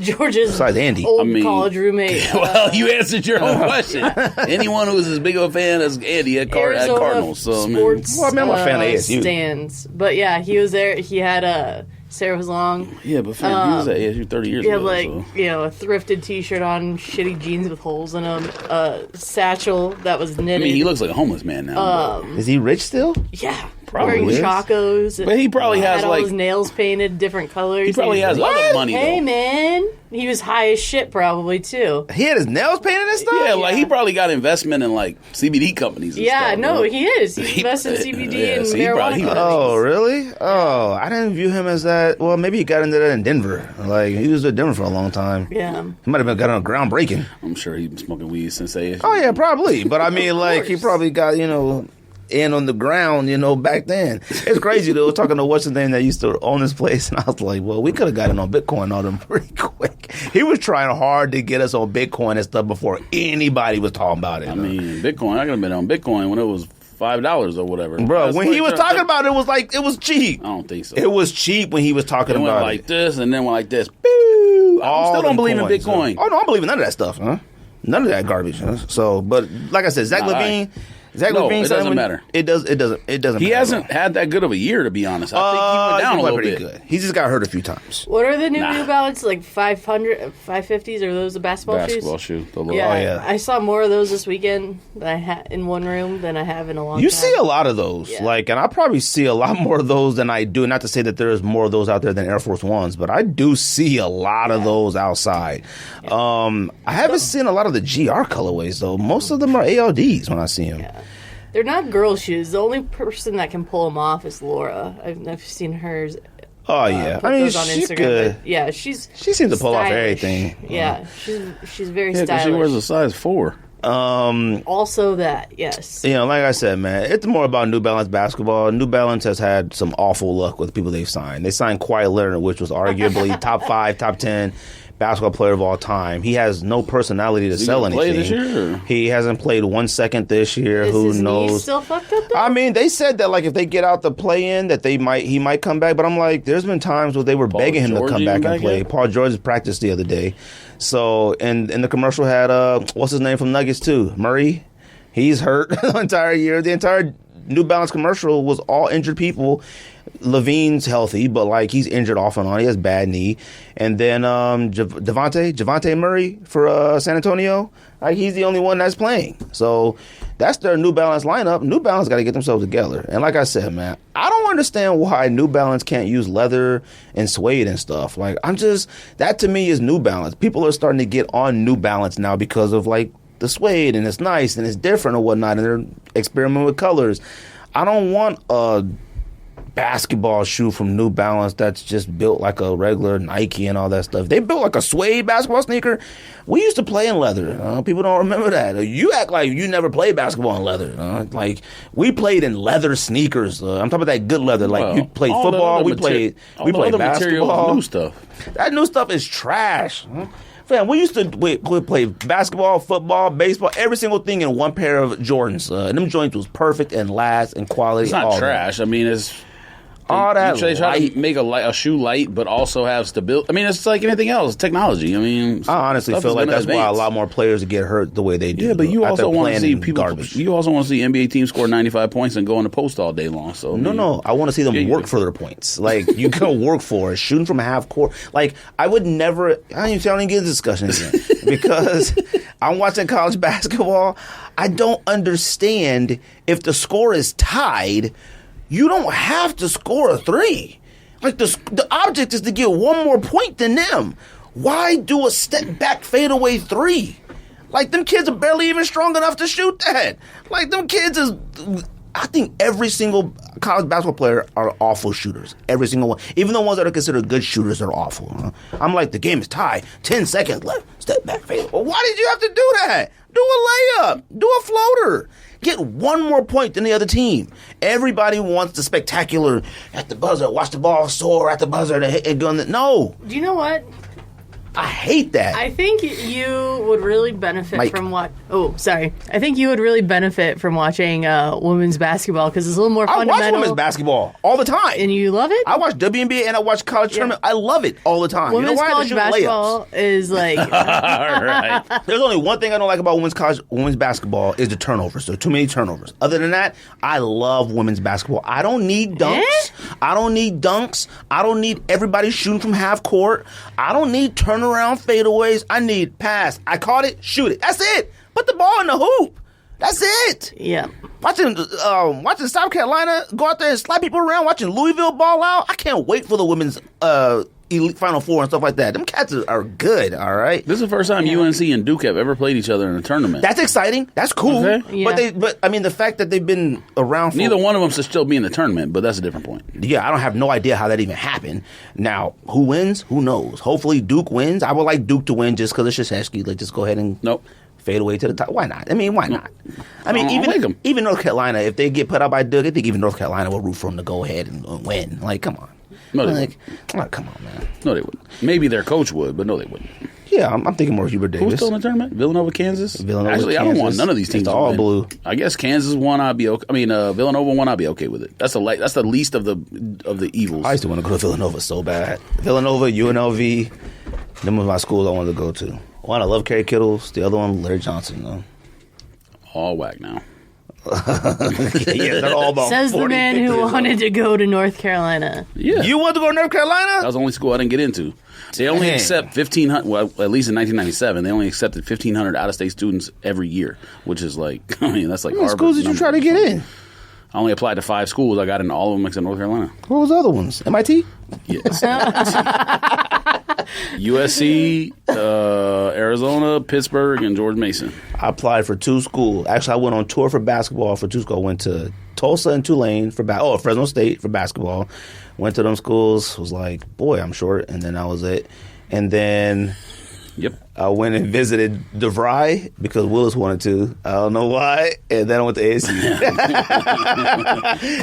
George's Besides Andy. old I mean- college roommate. Well, you answered your own question. Anyone who was as big of a fan as Andy at Arizona Cardinals. So, I mean, sports Well, I mean, I'm a fan of ASU. stands. But yeah, he was there. He had Sarah was long. yeah, but fam, he was at ASU 30 years He had ago. like so. a thrifted T-shirt on, shitty jeans with holes in them, a satchel that was I knitted. mean, he looks like a homeless man now. but- Is he rich still? yeah, Probably wearing is. chacos. But he probably has, had all like- his nails painted different colors. he probably has was other money, Hey though. man, he was high as shit probably too. He had his nails painted and stuff? Yeah, like he probably got investment in like CBD companies. And Yeah, stuff, no, right? he is. He invests in CBD yeah, and so he marijuana. probably- he- companies. Oh, really? Oh, I didn't view him as that. Well, maybe he got into that in Denver. Like, he was in Denver for a long time. Yeah. He might have been got on groundbreaking. I'm sure he's been smoking weed since ASU. Oh, yeah, probably. But I mean, like, he course. probably got, in on the ground, back then. It's crazy, though. I was talking to what's his name that used to own this place, and I was like, well, we could have gotten on Bitcoin on him pretty quick. He was trying hard to get us on Bitcoin and stuff before anybody was talking about it. I mean, Bitcoin. I could have been on Bitcoin when it was $5 or whatever. Bro, That's when what he was it- talking about it was cheap. I don't think so. It was cheap when he was talking It went about like it. this and then went like this. Boo! I All still don't them believe in coins, Bitcoin. Oh, no, I don't believe in none of that stuff, huh? None of that garbage. Huh? So, but like I said, Zach Nah, LaVine, Zach No, LaVine it doesn't matter. It doesn't. He matter hasn't had that good of a year, to be honest. I think he went down a little bit. Good. He just got hurt a few times. What are the New Balance, like 550s? Are those the basketball shoe. Yeah, I saw more of those this weekend that I had in one room than I have in a long time. You see a lot of those. Like, and I probably see a lot more of those than I do. Not to say that there's more of those out there than Air Force Ones, but I do see a lot of those outside. I haven't seen a lot of the GR colorways, though. Most of them are ALDs when I see them. Yeah. They're not girl shoes. The only person that can pull them off is Laura. I've seen hers. Oh yeah, I mean, on she Instagram, could. Yeah, she seems to pull off stylish. everything. Yeah, she's very Yeah, because stylish. she wears a size 4. Also that, yes. You know, like I said, man, it's more about New Balance basketball. New Balance has had some awful luck with people they've signed. They signed Kawhi Leonard, which was arguably top 5, top 10 basketball player of all time. He has no personality to sell anything. Play this year? He hasn't played 1 second this year. Is Who his knows? knee still fucked up though? I mean, they said that like if they get out the play-in, that he might come back. But I'm like, there's been times where they were begging him to come back and play. Yet? Paul George practiced the other day. So, and the commercial had what's his name from Nuggets too, Murray. He's hurt the entire year. The entire New Balance commercial was all injured people. LaVine's healthy, but like he's injured off and on. He has bad knee. And then Javante Murray for San Antonio, like he's the only one that's playing. So that's their New Balance lineup. New Balance got to get themselves together. And like I said, man, I don't understand why New Balance can't use leather and suede and stuff. Like that to me is New Balance. People are starting to get on New Balance now because of like the suede and it's nice and it's different or whatnot, and they're experimenting with colors. I don't want a basketball shoe from New Balance that's just built like a regular Nike and all that stuff. They built like a suede basketball sneaker. We used to play in leather. People don't remember that. You act like you never played basketball in leather. Like we played in leather sneakers. I'm talking about that good leather. Like you played football. We played basketball. New stuff. That new stuff is trash. Fam, we used to play basketball, football, baseball, every single thing in one pair of Jordans. And them joints was perfect and last and quality. It's not trash. I mean, it's all that. They try to make a shoe light, but also have stability. I mean, it's like anything else. Technology. I mean, I honestly feel like that's why a lot more players get hurt the way they do. Yeah, but you also want to see people. Garbage. You also want to see NBA teams score 95 points and go in the post all day long. So no, I want to see them work for their points. Like you can work for it, shooting from half court. Like I would never. I don't even get this discussion again because I'm watching college basketball. I don't understand if the score is tied. You don't have to score a 3. Like the object is to get one more point than them. Why do a step back fadeaway 3? Like them kids are barely even strong enough to shoot that. Like them kids is. I think every single college basketball player are awful shooters. Every single one. Even the ones that are considered good shooters are awful. I'm like, the game is tied. 10 seconds left. Step back fadeaway. Well, why did you have to do that? Do a layup. Do a floater. Get one more point than the other team. Everybody wants the spectacular at the buzzer, watch the ball soar at the buzzer to hit a gun. No. Do you know what? I hate that. I think you would really benefit from what? Oh, sorry. I think you would really benefit from watching women's basketball because it's a little more fundamental. I watch women's basketball all the time. And you love it? I watch WNBA and I watch college tournament. I love it all the time. Women's college basketball is like... All right. There's only one thing I don't like about women's basketball is the turnovers. There are too many turnovers. Other than that, I love women's basketball. I don't need dunks. I don't need everybody shooting from half court. I don't need turnovers. Around fadeaways. I need pass. I caught it. Shoot it. That's it. Put the ball in the hoop. That's it. Yeah. Watching South Carolina go out there and slap people around. Watching Louisville ball out. I can't wait for the women's elite Final Four and stuff like that. Them cats are good. All right. This is the first time UNC and Duke have ever played each other in a tournament. That's exciting. That's cool. Okay. Yeah. But I mean, the fact that they've been around for... Neither one of them should still be in the tournament, but that's a different point. Yeah, I don't have no idea how that even happened. Now, who wins? Who knows? Hopefully Duke wins. I would like Duke to win just because it's Krzyzewski. Let's just go ahead and fade away to the top. Why not? I mean, why not? I mean, even North Carolina, if they get put out by Duke, I think even North Carolina will root for them to go ahead and win. Like, come on. No, they wouldn't. Come on, man. No, they wouldn't. Maybe their coach would, but no, they wouldn't. Yeah, I'm thinking more Hubert Davis. Who's still in the tournament? Villanova, Kansas? Actually, I don't want none of these teams. It's all blue. I guess Kansas won. I'd be okay. I mean, Villanova won. I'd be okay with it. That's the least of the evils. I used to want to go to Villanova so bad. Villanova, UNLV, them were my schools I wanted to go to. One, I love Kerry Kittles. The other one, Larry Johnson. Though. All whack now. Yeah, they're all about Says the 40, man 50 who years wanted old. to go to North Carolina. Yeah. You want to go to North Carolina? That was the only school I didn't get into. They only Man. accept 1,500, well, at least in 1997, they only accepted 1,500 out-of-state students every year, which is like, I mean, that's like How many Harvard schools did you try to numbers. get in? I only applied to 5 schools. I got into all of them except North Carolina. What was the other ones? MIT? Yes. USC, Arizona, Pittsburgh, and George Mason. I applied for 2 schools. Actually, I went on tour for basketball for 2 schools. I went to Tulsa and Tulane for Fresno State for basketball. Went to them schools. Was like, boy, I'm short. And then that was it. And then Yep. I went and visited DeVry because Willis wanted to. I don't know why. And then I went to ASU.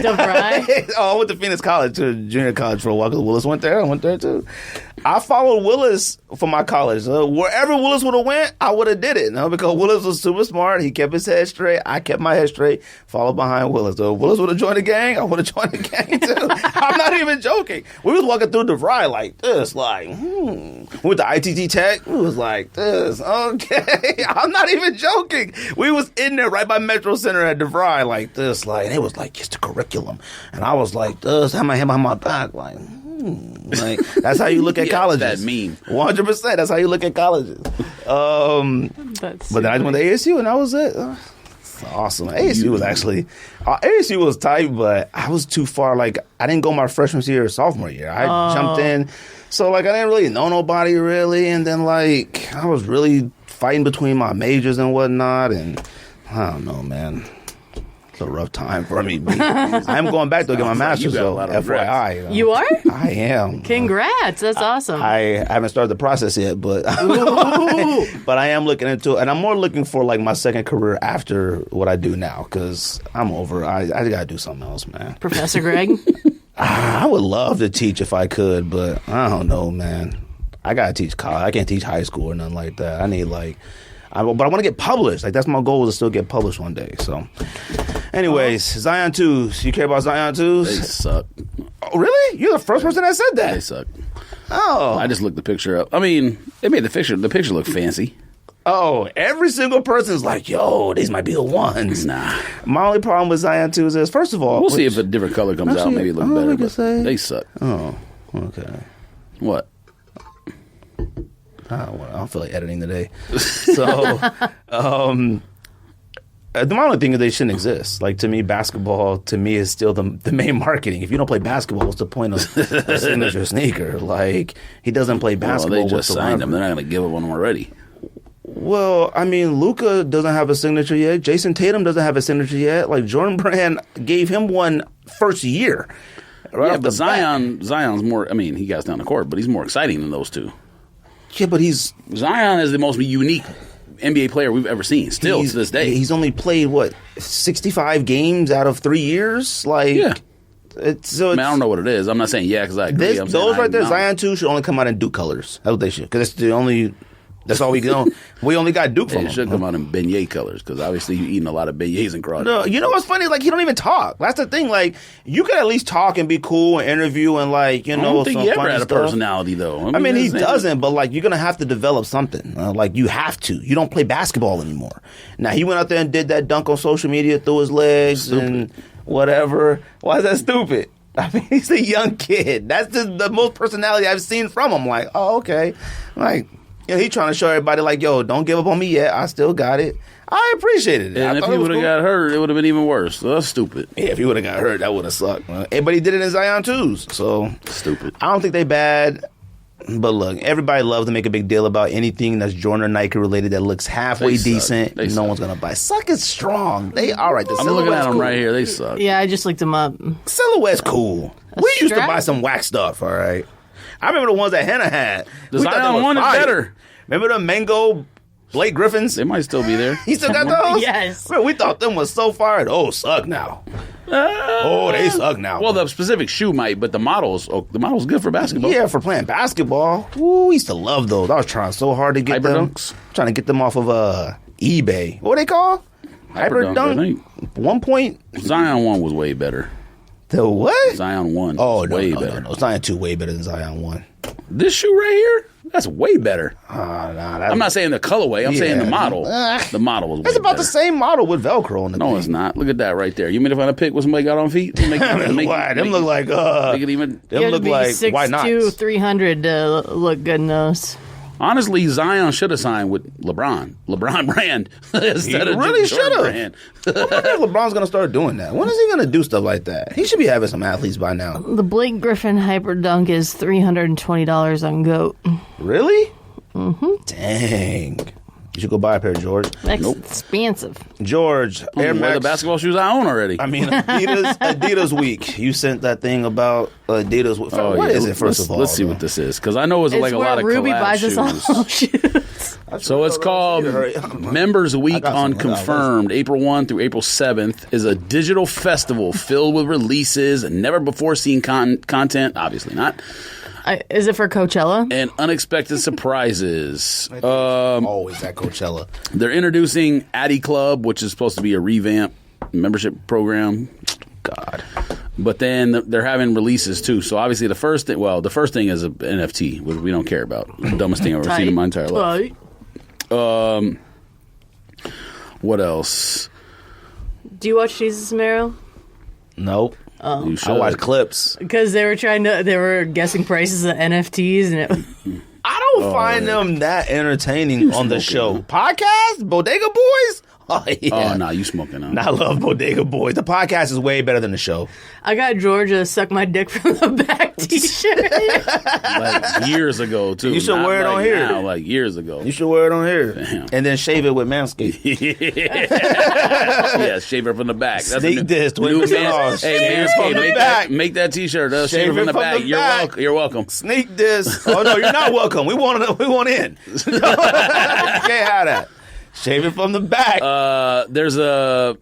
DeVry? I went to Phoenix College, to junior college for a while because Willis went there. I went there too. I followed Willis for my college. Wherever Willis would have went, I would have did it. No, because Willis was super smart. He kept his head straight. I kept my head straight. Followed behind Willis. So if Willis would have joined the gang, I would have joined the gang too. I'm not even joking. We was walking through DeVry like this, like, With the ITT Tech, we was like this. Okay, I'm not even joking. We was in there right by Metro Center at DeVry like this, like, and it was like, it's the curriculum. And I was like this, had my hand behind my back, like, like, that's how you look at Yeah, colleges. that meme. 100%. That's how you look at colleges. That's But then I went to ASU and that was it. It's awesome. ASU was actually, ASU was tight, but I was too far. Like, I didn't go my freshman year or sophomore year. I jumped in. So, like, I didn't really know nobody really. And then, like, I was really fighting between my majors and whatnot. And I don't know, man. It's a rough time for me. I'm going back to get my master's, you got a though. lot of FYI. You know. You are? I am. Congrats. That's awesome. I haven't started the process yet, but but I am looking into it, and I'm more looking for like my second career after what I do now because I'm over. I gotta do something else, man. Professor Greg? I would love to teach if I could, but I don't know, man. I gotta teach college. I can't teach high school or nothing like that. I need like, but I want to get published. Like that's my goal, is to still get published one day. So, anyways, Zion 2s. You care about Zion 2s? They suck. Oh, really? You're the first person that said They that. suck. Oh, I just looked the picture up. I mean, they made the picture look fancy. Oh, every single person's like, yo, these might be the ones. Nah. My only problem with Zion 2s is, first of all, We'll see if a different color comes out. Actually, Maybe it look I don't better. think But it's a- they suck. Oh, okay. What? I don't feel like editing today. So, the only thing is they shouldn't exist. Like, to me, basketball, to me, is still the main marketing. If you don't play basketball, what's the point of a signature sneaker? Like, he doesn't play Well, basketball they just signed whatsoever. them. They're not going to give up on them already. Well, I mean, Luka doesn't have a signature yet. Jason Tatum doesn't have a signature yet. Like, Jordan Brand gave him one first year. Right Yeah, off the but Zion's more. I mean, he got us down the court, but he's more exciting than those two. bat. Yeah, but he's Zion is the most unique NBA player we've ever seen. Still to this day, he's only played what 65 games out of 3 years. Like, Yeah. It's I mean, I don't know what it is. I'm not saying because I agree. I'm saying those right there, no. Zion 2 should only come out in Duke colors. That's what they should, because it's the only. That's all we know. We only got Duke from It should him. come out in beignet colors because obviously you're eating a lot of beignets and crawdad. No, you know what's funny? Like, he don't even talk. That's the thing. Like, you could at least talk and be cool and interview and, like, you I know, don't think some he ever funny had a stuff. personality though. I mean, he that's- doesn't, but, like, you're going to have to develop something. Like, you have to. You don't play basketball anymore. Now, he went out there and did that dunk on social media through his legs and whatever. Why is that stupid? I mean, he's a young kid. That's just the most personality I've seen from him. Like, oh, okay. Like, you know, he trying to show everybody, like, yo, don't give up on me yet. I still got it. I appreciated it. And I if thought he it was would have cool. got hurt, it would have been even worse. So that's stupid. Yeah, if he would have got hurt, that would have sucked. But he did it in Zion 2s. So, Stupid. I don't think they bad. But look, everybody loves to make a big deal about anything that's Jordan or Nike related that looks halfway They suck. decent. They no suck. one's gonna buy. Suck is strong. They all right. The I'm looking at silhouette's them cool. right here. They suck. Yeah, I just looked them up. Silhouette's cool. We used to strap? buy some wax stuff. All right. I remember the ones that Hannah had. The We thought they Zion was one is fire. better. Remember the mango Blake Griffins? They might still be there. He still got those? Yes. Man, we thought them was so fire. Oh, suck now. Oh, they suck now. Well, the specific shoe might, but the model's good for basketball. Yeah, for playing basketball. Ooh, we used to love those. I was trying so hard to get Hyper them. Dunks? Trying to get them off of eBay. What they call? Hyper Dunk, I think. 1 point. Zion 1 was way better. The what? Zion 1 Oh, was no, way no, better. no. Zion 2 way better than Zion 1. This shoe right here, that's way better. Nah, I'm not saying the colorway. I'm saying the model. The model was way It's about better. the same model with Velcro on the No, thing. it's not. Look at that right there. You mean if I pick what somebody got on feet? Why? Them look like Make it even. them You have look to be like 6'2", why not? 300 to look good in those. Honestly, Zion should have signed with LeBron brand instead of really just Jordan should've. brand. I wonder if LeBron's gonna start doing that. When is he gonna do stuff like that? He should be having some athletes by now. The Blake Griffin Hyper Dunk is $320 on GOAT. Really? Mm-hmm. Dang. You should go buy a pair, George. That's expensive. George, Air Wear the Max. basketball shoes I own already. I mean, Adidas Week. You sent that thing about Adidas. What is it, first of all? Let's see what this is, because I know it's like a where lot of Ruby collab buys shoes. us all shoes. So it's called Members Week got on some. Confirmed, April 1 through April 7th, is a digital festival filled with releases and never-before-seen content, obviously not, Is it for Coachella? and unexpected surprises. Always at Coachella. They're introducing Addy Club, which is supposed to be a revamped membership program. God. But then they're having releases too. So obviously the first thing is an NFT, which we don't care about. The dumbest thing I've ever seen in my entire life. What else? Do you watch Jesus Samaro? Nope. You I should. watch clips. Because they were guessing prices of NFTs, and it, I don't find them that entertaining on the show. Podcast? Bodega Boys? Oh, yeah. Oh, no, you smoking, huh? I love Bodega Boys. The podcast is way better than the show. I got Georgia suck my dick from the back T-shirt. Like years ago, too. You should Not wear it like on here. now, like years ago. You should wear it on here. Damn. And then shave it with MANSCAPED. Yeah, shave it from the back. That's Sneak this, 20% off. Hey, Shave it from the Manscaped, back. make that T-shirt. Shave it from the back. You're welcome. Sneak this. Oh, no, you're not welcome. We want in. You can't have that. Shave it from the back. There's a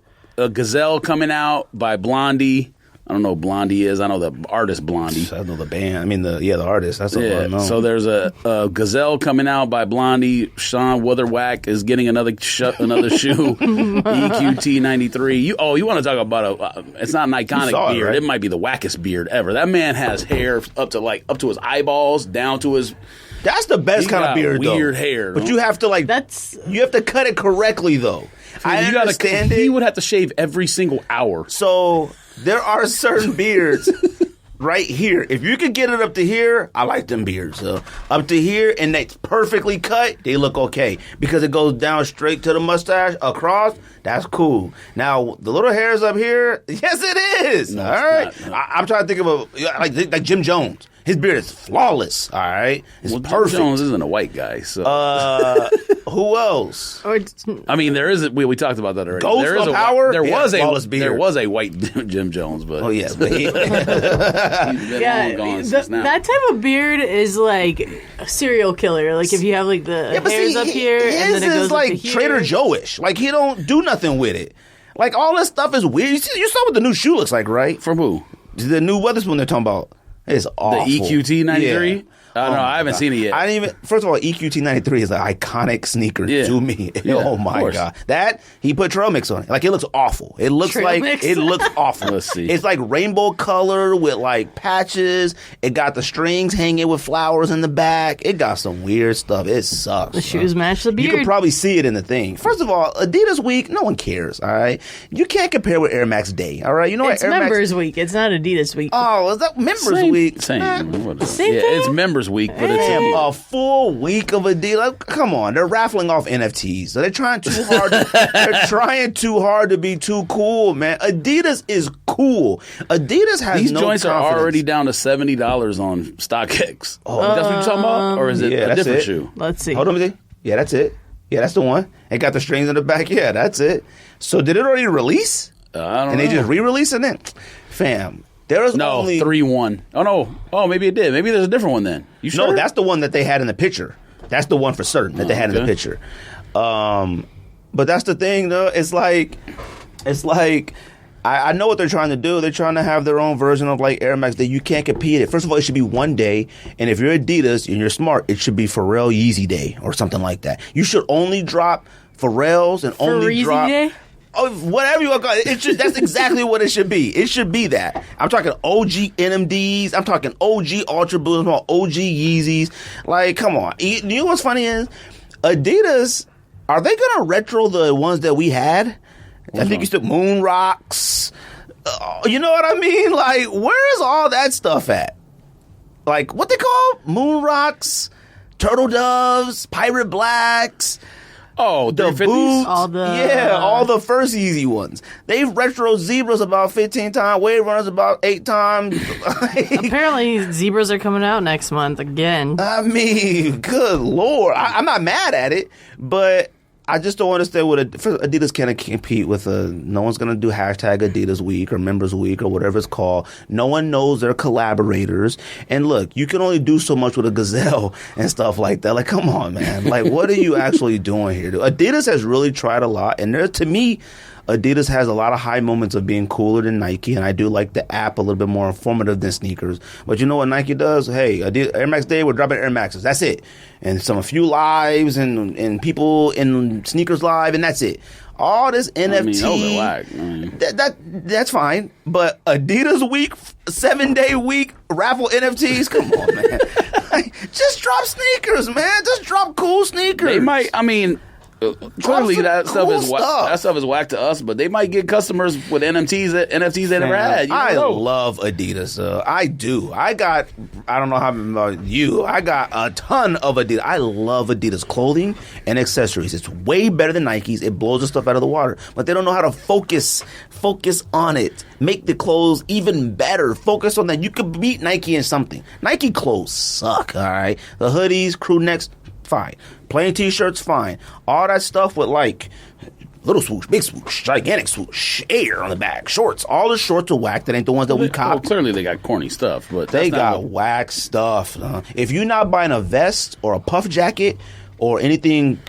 Gazelle coming out by Blondie. I don't know who Blondie is. I know the artist Blondie. I know the band. I mean, the artist. That's all I know. So there's a Gazelle coming out by Blondie. Sean Witherwack is getting another shoe. EQT 93. You want to talk about it's not an iconic saw it, beard. right? It might be the wackest beard ever. That man has hair up to his eyeballs, down to his. That's the best He kind of got beard, though. weird hair, But though. you have to you have to cut it correctly, though. I understand it. He would have to shave every single hour. So there are certain beards right here. If you could get it up to here, I like them beards. Up to here, and it's perfectly cut, they look okay. Because it goes down straight to the mustache, across, that's cool. Now, the little hairs up here, yes, it is. No, all it's right? not, no. I'm trying to think of like Jim Jones. His beard is flawless, all right? It's perfect. Jim Jones isn't a white guy, so. Who else? I mean, there is. We talked about that already. Ghost there is of Power? There Yeah, was flawless beard. There was a white Jim Jones, but Oh, yeah. But he's been long gone since now. that type of beard is like a serial killer. Like if you have like the hairs up here, and then it his goes is like up to here. Trader Joe-ish. Like, he don't do nothing with it. Like, all this stuff is weird. You saw what the new shoe looks like, right? From who? The new Weatherspoon they're talking about. It's awful. The EQT 93? Yeah. I don't know. I haven't seen it yet. I didn't even. First of all, EQT 93 is an iconic sneaker to me. Yeah, Oh of my course. god, that he put trail mix on it. Like, it looks awful. It looks Trail like mix? it looks awful. Let's see. It's like rainbow color with like patches. It got the strings hanging with flowers in the back. It got some weird stuff. It sucks. The shoes match the You beard. can probably see it in the thing. First of all, Adidas Week, no one cares. All right, you can't compare with Air Max Day. All right, you know It's what? Air Members Max. Week. It's not Adidas Week. Oh, is that Members Same- Week? Same. Whatever. Same yeah, thing? it's Members Week, but it's Damn, a full week of Adidas. Like, come on, they're raffling off NFTs. So they're trying too hard. They're trying too hard to be too cool, man. Adidas is cool. Adidas has these no joints are confidence. already down to $70 on StockX. Oh, that's what you're talking about, or is it yeah, a that's different it. shoe? Let's see. Hold on, let me see. Yeah, that's it. Yeah, that's the one. It got the strings in the back. Yeah, that's it. So did it already release? I don't And know. they just re-releasing it? Fam, there is No, only 3-1. Oh no. Oh, maybe it did. Maybe there's a different one then. You sure? No, that's the one that they had in the picture. That's the one for certain that they had in the okay. picture. But that's the thing, though. It's like I know what they're trying to do. They're trying to have their own version of like Air Max that you can't compete it. First of all, it should be one day, and if you're Adidas and you're smart, it should be Pharrell Yeezy Day or something like that. You should only drop Pharrells and only Yeezy drop. Day? whatever you want to call it. That's exactly what it should be. It should be that. I'm talking OG NMDs. I'm talking OG Ultra Blues. I'm talking OG Yeezys. Like, come on. You know what's funny is Adidas, are they going to retro the ones that we had? I think you still Moon Rocks. You know what I mean? Like, where's all that stuff at? Like, what they call Moon Rocks, Turtle Doves, Pirate Blacks. Oh, the boots, all the first Yeezy ones. They've retro Zebras about 15 times, Wave Runners about 8 times. Apparently, Zebras are coming out next month again. I mean, good Lord. I'm not mad at it, but I just don't understand what Adidas can't compete with. No one's going to do hashtag Adidas Week or Members Week or whatever it's called. No one knows their collaborators. And look, you can only do so much with a Gazelle and stuff like that. Like, come on, man. Like, what are you actually doing here? Adidas has really tried a lot. And to me, Adidas has a lot of high moments of being cooler than Nike, and I do like the app a little bit more informative than sneakers. But you know what Nike does? Hey, Adidas, Air Max Day, we're dropping Air Maxes. That's it. And a few lives and people in sneakers live, and that's it. All this NFT, that's fine. But Adidas week, 7-day week, raffle NFTs, come on, man. Just drop sneakers, man. Just drop cool sneakers. They might, clearly that stuff is whack to us, but they might get customers with NFTs they never had. I love Adidas. I do. I don't know how about you. I got a ton of Adidas. I love Adidas clothing and accessories. It's way better than Nike's. It blows the stuff out of the water, but they don't know how to focus on it. Make the clothes even better. Focus on that. You could beat Nike in something. Nike clothes suck. All right, the hoodies, crew necks, fine. Plain t-shirts, fine. All that stuff with like little swoosh, big swoosh, gigantic swoosh, air on the back, shorts. All the shorts are whack. That ain't the ones that we cop. Well, clearly they got corny stuff, but they got whack stuff. If you're not buying a vest or a puff jacket or anything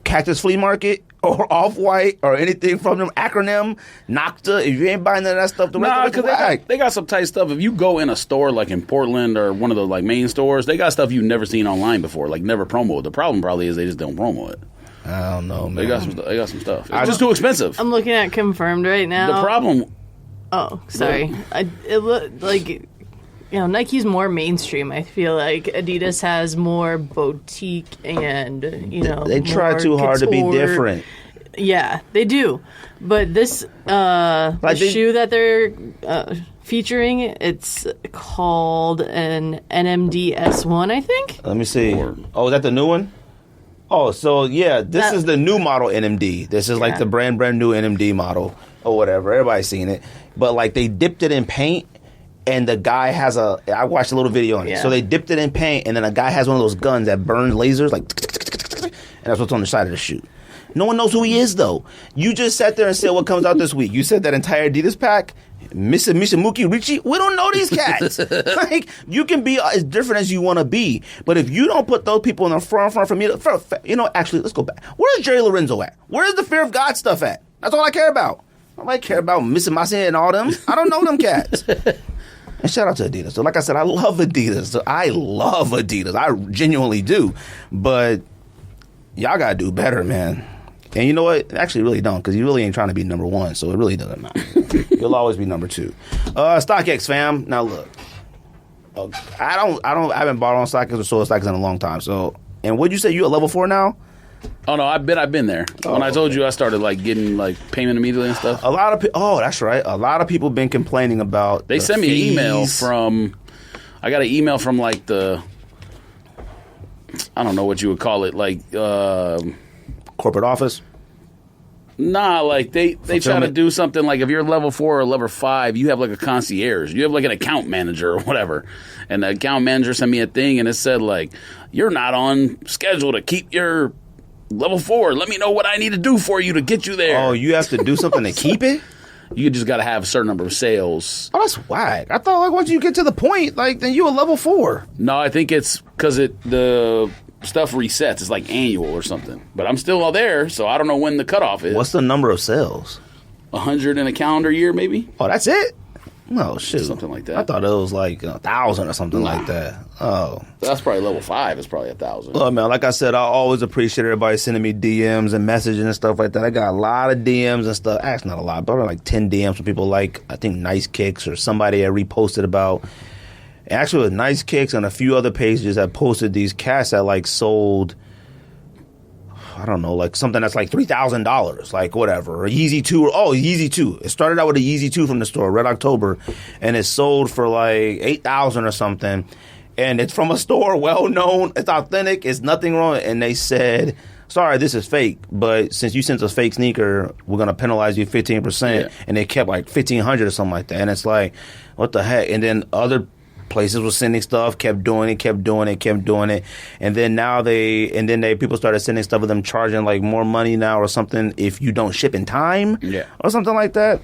Cactus Flea Market or Off-White or anything from them, acronym, Nocta, if you ain't buying none of that stuff, because they got some tight stuff. If you go in a store like in Portland or one of the like main stores, they got stuff you've never seen online before, like never promo it. The problem probably is they just don't promo it. I don't know, man. They got some stuff. It's just too expensive. I'm looking at Confirmed right now. The problem... Oh, sorry. It looked like... Nike's more mainstream. I feel like Adidas has more boutique and, they try too hard to be different. Yeah, they do. But this shoe that they're featuring, it's called an NMD S1, I think. Let me see. Oh, is that the new one? Oh, so yeah, this is the new model NMD. This is like the brand new NMD model or whatever. Everybody's seen it. But like they dipped it in paint. And the guy has I watched a little video on it. So they dipped it in paint, and then a guy has one of those guns that burns lasers, like, and that's what's on the side of the shoe. No one knows who he is, though. You just sat there and said what comes out this week. You said that entire Adidas pack, Mishimuki Richie. We don't know these cats. Like, you can be as different as you want to be, but if you don't put those people in the front for me, actually, let's go back. Where's Jerry Lorenzo at? Where's the Fear of God stuff at? That's all I care about. I care about Missy and all them. I don't know them cats. And shout out to Adidas. So like I said, I love Adidas. I genuinely do. But y'all got to do better, man. And you know what? Actually, really don't, because you really ain't trying to be number one, so it really doesn't matter. You'll always be number two. StockX, fam. Now, look. I haven't bought on StockX or sold StockX in a long time. So, and what'd you say? You at level 4 now? Oh no, I've been there. When I told you I started like getting like payment immediately and stuff. A lot of people. Oh, that's right. A lot of people been complaining about. They sent me an email from. I got an email from like the. I don't know what you would call it, like corporate office. Nah, like they try to do something like if you're level 4 or level 5, you have like a concierge. You have like an account manager or whatever. And the account manager sent me a thing and it said like, you're not on schedule to keep your level 4. Let me know what I need to do for you to get you there. Oh, you have to do something to keep it? You just got to have a certain number of sales. Oh, that's whack. I thought like once you get to the point, like then you a level 4. No, I think it's because the stuff resets. It's like annual or something. But I'm still all there, so I don't know when the cutoff is. What's the number of sales? 100 in a calendar year, maybe. Oh, that's it? No, shoot. Something like that. I thought it was like 1,000 or something like that. Oh. That's probably level 5. It's probably 1,000. Well, man, like I said, I always appreciate everybody sending me DMs and messages and stuff like that. I got a lot of DMs and stuff. Actually, not a lot, but like 10 DMs from people like, I think, Nice Kicks or somebody that reposted about. Actually, with Nice Kicks and a few other pages that posted these cats that like sold, I don't know, like something that's like $3,000, like whatever, or Yeezy 2, Yeezy 2. It started out with a Yeezy 2 from the store, Red October, and it sold for like $8,000 or something. And it's from a store well known, it's authentic, it's nothing wrong. And they said, sorry, this is fake, but since you sent us fake sneaker, we're gonna penalize you 15%. Yeah. And they kept like $1,500 or something like that. And it's like, what the heck? And then other places were sending stuff, kept doing it, and then people started sending stuff with them charging like more money now or something if you don't ship in time, or something like that.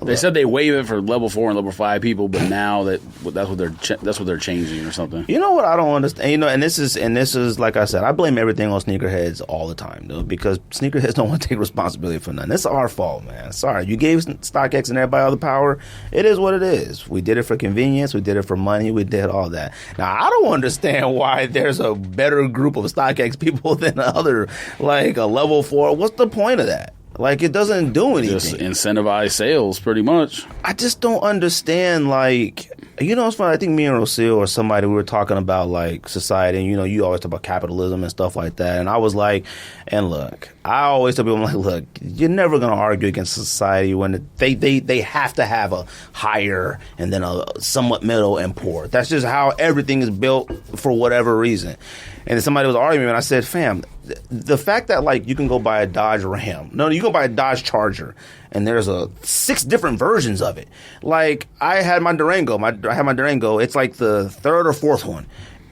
They said they waive it for level 4 and level 5 people, but now that's what they're changing or something. You know what I don't understand? You know, and this is like I said, I blame everything on sneakerheads all the time, though, because sneakerheads don't want to take responsibility for nothing. It's our fault, man. Sorry, you gave StockX and everybody all the power. It is what it is. We did it for convenience. We did it for money. We did all that. Now I don't understand why there's a better group of StockX people than other, like a level 4. What's the point of that? Like, it doesn't do anything. Just incentivize sales, pretty much. I just don't understand, like, you know, it's funny. I think me and Rocio or somebody, we were talking about, like, society, and, you know, you always talk about capitalism and stuff like that. And I was like, and look, I always tell people, I'm like, look, you're never going to argue against society when they have to have a higher and then a somewhat middle and poor. That's just how everything is built for whatever reason. And somebody was arguing, and I said, fam, the fact that, like, you can go buy a Dodge Ram. No, you can buy a Dodge Charger, and there's 6 different versions of it. Like, I had my Durango. It's like the 3rd or 4th one.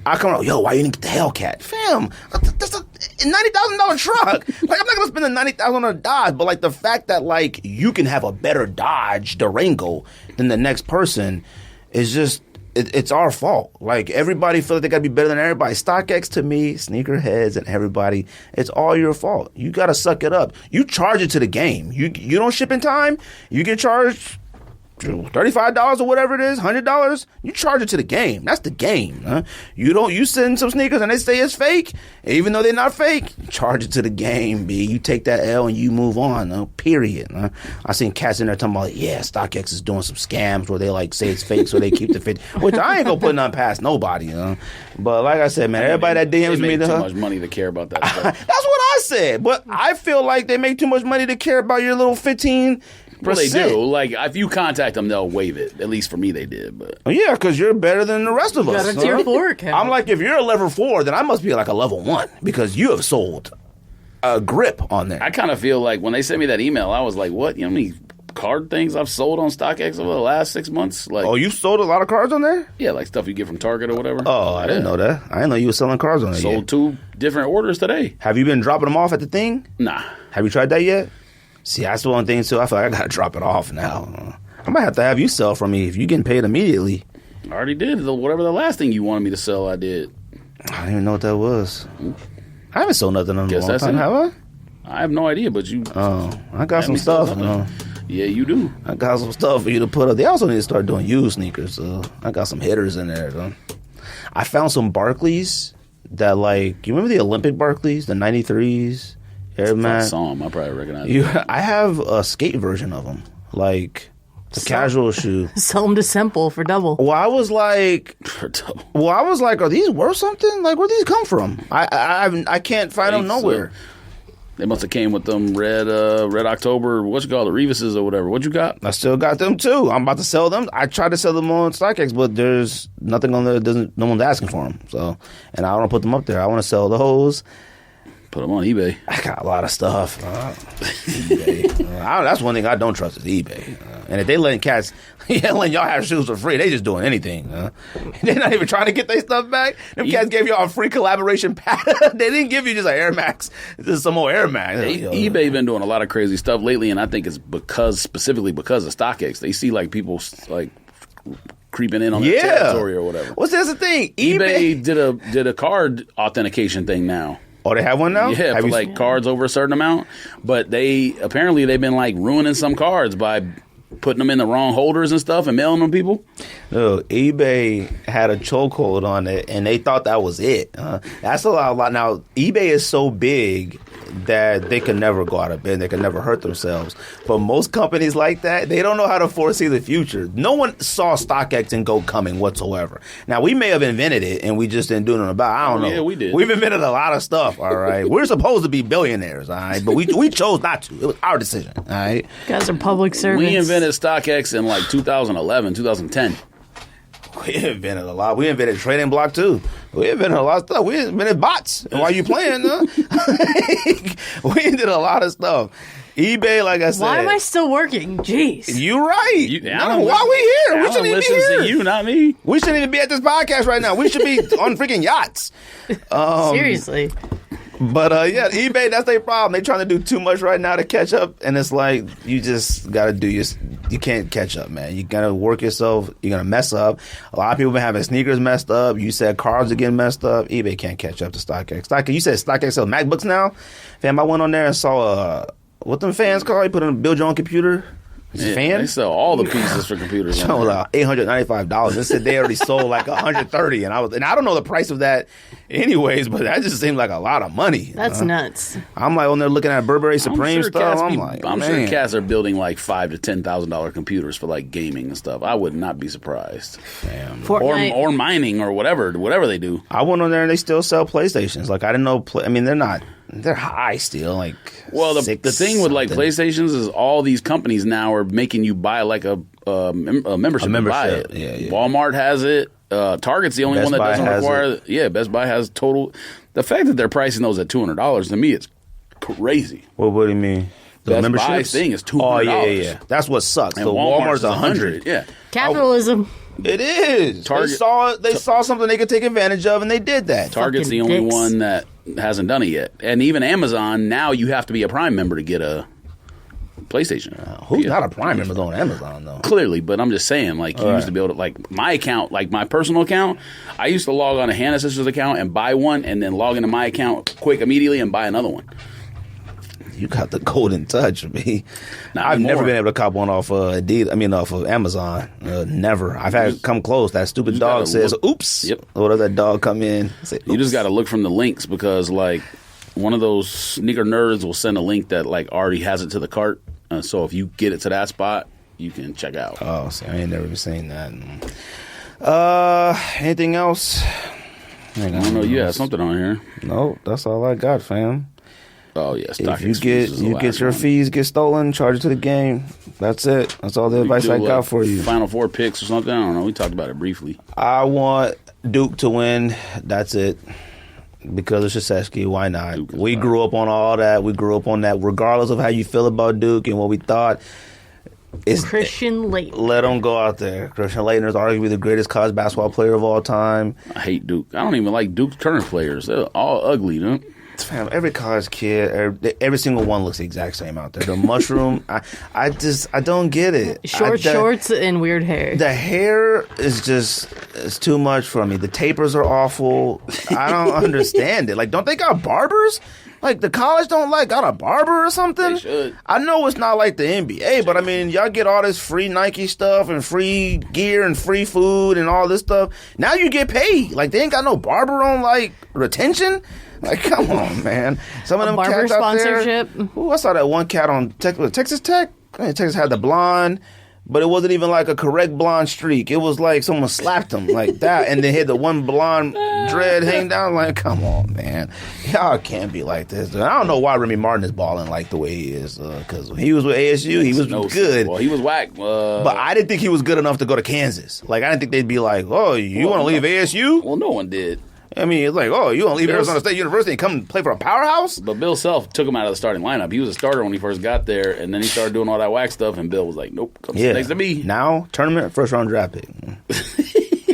I come out, yo, why you didn't get the Hellcat? Fam, that's a $90,000 truck. Like, I'm not going to spend the $90,000 on a Dodge, but, like, the fact that, like, you can have a better Dodge Durango than the next person is just... It's our fault. Like, everybody feels like they got to be better than everybody. StockX, to me, sneakerheads and everybody, it's all your fault. You got to suck it up. You charge it to the game. You don't ship in time, you get charged $35 or whatever it is, $100, you charge it to the game. That's the game. Huh? You send some sneakers and they say it's fake, even though they're not fake, charge it to the game, B. You take that L and you move on, period. I seen cats in there talking about, yeah, StockX is doing some scams where they like say it's fake so they keep the 50, which I ain't gonna put nothing past nobody, But like I said, man, everybody that DMs me, too much money to care about that stuff. That's what I said, but I feel like they make too much money to care about your little 15%. Well, they do. Like, if you contact them, they'll waive it. At least for me, they did. But yeah, because you're better than the rest of us. Got a tier 4 account. I'm like, if you're a level 4, then I must be like a level 1 because you have sold a grip on there. I kind of feel like when they sent me that email, I was like, what? You know how many card things I've sold on StockX over the last 6 months? Like, oh, you've sold a lot of cards on there? Yeah, like stuff you get from Target or whatever. Oh, I didn't know that. I didn't know you were selling cards on there. Sold 2 different orders today. Have you been dropping them off at the thing? Nah. Have you tried that yet? See, that's the one thing, too. I feel like I got to drop it off now. I might have to have you sell for me if you're getting paid immediately. I already did. Whatever the last thing you wanted me to sell, I did. I don't even know what that was. I haven't sold nothing in a long time, have I? I have no idea, but you... Oh, I got some stuff. Yeah, you do. I got some stuff for you to put up. They also need to start doing used sneakers, so I got some hitters in there, though. I found some Barclays that, like... You remember the Olympic Barclays? The 93s? Air Max? I saw them. I probably recognize them. I have a skate version of them. Like... a casual shoe. Sell them to Simple for double. Well, I was like, are these worth something? Like, where'd these come from? I can't find them nowhere. They must have came with them red October, what you call it, Revises or whatever. What you got? I still got them too. I'm about to sell them. I tried to sell them on StockX, but there's nothing on there. No one's asking for them. So, and I don't want to put them up there. I want to sell those. Put them on eBay. I got a lot of stuff. eBay. That's one thing I don't trust is eBay. And if they letting y'all have shoes for free, they just doing anything. They're not even trying to get their stuff back. Them cats gave y'all a free collaboration pattern. They didn't give you just an Air Max. Just some more Air Max. eBay been doing a lot of crazy stuff lately, and I think it's specifically because of StockX. They see like people like creeping in on their territory or whatever. What's that's the thing? eBay did a card authentication thing now. Oh, they have one now? Yeah, for like cards over a certain amount. But they've been like ruining some cards by putting them in the wrong holders and stuff and mailing them people? No, eBay had a chokehold on it, and they thought that was it. That's a lot. Now, eBay is so big that they can never go out of business. They can never hurt themselves. But most companies like that, they don't know how to foresee the future. No one saw StockX and Go coming whatsoever. Now, we may have invented it, and we just didn't do nothing about it. I don't know. Yeah, we did. We've invented a lot of stuff, all right? We're supposed to be billionaires, all right? But we chose not to. It was our decision, all right? You guys are public servants. We invented StockX in like 2011, 2010. We invented a lot. We invented trading block too. We invented a lot of stuff. We invented bots. And while you playing, we did a lot of stuff. eBay, like I said. Why am I still working? Jeez. You right. Alan, why we here? We shouldn't even be here. To you, not me. We shouldn't even be at this podcast right now. We should be on freaking yachts. Seriously. But yeah, eBay, that's their problem. They trying to do too much right now to catch up, and it's like you just gotta do you can't catch up, man. You gotta work yourself. You're gonna mess up. A lot of people been having sneakers messed up. You said cars are getting messed up. eBay can't catch up to StockX. You said StockX sells MacBooks now. Fam, I went on there and saw what them fans call. You put in build your own computer. Yeah, fan? They sell all the pieces for computers. So like $895. They said they already sold like $130, and I don't know the price of that, anyways. But that just seemed like a lot of money. That's nuts. I'm like on there looking at Burberry Supreme stuff. I'm sure cats are building like $5,000 to $10,000 computers for like gaming and stuff. I would not be surprised. Damn. Or mining or whatever they do. I went on there and they still sell PlayStations. Like I didn't know. I mean, they're not. They're high still. Like the thing with like PlayStations is all these companies now are making you buy like a membership. To buy it. Yeah. Walmart has it. Target's the only Best one that Buy doesn't has require. it. Yeah, Best Buy has total. The fact that they're pricing those at $200 to me, it's crazy. What do you mean? The Best membership Buy thing is $200. Oh yeah. That's what sucks. And the Walmart's $100. Yeah. Capitalism. It is. Target- They saw something they could take advantage of, and they did that. Target's the Fucking only dicks. one that hasn't done it yet. And even Amazon, now you have to be a Prime member to get a PlayStation. Who's not a Prime member on Amazon though? Clearly, but I'm just saying, like, you used to be able to, like, my account, like, my personal account, I used to log on to Hannah's sister's account and buy one, and then log into my account quick immediately and buy another one. You got the golden touch, me. Not I've anymore. never been able to cop one off off of Amazon. Never. I've had it come close. That stupid dog says, look- "Oops." Yep. Or does that dog come in? Say, You just "Oops." got to look from the links because, like, one of those sneaker nerds will send a link that, like, already has it to the cart. So if you get it to that spot, you can check out. Oh, see, I ain't never even seen that. Anything else? I don't know. You had something on here. No, that's all I got, fam. Oh, yeah. If you get your fees get stolen, charge it to the game. That's it. That's all the advice I got for you. Final Four picks or something. I don't know. We talked about it briefly. I want Duke to win. That's it. Because it's Krzyzewski, why not? We grew up on all that. We grew up on that. Regardless of how you feel about Duke and what we thought, it's Christian Leighton. let him go out there. Christian Leighton is arguably the greatest college basketball player of all time. I hate Duke. I don't even like Duke's current players. They're all ugly, dude. Fam, every college kid, every single one looks the exact same out there. The mushroom, I don't get it. Shorts and weird hair. The hair is it's too much for me. The tapers are awful. I don't understand it. Like, don't they got barbers? Like, the college don't got a barber or something? They should. I know it's not like the NBA, but I mean, y'all get all this free Nike stuff and free gear and free food and all this stuff. Now you get paid. Like, they ain't got no barber on, like, retention? Like, come on, man. Some of them barber cats out sponsorship. there. Ooh, I saw that one cat on Texas Tech. Texas had the blonde, but it wasn't even like a correct blonde streak. It was like someone slapped him like that, and then had the one blonde dread hang down. Like, come on, man. Y'all can't be like this. I don't know why Remy Martin is balling like the way he is. Because when he was with ASU, he was good. Well, he was whack. But I didn't think he was good enough to go to Kansas. Like, I didn't think they'd be like, oh, you want to leave ASU? Well, no one did. I mean, it's like, oh, you want to leave Arizona State University and come play for a powerhouse? But Bill Self took him out of the starting lineup. He was a starter when he first got there, and then he started doing all that whack stuff, and Bill was like, nope, come sit next to me. Now, tournament, first round draft pick.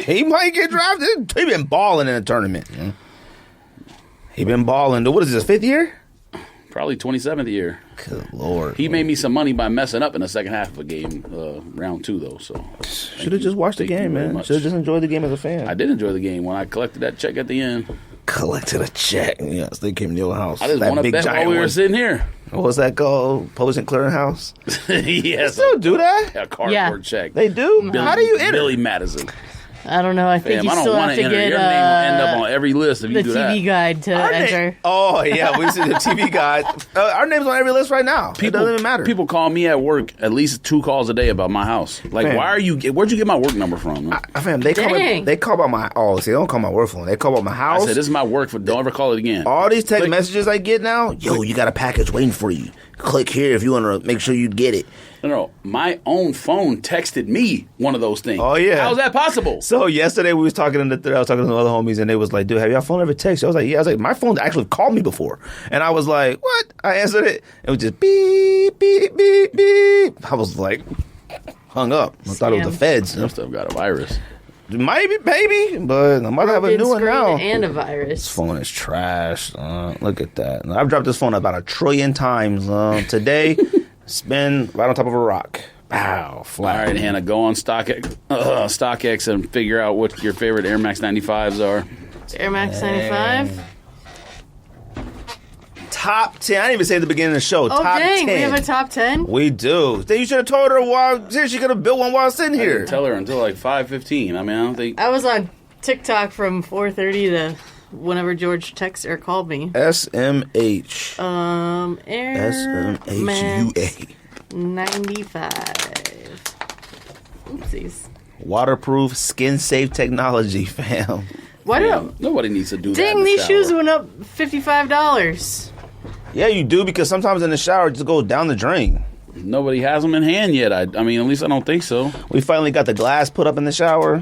He might get drafted. He been balling in the tournament. He been balling. What is this, fifth year? Probably 27th year. Good Lord. He made me some money by messing up in the second half of a game, round 2, though. So should have just watched the game, man. Should have just enjoyed the game as a fan. I did enjoy the game when I collected that check at the end. Collected a check. Yes, they came to your house. I just won a bet while we were sitting here. What was that called? Publishing Clearinghouse? Yes. Still do that? A cardboard check. They do? How do you enter? Billy Madison. I don't know. I think you I don't still want have to to enter. get Your name will end up on every list if the you do that. TV guide to enter. Oh, yeah. We see the TV guide. Our name's on every list right now. It doesn't even matter. People call me at work at least 2 calls a day about my house. Like, Fam. where'd you get my work number from? Fam, they call about my, see, they don't call my work phone. They call about my house. I said, this is my work phone. Don't ever call it again. All these text messages I get now, yo, you got a package waiting for you. Click here if you want to make sure you get it. No, my own phone texted me one of those things. Oh, yeah. How's that possible? So yesterday we was talking I was talking to the other homies and they was like, dude, have y'all phone ever texted? I was like, yeah. I was like, my phone actually called me before. And I was like, what? I answered it. It was just beep, beep, beep, beep. I was like, hung up. I thought it was the feds. Some stuff got a virus. Maybe, but I might have a new one now. And a virus. This phone is trash. Look at that. I've dropped this phone about 1 trillion times. Today, spin right on top of a rock. Wow, flat. All right, Hannah, go on StockX and figure out what your favorite Air Max 95s are. Air Max 95. Top 10. I didn't even say at the beginning of the show. Oh, top dang. 10. We have a top 10? We do. Then you should have told her while she could have built one while I was sitting I here. didn't tell her until like 5:15. I mean, I don't think. I was on TikTok from 4:30 to whenever George texted or called me. SMH. Air Max SMHUA. 95. Oopsies. Waterproof, skin-safe technology, fam. Why do Nobody needs to do that. Dang, in the these shower. shoes went up $55. Yeah, you do, because sometimes in the shower, it just goes down the drain. Nobody has them in hand yet. I mean, at least I don't think so. We finally got the glass put up in the shower.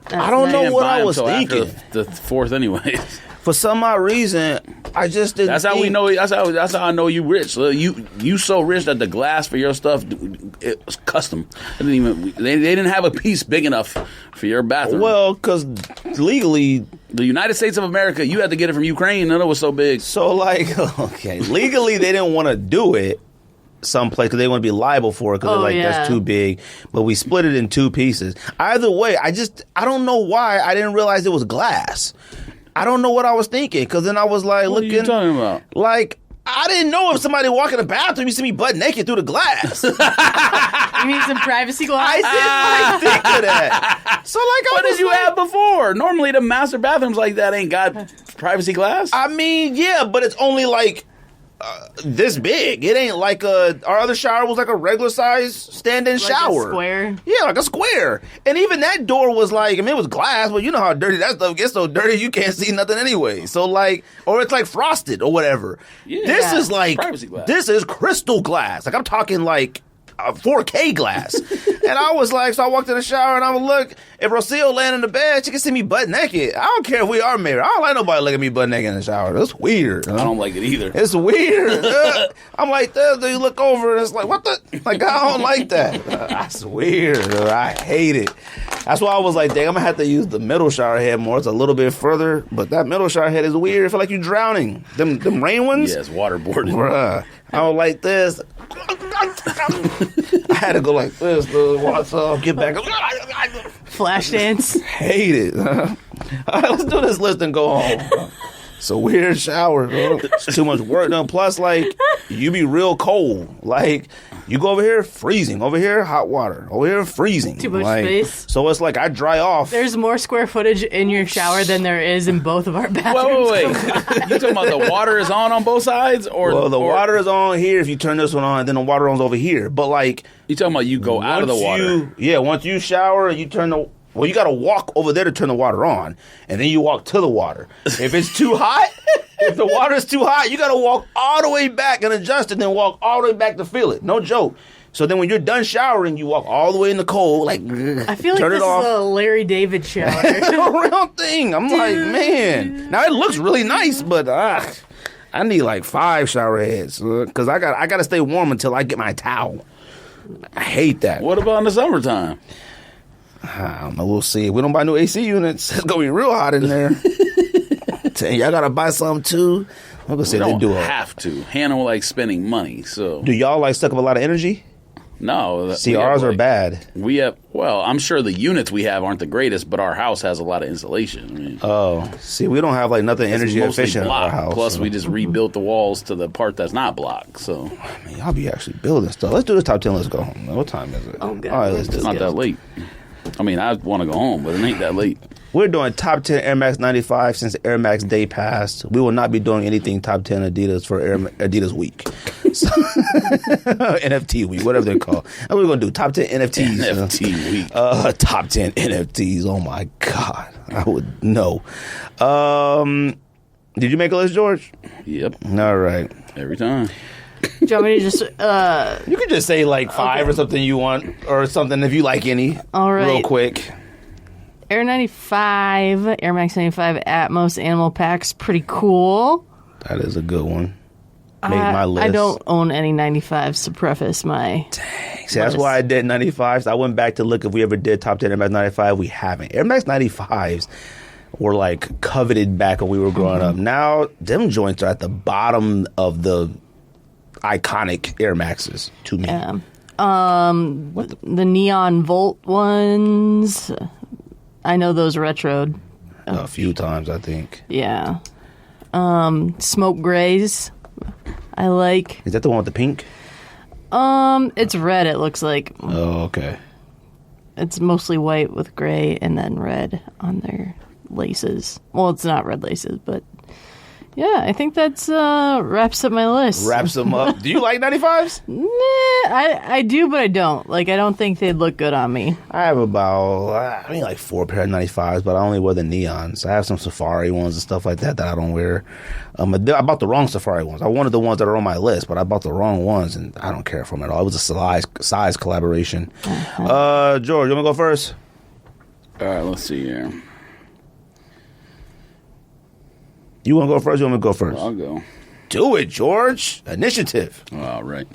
I don't know Didn't what buy I 'em was till after thinking. the 4th, anyways. For some odd reason, I just didn't. That's how we know. That's how I know you rich. So you so rich that the glass for your stuff it was custom. They didn't have a piece big enough for your bathroom. Well, because legally, the United States of America, you had to get it from Ukraine. None of it was so big. so like, okay, legally they didn't want to do it someplace because they want to be liable for it because they're like, that's too big. But we split it in 2 pieces. Either way, I don't know why I didn't realize it was glass. I don't know what I was thinking, because then I was like, What looking. are you talking about? Like, I didn't know if somebody walk in the bathroom, you see me butt naked through the glass. You mean some privacy glass? I didn't think of that. So, like, What did you have before? Normally, the master bathrooms like that ain't got privacy glass. I mean, yeah, but it's only like this big. It ain't like our other shower was like a regular size stand-in shower. A square? Yeah, like a square. And even that door was like, I mean, it was glass, but you know how dirty that stuff gets. So dirty you can't see nothing anyway. So like, or it's like frosted or whatever. Yeah. This is like, Privacy glass. this is crystal glass. Like I'm talking like 4K glass. And I was like, so I walked in the shower and I would look, if Rocio laying in the bed, she can see me butt naked. I don't care if we are married. I don't like nobody looking at me butt naked in the shower. That's weird. I don't like it either. It's weird. I'm like, then you look over and it's like, what the? Like, I don't like that. That's weird. I hate it. That's why I was like, dang, I'm going to have to use the middle shower head more. It's a little bit further, but that middle shower head is weird. I feel like you're drowning. Them rain ones? Yeah, it's waterboarded. Bruh. I don't like this. I had to go like this, dude. Watch up, get back. Flash dance. Hate it. All right, let's do this list and go home. It's a weird shower, bro. It's too much work done. Plus, like, you be real cold. Like, you go over here, freezing. Over here, hot water. Over here, freezing. Too much like, space. So it's like I dry off. There's more square footage in your shower than there is in both of our bathrooms. Wait. You talking about the water is on both sides? Or the water is on here if you turn this one on, then the water on's over here. But, like... You talking about you go out of the water? Once you shower, you turn the... Well, you got to walk over there to turn the water on, and then you walk to the water. If it's too hot, if the water is too hot, you got to walk all the way back and adjust it, then walk all the way back to feel it. No joke. So then when you're done showering, you walk all the way in the cold, like, I feel like turn this it off. is a Larry David shower. It's a real thing. I'm like, man. Now, it looks really nice, but I need like 5 shower heads because I got to stay warm until I get my towel. I hate that. What about in the summertime? I don't know. We'll see. If we don't buy new AC units, it's going to be real hot in there. Y'all got to buy some too. I'm going to say We they don't do it. have to. Hannah like spending money, so. Do y'all like suck up a lot of energy? No. See, ours are bad. We have, well, I'm sure the units we have aren't the greatest, but our house has a lot of insulation. I mean, see, we don't have like nothing energy efficient in our house. Plus, we just rebuilt the walls to the part that's not blocked. So, I mean, y'all be actually building stuff. Let's do this top 10. Let's go home. What time is it? Oh, God. All right, let's do it's not that late. I mean, I want to go home, but it ain't that late. We're doing top 10 Air Max 95 since Air Max Day passed. We will not be doing anything top 10 Adidas for Adidas Week. So, NFT Week, whatever they're called. And we're going to do top 10 NFTs. NFT Week. Top 10 NFTs. Oh, my God. I would know. Did you make a list, George? Yep. All right. Every time. Do you want me to just... You can just say like 5 or something you want, or something if you like any. All right. Real quick. Air 95, Air Max 95 Atmos Animal Packs, pretty cool. That is a good one. Made my list. I don't own any 95s to preface my... Dang. See, that's why I did 95s. I went back to look if we ever did top 10 Air Max 95. We haven't. Air Max 95s were like coveted back when we were growing up. Now, them joints are at the bottom of the iconic Air Maxes to me. Yeah. The Neon Volt ones... I know those retroed. A few times, I think. Yeah. Smoke Grays. I like. Is that the one with the pink? It's red, it looks like. Oh, okay. It's mostly white with gray and then red on their laces. Well, it's not red laces, but yeah, I think that's wraps up my list. Wraps them up. Do you like 95s? Nah, I do, but I don't. Like, I don't think they'd look good on me. I have about, like 4 pair of 95s, but I only wear the neons. I have some Safari ones and stuff like that I don't wear. I bought the wrong Safari ones. I wanted the ones that are on my list, but I bought the wrong ones, and I don't care for them at all. It was a size collaboration. George, you want to go first? All right, let's see here. You want to go first? You want me to go first? I'll go. Do it, George. Initiative. All right.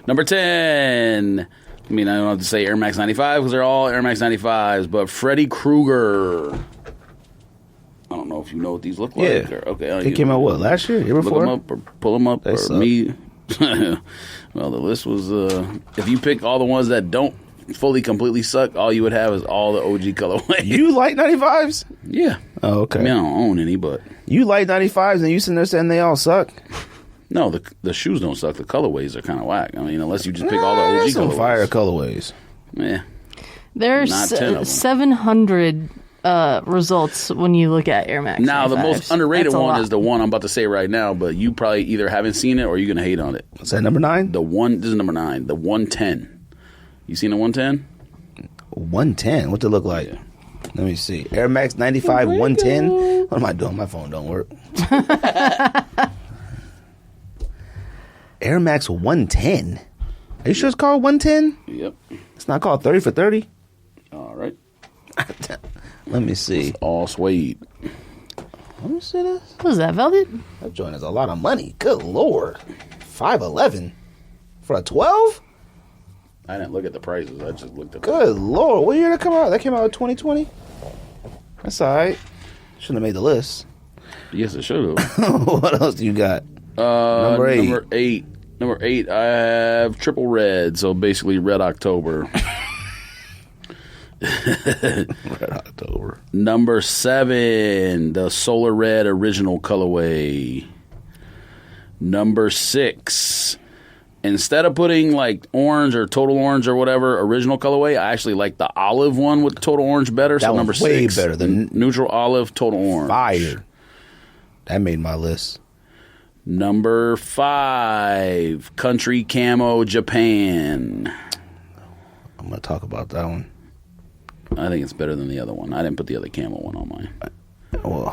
Number 10. I mean, I don't have to say Air Max 95 because they're all Air Max 95s, but Freddy Krueger. I don't know if you know what these look like. Yeah. Or, okay. They came out, what, last year? Year before? Look them up or pull them up. They or suck. me. Well, the list was, if you pick all the ones that don't fully, completely suck, all you would have is all the OG colorways. You like 95s? Yeah. Oh, okay. I mean, I don't own any, but... You like 95s and you sitting there saying they all suck? No, the shoes don't suck. The colorways are kind of whack. I mean, unless you just pick all the OG some colorways. fire colorways. Yeah. There's Not 10 of them. 700 results when you look at Air Max. Now, the 95s. most underrated That's a one lot. is the one I'm about to say right now, but you probably either haven't seen it or you're going to hate on it. Is that number 9? This is number 9, the 110. You seen the 110? 110. What's it look like? Yeah. Let me see. Air Max 95 110. What am I doing? My phone don't work. Air Max 110. Are you sure it's called 110? Yep. It's not called 30 for 30? All right. Let me see. All suede. Let me see this. What is that, Velvet? That joint is a lot of money. Good Lord. 511 for a 12? I didn't look at the prices. I just looked at Good Lord. What year did that come out? That came out in 2020? That's all right. Shouldn't have made the list. Yes, it should have. What else do you got? Number 8. Number 8, I have triple red, so basically Red October. Red October. Number 7, the Solar Red original colorway. Number 6, instead of putting like orange or total orange or whatever original colorway, I actually like the olive one with total orange better. So That number one's way 6, better than neutral olive, total orange. Fire. That made my list. Number 5, country camo Japan. I'm going to talk about that one. I think it's better than the other one. I didn't put the other camo one on mine. Well,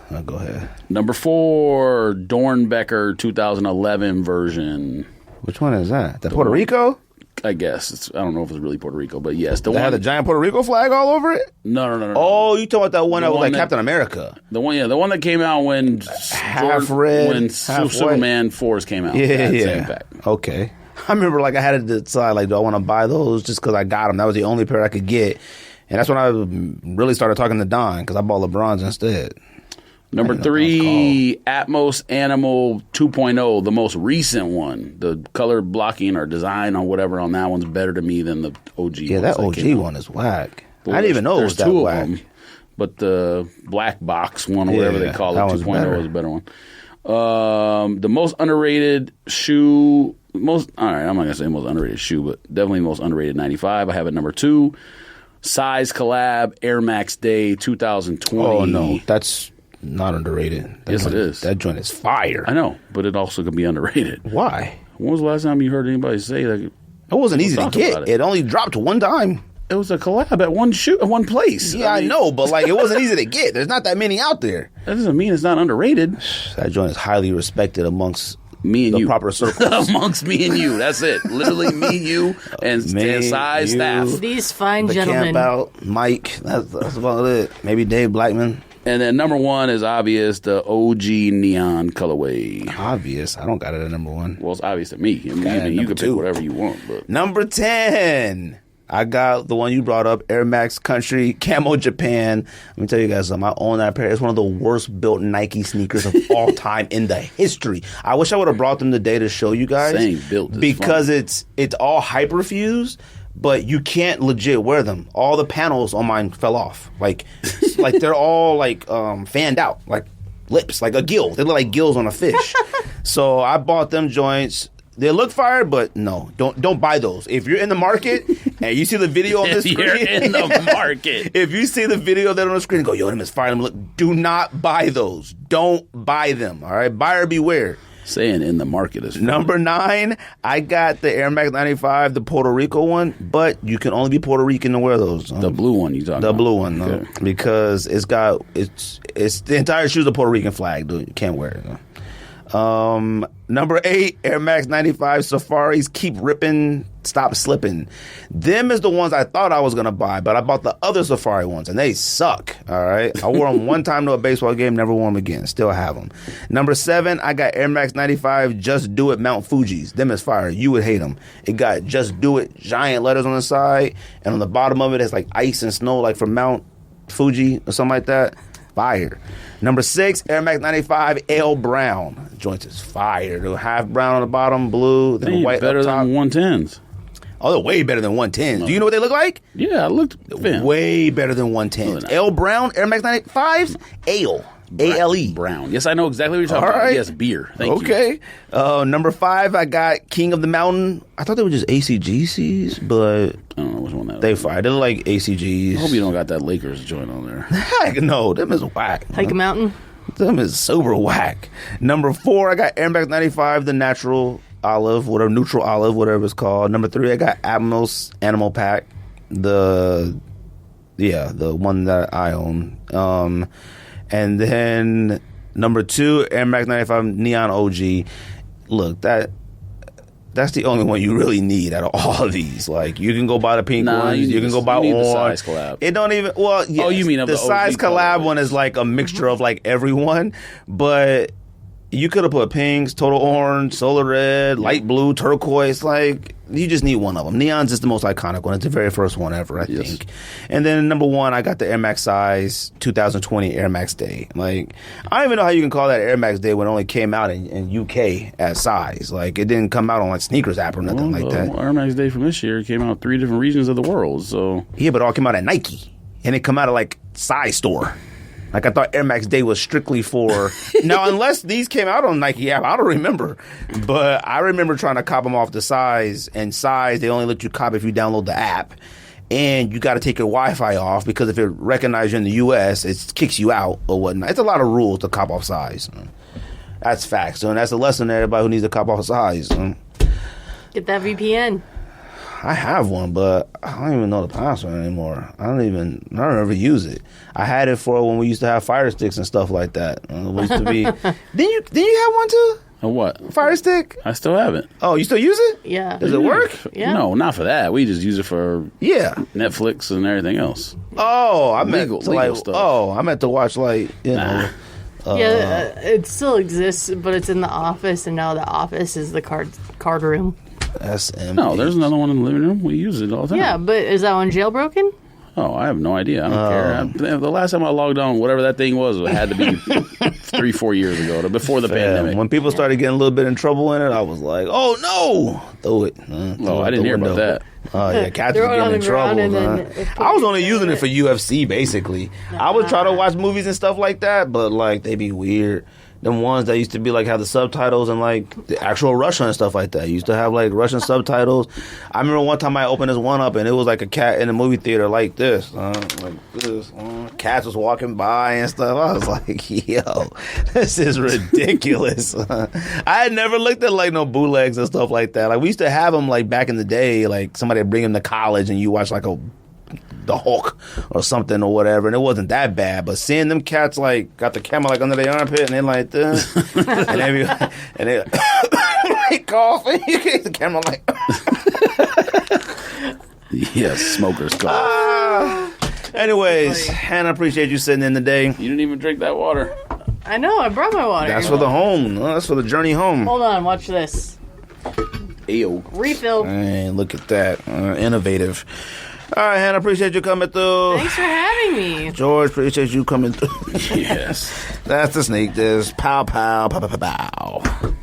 I'll go ahead. Number 4, Dornbecker 2011 version. Which one is that? The Puerto Rico? I guess. I don't know if it's really Puerto Rico, but yes. The They one had the giant Puerto Rico flag all over it? No. Oh, you talking about that one The that was one like that- Captain America? The one that came out when Half red, when half Superman 4s came out. Yeah. Same pack. Okay. I remember like I had to decide like, do I want to buy those just because I got them? That was the only pair I could get. And that's when I really started talking to Don because I bought LeBron's instead. Number 3, Atmos Animal 2.0, the most recent one. The color blocking or design or whatever on that one's better to me than the OG. Yeah, that OG one is whack. I didn't even know it was that whack. Them, but the black box one or whatever they call it, 2.0 was a better one. The most underrated shoe, all right, I'm not going to say most underrated shoe, but definitely most underrated 95. I have it number 2. Size Collab Air Max Day 2020. Oh, no, that's not underrated. Yes, it is. That joint is fire. I know, but it also could be underrated. Why? When was the last time you heard anybody say that? It wasn't easy to get. It only dropped one time. It was a collab at one place. Yeah, I know, but like it wasn't easy to get. There's not that many out there. That doesn't mean it's not underrated. That joint is highly respected amongst me and the you. Proper circles. Amongst me and you. That's it. Literally me, you, and size staff. These fine the gentlemen. Camp out, Mike. That's about it. Maybe Dave Blackman. And then number 1 is obvious, the OG neon colorway. Obvious. I don't got it at number 1. Well, it's obvious to me. I mean, you can pick whatever you want. But number 10. I got the one you brought up, Air Max Country Camo Japan. Let me tell you guys something. I own that pair. It's one of the worst built Nike sneakers of all time in the history. I wish I would have brought them today to show you guys. Same built. Because it's all hyperfused, but you can't legit wear them. All the panels on mine fell off. Like they're all like fanned out, like lips, like a gill. They look like gills on a fish. So I bought them joints. They look fire, but no, don't buy those. If you're in the market and you see the video on the screen, you're in the market. If you see the video that on the screen, go, yo, them is fire. Look, do not buy those. Don't buy them. All right, buyer beware. Saying in the market is fun. Number 9, I got the Air Max 95, the Puerto Rico one, but you can only be Puerto Rican to wear those. The blue one you talking about? The blue one, okay. Because it's the entire shoe's a Puerto Rican flag, dude. You can't wear it. Number 8, Air Max 95 Safaris Keep Ripping, Stop Slipping. Them is the ones I thought I was going to buy, but I bought the other Safari ones, and they suck, all right? I wore them one time to a baseball game, never wore them again. Still have them. Number 7, I got Air Max 95 Just Do It Mount Fuji's. Them is fire. You would hate them. It got Just Do It, giant letters on the side, and on the bottom of it, it's like ice and snow, like from Mount Fuji or something like that. Fire. Number 6, Air Max 95 Ale Brown. Joints is fire. They're half brown on the bottom, blue, then white better up top. than 110s. Oh, they're way better than 110s. Do you know what they look like? Yeah, I looked. Way better than 110s. Ale Brown, Air Max 95s, Ale. A-L-E. Brown. Yes, I know exactly what you're talking about. Yes, beer. Thank you. Okay. Number 5, I got King of the Mountain. I thought they were just ACGCs, but I don't know which one that they fire. They look like ACGs. I hope you don't got that Lakers joint on there. Heck no. Them is whack. Hike a mountain. Them is super whack. Number 4, I got Air Max 95, the natural olive, whatever, neutral olive, whatever it's called. Number 3, I got Atmos Animal Pack, the one that I own. And then number 2, Air Max 95 Neon OG. Look, that's the only one you really need out of all of these. Like, you can go buy the pink ones. You can go buy orange. The size collab. It don't even. Well, yes, oh, you mean the size collab one is like a mixture of like everyone, but you could have put pinks, total orange, solar red, light blue, turquoise. Like, you just need one of them. Neon's is the most iconic one. It's the very first one ever, I think. And then number 1, I got the Air Max Size 2020 Air Max Day. Like, I don't even know how you can call that Air Max Day when it only came out in UK as size. Like, it didn't come out on like Sneakers app or nothing like that. Air Max Day from this year came out 3 different regions of the world. So yeah, but it all came out at Nike, and it come out at like size store. Like, I thought Air Max Day was strictly for... Now, unless these came out on Nike app, I don't remember. But I remember trying to cop them off the size. And size, they only let you cop if you download the app. And you got to take your Wi-Fi off, because if it recognizes you in the U.S., it kicks you out or whatnot. It's a lot of rules to cop off size. That's facts. So, and that's a lesson to everybody who needs to cop off size. Get that VPN. I have one, but I don't even know the password anymore. I don't ever use it. I had it for when we used to have Fire Sticks and stuff like that. It used to be. Didn't you have one too? A what? Fire Stick? I still have it. Oh, you still use it? Yeah. Does it work? Yeah. No, not for that. We just use it for Netflix and everything else. Oh, I meant legal stuff. Oh, I meant to watch like know. It still exists, but it's in the office, and now the office is the card room. SM. No, there's another one in the living room. We use it all the time. Yeah, but is that one jailbroken? Oh, I have no idea. I don't care. The last time I logged on, whatever that thing was, it had to be 3-4 years ago, before the pandemic. When people started getting a little bit in trouble in it, I was like, "Oh no, throw it!" I didn't hear about that. Oh yeah, cats was getting in trouble. I was only using it for UFC, basically. I would try to watch movies and stuff like that, but like they be weird. Them ones that used to be like have the subtitles and like the actual Russian and stuff like that. Used to have like Russian subtitles. I remember one time I opened this one up and it was like a cat in the movie theater like this. Cats was walking by and stuff. I was like, yo, this is ridiculous. I had never looked at like no bootlegs and stuff like that. Like we used to have them like back in the day. Like somebody would bring them to college and you watch like the Hulk or something or whatever, and it wasn't that bad. But seeing them cats like got the camera like under their armpit and they like this, and they like coughing, the camera like yes, smokers cough. Anyways, Hannah, appreciate you sitting in today. You didn't even drink that water. I know, I brought my water. That's for the home. That's for the journey home. Hold on, watch this. Ew. Refill. Hey, look at that. Innovative. All right, Hannah, appreciate you coming through. Thanks for having me. George, appreciate you coming through. Yes. That's the snake. This pow, pow, pow, pow, pow, pow.